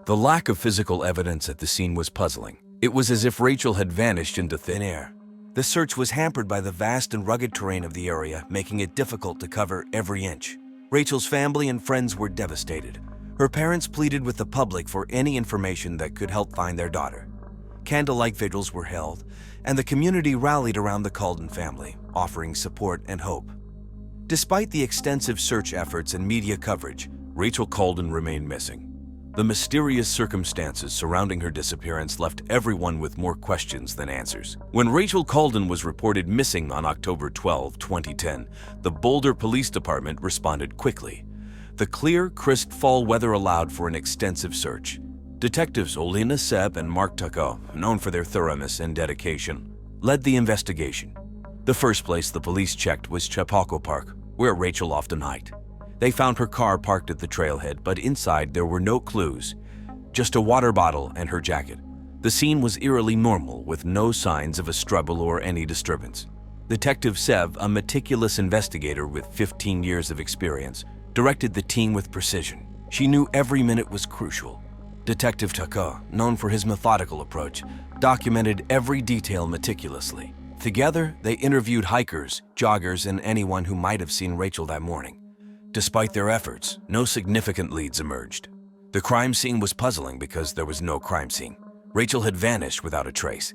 The lack of physical evidence at the scene was puzzling. It was as if Rachel had vanished into thin air. The search was hampered by the vast and rugged terrain of the area, making it difficult to cover every inch. Rachel's family and friends were devastated. Her parents pleaded with the public for any information that could help find their daughter. Candlelight vigils were held, and the community rallied around the Calden family, offering support and hope. Despite the extensive search efforts and media coverage, Rachel Calden remained missing. The mysterious circumstances surrounding her disappearance left everyone with more questions than answers. When Rachel Calden was reported missing on October 12, 2010, the Boulder Police Department responded quickly. The clear, crisp fall weather allowed for an extensive search. Detectives Olena Seb and Mark Tucko, known for their thoroughness and dedication, led the investigation. The first place the police checked was Chappaqua Park, where Rachel often hiked. They found her car parked at the trailhead, but inside there were no clues, just a water bottle and her jacket. The scene was eerily normal, with no signs of a struggle or any disturbance. Detective Sev, a meticulous investigator with 15 years of experience, directed the team with precision. She knew every minute was crucial. Detective Tucko, known for his methodical approach, documented every detail meticulously. Together, they interviewed hikers, joggers, and anyone who might have seen Rachel that morning. Despite their efforts, no significant leads emerged. The crime scene was puzzling because there was no crime scene. Rachel had vanished without a trace.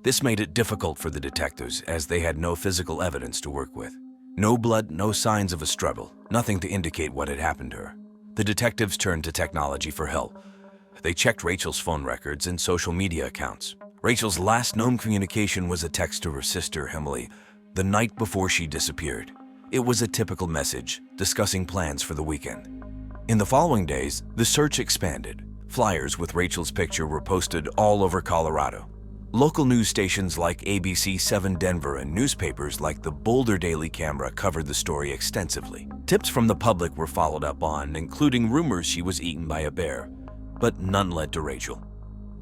This made it difficult for the detectives as they had no physical evidence to work with. No blood, no signs of a struggle, nothing to indicate what had happened to her. The detectives turned to technology for help. They checked Rachel's phone records and social media accounts. Rachel's last known communication was a text to her sister, Emily, the night before she disappeared. It was a typical message discussing plans for the weekend. In the following days, the search expanded. Flyers with Rachel's picture were posted all over Colorado. Local news stations like ABC 7 Denver and newspapers like the Boulder Daily Camera covered the story extensively. Tips from the public were followed up on, including rumors she was eaten by a bear, but none led to Rachel.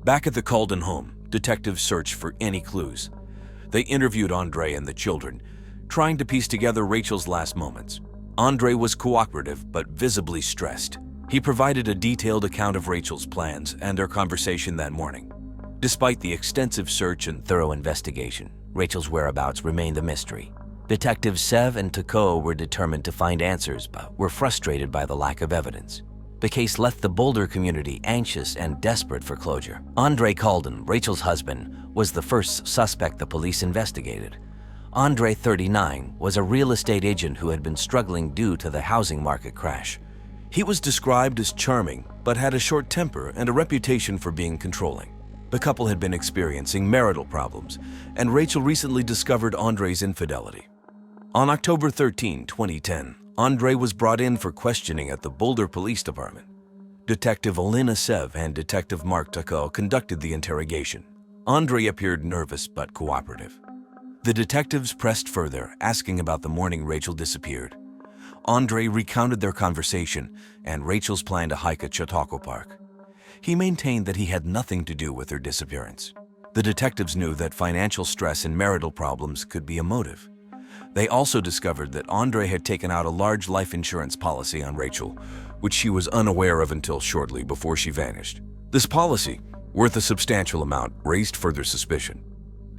Back at the Calden home, detectives searched for any clues. They interviewed Andre and the children, trying to piece together Rachel's last moments. Andre was cooperative but visibly stressed. He provided a detailed account of Rachel's plans and their conversation that morning. Despite the extensive search and thorough investigation, Rachel's whereabouts remained a mystery. Detectives Sev and Taco were determined to find answers, but were frustrated by the lack of evidence. The case left the Boulder community anxious and desperate for closure. Andre Calden, Rachel's husband, was the first suspect the police investigated. Andre, 39, was a real estate agent who had been struggling due to the housing market crash. He was described as charming, but had a short temper and a reputation for being controlling. The couple had been experiencing marital problems, and Rachel recently discovered Andre's infidelity. On October 13, 2010, Andre was brought in for questioning at the Boulder Police Department. Detective Alina Sev and Detective Mark Taco conducted the interrogation. Andre appeared nervous but cooperative. The detectives pressed further, asking about the morning Rachel disappeared. Andre recounted their conversation and Rachel's plan to hike at Chautauqua Park. He maintained that he had nothing to do with her disappearance. The detectives knew that financial stress and marital problems could be a motive. They also discovered that Andre had taken out a large life insurance policy on Rachel, which she was unaware of until shortly before she vanished. This policy, worth a substantial amount, raised further suspicion.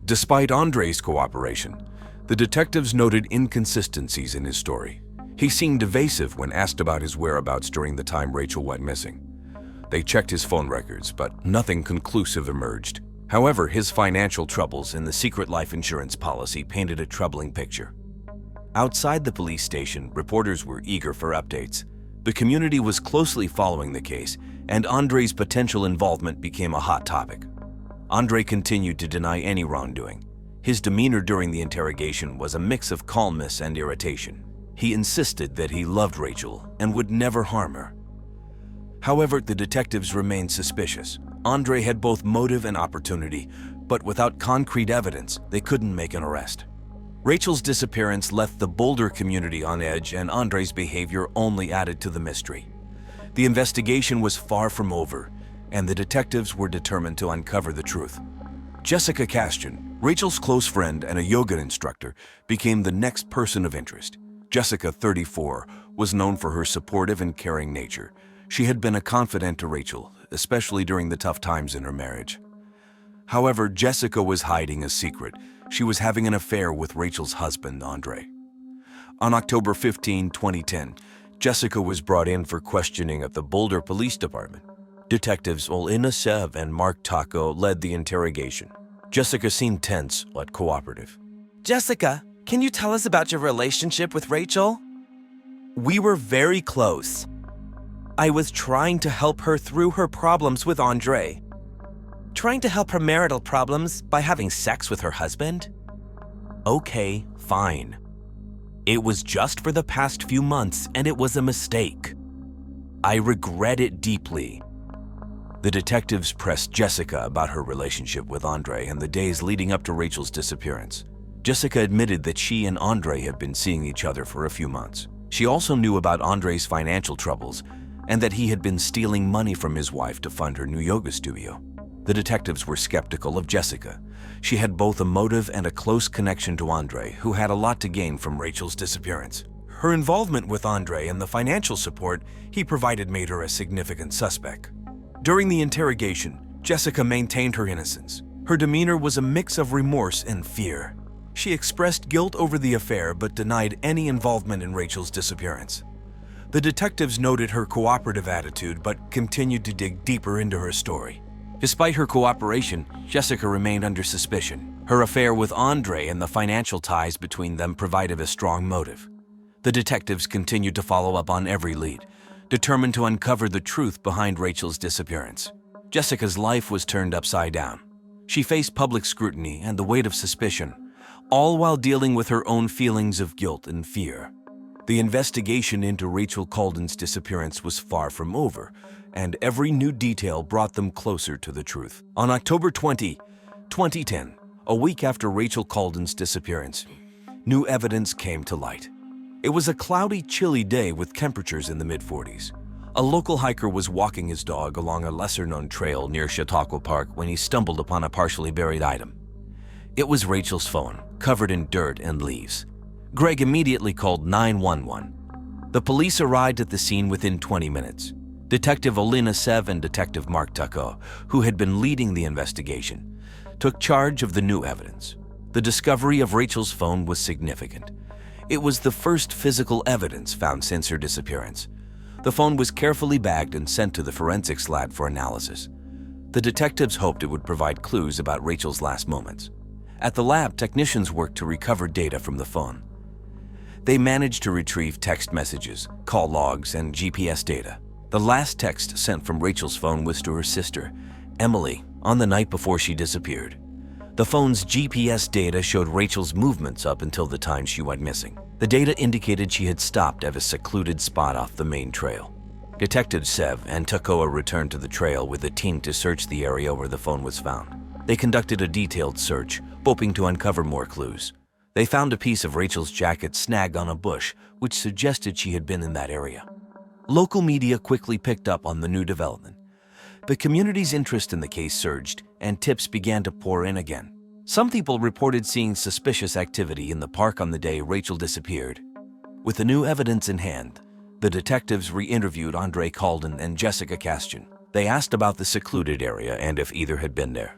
Despite Andre's cooperation, the detectives noted inconsistencies in his story. He seemed evasive when asked about his whereabouts during the time Rachel went missing. They checked his phone records, but nothing conclusive emerged. However, his financial troubles and the secret life insurance policy painted a troubling picture. Outside the police station, reporters were eager for updates. The community was closely following the case, and Andre's potential involvement became a hot topic. Andre continued to deny any wrongdoing. His demeanor during the interrogation was a mix of calmness and irritation. He insisted that he loved Rachel and would never harm her. However, the detectives remained suspicious. Andre had both motive and opportunity, but without concrete evidence, they couldn't make an arrest. Rachel's disappearance left the Boulder community on edge, and Andre's behavior only added to the mystery. The investigation was far from over, and the detectives were determined to uncover the truth. Jessica Castian, Rachel's close friend and a yoga instructor, became the next person of interest. Jessica, 34, was known for her supportive and caring nature. She had been a confidant to Rachel, especially during the tough times in her marriage. However, Jessica was hiding a secret. She was having an affair with Rachel's husband, Andre. On October 15, 2010, Jessica was brought in for questioning at the Boulder Police Department. Detectives Olina Sev and Mark Taco led the interrogation. Jessica seemed tense but cooperative. Jessica, can you tell us about your relationship with Rachel? We were very close. I was trying to help her through her problems with Andre. Trying to help her marital problems by having sex with her husband? Okay, fine. It was just for the past few months and it was a mistake. I regret it deeply. The detectives pressed Jessica about her relationship with Andre and the days leading up to Rachel's disappearance. Jessica admitted that she and Andre had been seeing each other for a few months. She also knew about Andre's financial troubles and that he had been stealing money from his wife to fund her new yoga studio. The detectives were skeptical of Jessica. She had both a motive and a close connection to Andre, who had a lot to gain from Rachel's disappearance. Her involvement with Andre and the financial support he provided made her a significant suspect. During the interrogation, Jessica maintained her innocence. Her demeanor was a mix of remorse and fear. She expressed guilt over the affair but denied any involvement in Rachel's disappearance. The detectives noted her cooperative attitude but continued to dig deeper into her story. Despite her cooperation, Jessica remained under suspicion. Her affair with Andre and the financial ties between them provided a strong motive. The detectives continued to follow up on every lead, determined to uncover the truth behind Rachel's disappearance. Jessica's life was turned upside down. She faced public scrutiny and the weight of suspicion, all while dealing with her own feelings of guilt and fear. The investigation into Rachel Calden's disappearance was far from over, and every new detail brought them closer to the truth. On October 20, 2010, a week after Rachel Calden's disappearance, new evidence came to light. It was a cloudy, chilly day with temperatures in the mid-40s. A local hiker was walking his dog along a lesser-known trail near Chautauqua Park when he stumbled upon a partially buried item. It was Rachel's phone, covered in dirt and leaves. Greg immediately called 911. The police arrived at the scene within 20 minutes. Detective Olena Sev and Detective Mark Tucko, who had been leading the investigation, took charge of the new evidence. The discovery of Rachel's phone was significant. It was the first physical evidence found since her disappearance. The phone was carefully bagged and sent to the forensics lab for analysis. The detectives hoped it would provide clues about Rachel's last moments. At the lab, technicians worked to recover data from the phone. They managed to retrieve text messages, call logs, and GPS data. The last text sent from Rachel's phone was to her sister, Emily, on the night before she disappeared. The phone's GPS data showed Rachel's movements up until the time she went missing. The data indicated she had stopped at a secluded spot off the main trail. Detectives Sev and Takoa returned to the trail with a team to search the area where the phone was found. They conducted a detailed search, hoping to uncover more clues. They found a piece of Rachel's jacket snagged on a bush, which suggested she had been in that area. Local media quickly picked up on the new development. The community's interest in the case surged, and tips began to pour in again. Some people reported seeing suspicious activity in the park on the day Rachel disappeared. With the new evidence in hand, the detectives re-interviewed Andre Calden and Jessica Castian. They asked about the secluded area and if either had been there.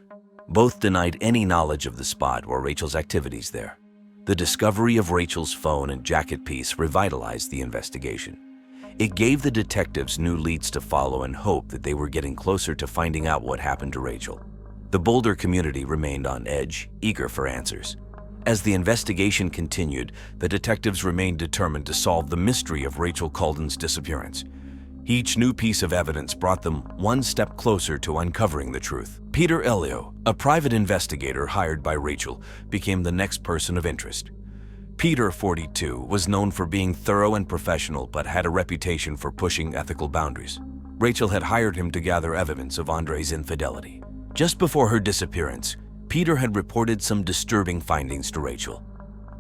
Both denied any knowledge of the spot or Rachel's activities there. The discovery of Rachel's phone and jacket piece revitalized the investigation. It gave the detectives new leads to follow and hope that they were getting closer to finding out what happened to Rachel. The Boulder community remained on edge, eager for answers. As the investigation continued, the detectives remained determined to solve the mystery of Rachel Calden's disappearance. Each new piece of evidence brought them one step closer to uncovering the truth. Peter Elio, a private investigator hired by Rachel, became the next person of interest. Peter, 42, was known for being thorough and professional but had a reputation for pushing ethical boundaries. Rachel had hired him to gather evidence of Andre's infidelity. Just before her disappearance, Peter had reported some disturbing findings to Rachel.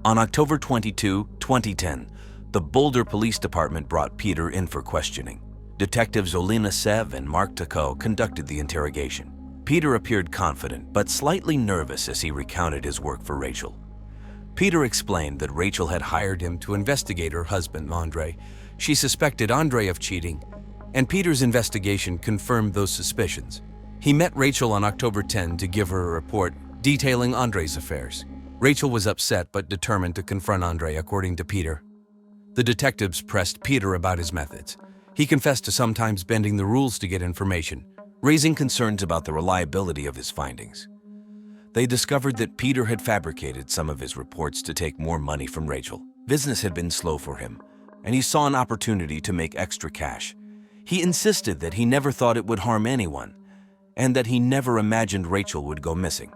On October 22, 2010, the Boulder Police Department brought Peter in for questioning. Detectives Olena Sev and Mark Tucko conducted the interrogation. Peter appeared confident but slightly nervous as he recounted his work for Rachel. Peter explained that Rachel had hired him to investigate her husband, Andre. She suspected Andre of cheating, and Peter's investigation confirmed those suspicions. He met Rachel on October 10 to give her a report detailing Andre's affairs. Rachel was upset but determined to confront Andre, according to Peter. The detectives pressed Peter about his methods. He confessed to sometimes bending the rules to get information, raising concerns about the reliability of his findings. They discovered that Peter had fabricated some of his reports to take more money from Rachel. Business had been slow for him, and he saw an opportunity to make extra cash. He insisted that he never thought it would harm anyone, and that he never imagined Rachel would go missing.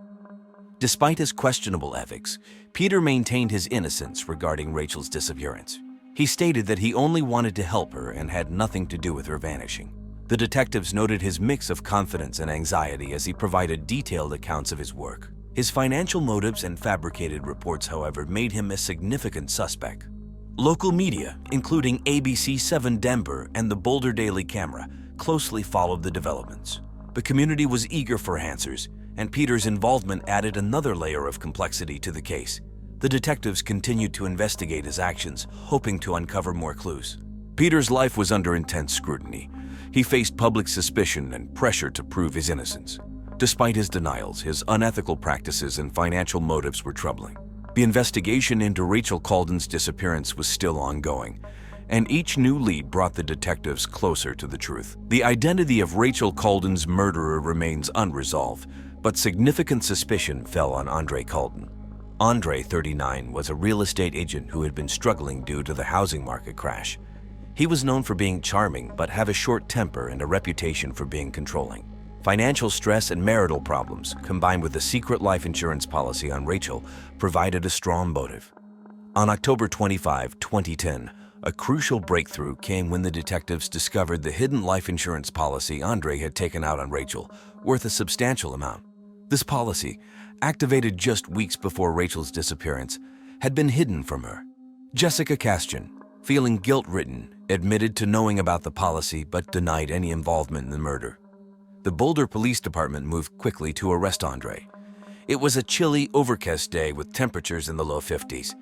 Despite his questionable ethics, Peter maintained his innocence regarding Rachel's disappearance. He stated that he only wanted to help her and had nothing to do with her vanishing. The detectives noted his mix of confidence and anxiety as he provided detailed accounts of his work. His financial motives and fabricated reports, however, made him a significant suspect. Local media, including ABC 7 Denver and the Boulder Daily Camera, closely followed the developments. The community was eager for answers, and Peter's involvement added another layer of complexity to the case. The detectives continued to investigate his actions, hoping to uncover more clues. Peter's life was under intense scrutiny. He faced public suspicion and pressure to prove his innocence. Despite his denials, his unethical practices and financial motives were troubling. The investigation into Rachel Calden's disappearance was still ongoing, and each new lead brought the detectives closer to the truth. The identity of Rachel Calden's murderer remains unresolved, but significant suspicion fell on Andre Calden. Andre, 39, was a real estate agent who had been struggling due to the housing market crash. He was known for being charming, but have a short temper and a reputation for being controlling. Financial stress and marital problems, combined with a secret life insurance policy on Rachel, provided a strong motive. On October 25, 2010, a crucial breakthrough came when the detectives discovered the hidden life insurance policy Andre had taken out on Rachel, worth a substantial amount. This policy, activated just weeks before Rachel's disappearance, had been hidden from her. Jessica Castian, feeling guilt-ridden, admitted to knowing about the policy but denied any involvement in the murder. The Boulder Police Department moved quickly to arrest Andre. It was a chilly, overcast day with temperatures in the low 50s.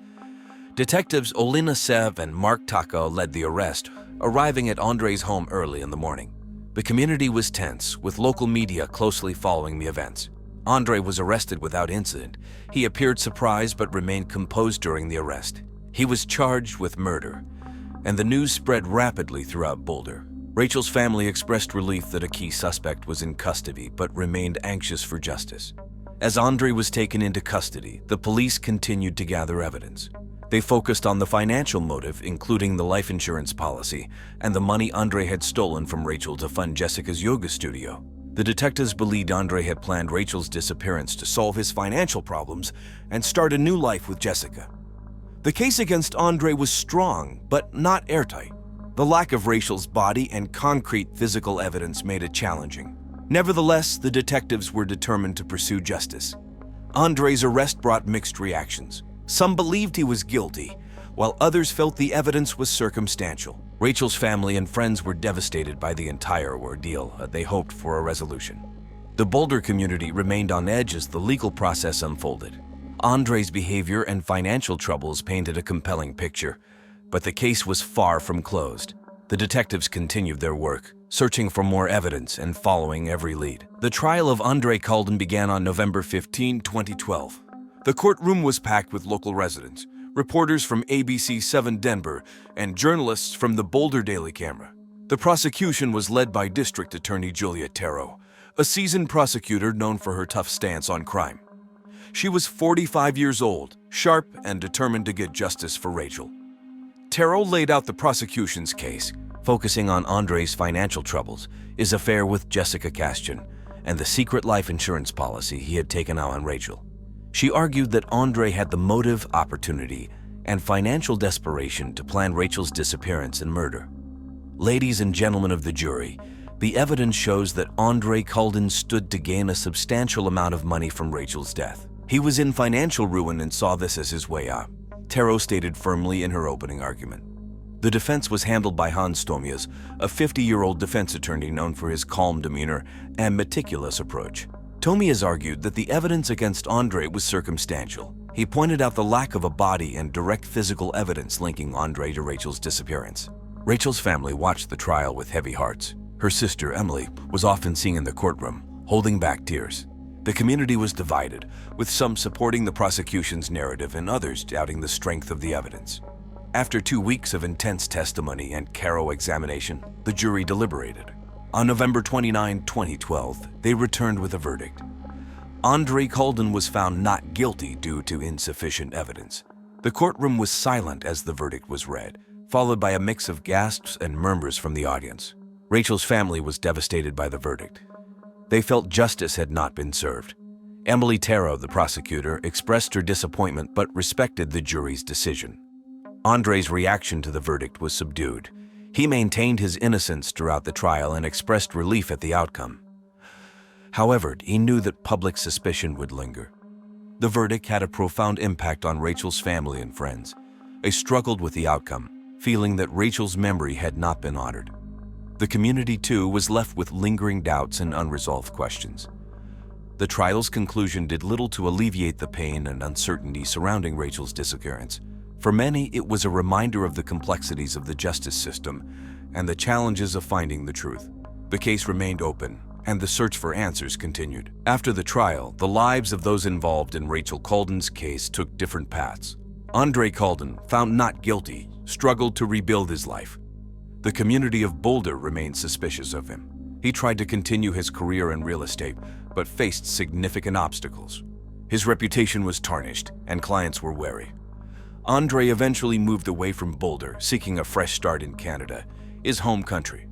Detectives Olena Sev and Mark Taco led the arrest, arriving at Andre's home early in the morning. The community was tense, with local media closely following the events. Andre was arrested without incident. He appeared surprised but remained composed during the arrest. He was charged with murder, and the news spread rapidly throughout Boulder. Rachel's family expressed relief that a key suspect was in custody but remained anxious for justice. As Andre was taken into custody, the police continued to gather evidence. They focused on the financial motive, including the life insurance policy and the money Andre had stolen from Rachel to fund Jessica's yoga studio. The detectives believed Andre had planned Rachel's disappearance to solve his financial problems and start a new life with Jessica. The case against Andre was strong, but not airtight. The lack of Rachel's body and concrete physical evidence made it challenging. Nevertheless, the detectives were determined to pursue justice. Andre's arrest brought mixed reactions. Some believed he was guilty, while others felt the evidence was circumstantial. Rachel's family and friends were devastated by the entire ordeal. They hoped for a resolution. The Boulder community remained on edge as the legal process unfolded. Andre's behavior and financial troubles painted a compelling picture, but the case was far from closed. The detectives continued their work, searching for more evidence and following every lead. The trial of Andre Calden began on November 15, 2012. The courtroom was packed with local residents, reporters from ABC 7 Denver, and journalists from the Boulder Daily Camera. The prosecution was led by District Attorney Julia Tarot, a seasoned prosecutor known for her tough stance on crime. She was 45 years old, sharp, and determined to get justice for Rachel. Tarot laid out the prosecution's case, focusing on Andre's financial troubles, his affair with Jessica Castian, and the secret life insurance policy he had taken out on Rachel. She argued that Andre had the motive, opportunity, and financial desperation to plan Rachel's disappearance and murder. Ladies and gentlemen of the jury, the evidence shows that Andre Calden stood to gain a substantial amount of money from Rachel's death. He was in financial ruin and saw this as his way out, Tarot stated firmly in her opening argument. The defense was handled by Hans Stomias, a 50-year-old defense attorney known for his calm demeanor and meticulous approach. Tomias argued that the evidence against Andre was circumstantial. He pointed out the lack of a body and direct physical evidence linking Andre to Rachel's disappearance. Rachel's family watched the trial with heavy hearts. Her sister, Emily, was often seen in the courtroom, holding back tears. The community was divided, with some supporting the prosecution's narrative and others doubting the strength of the evidence. After 2 weeks of intense testimony and careful examination, the jury deliberated. On November 29, 2012, they returned with a verdict. Andre Calden was found not guilty due to insufficient evidence. The courtroom was silent as the verdict was read, followed by a mix of gasps and murmurs from the audience. Rachel's family was devastated by the verdict. They felt justice had not been served. Emily Tarot, the prosecutor, expressed her disappointment but respected the jury's decision. Andre's reaction to the verdict was subdued. He maintained his innocence throughout the trial and expressed relief at the outcome. However, he knew that public suspicion would linger. The verdict had a profound impact on Rachel's family and friends. They struggled with the outcome, feeling that Rachel's memory had not been honored. The community, too, was left with lingering doubts and unresolved questions. The trial's conclusion did little to alleviate the pain and uncertainty surrounding Rachel's disappearance. For many, it was a reminder of the complexities of the justice system and the challenges of finding the truth. The case remained open, and the search for answers continued. After the trial, the lives of those involved in Rachel Calden's case took different paths. Andre Calden, found not guilty, struggled to rebuild his life. The community of Boulder remained suspicious of him. He tried to continue his career in real estate, but faced significant obstacles. His reputation was tarnished, and clients were wary. Andre eventually moved away from Boulder, seeking a fresh start in Canada, his home country.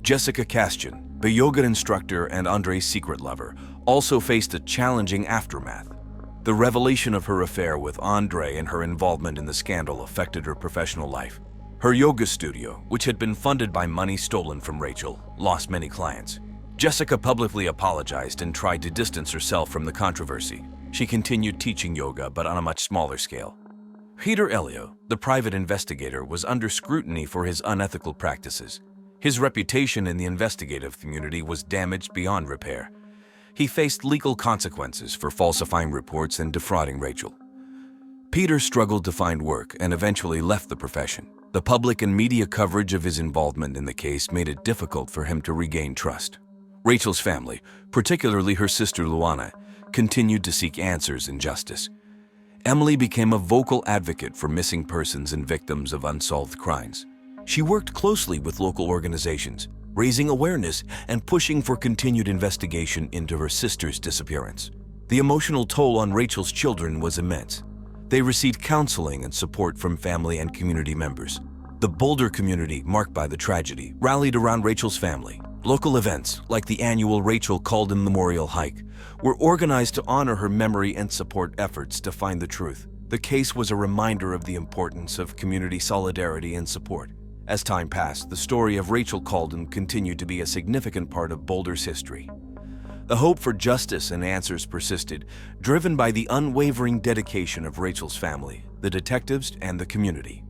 Jessica Castian, the yoga instructor and Andre's secret lover, also faced a challenging aftermath. The revelation of her affair with Andre and her involvement in the scandal affected her professional life. Her yoga studio, which had been funded by money stolen from Rachel, lost many clients. Jessica publicly apologized and tried to distance herself from the controversy. She continued teaching yoga, but on a much smaller scale. Peter Elio, the private investigator, was under scrutiny for his unethical practices. His reputation in the investigative community was damaged beyond repair. He faced legal consequences for falsifying reports and defrauding Rachel. Peter struggled to find work and eventually left the profession. The public and media coverage of his involvement in the case made it difficult for him to regain trust. Rachel's family, particularly her sister Luana, continued to seek answers and justice. Emily became a vocal advocate for missing persons and victims of unsolved crimes. She worked closely with local organizations, raising awareness and pushing for continued investigation into her sister's disappearance. The emotional toll on Rachel's children was immense. They received counseling and support from family and community members. The Boulder community, marked by the tragedy, rallied around Rachel's family. Local events, like the annual Rachel Calden Memorial Hike, were organized to honor her memory and support efforts to find the truth. The case was a reminder of the importance of community solidarity and support. As time passed, the story of Rachel Calden continued to be a significant part of Boulder's history. The hope for justice and answers persisted, driven by the unwavering dedication of Rachel's family, the detectives, and the community.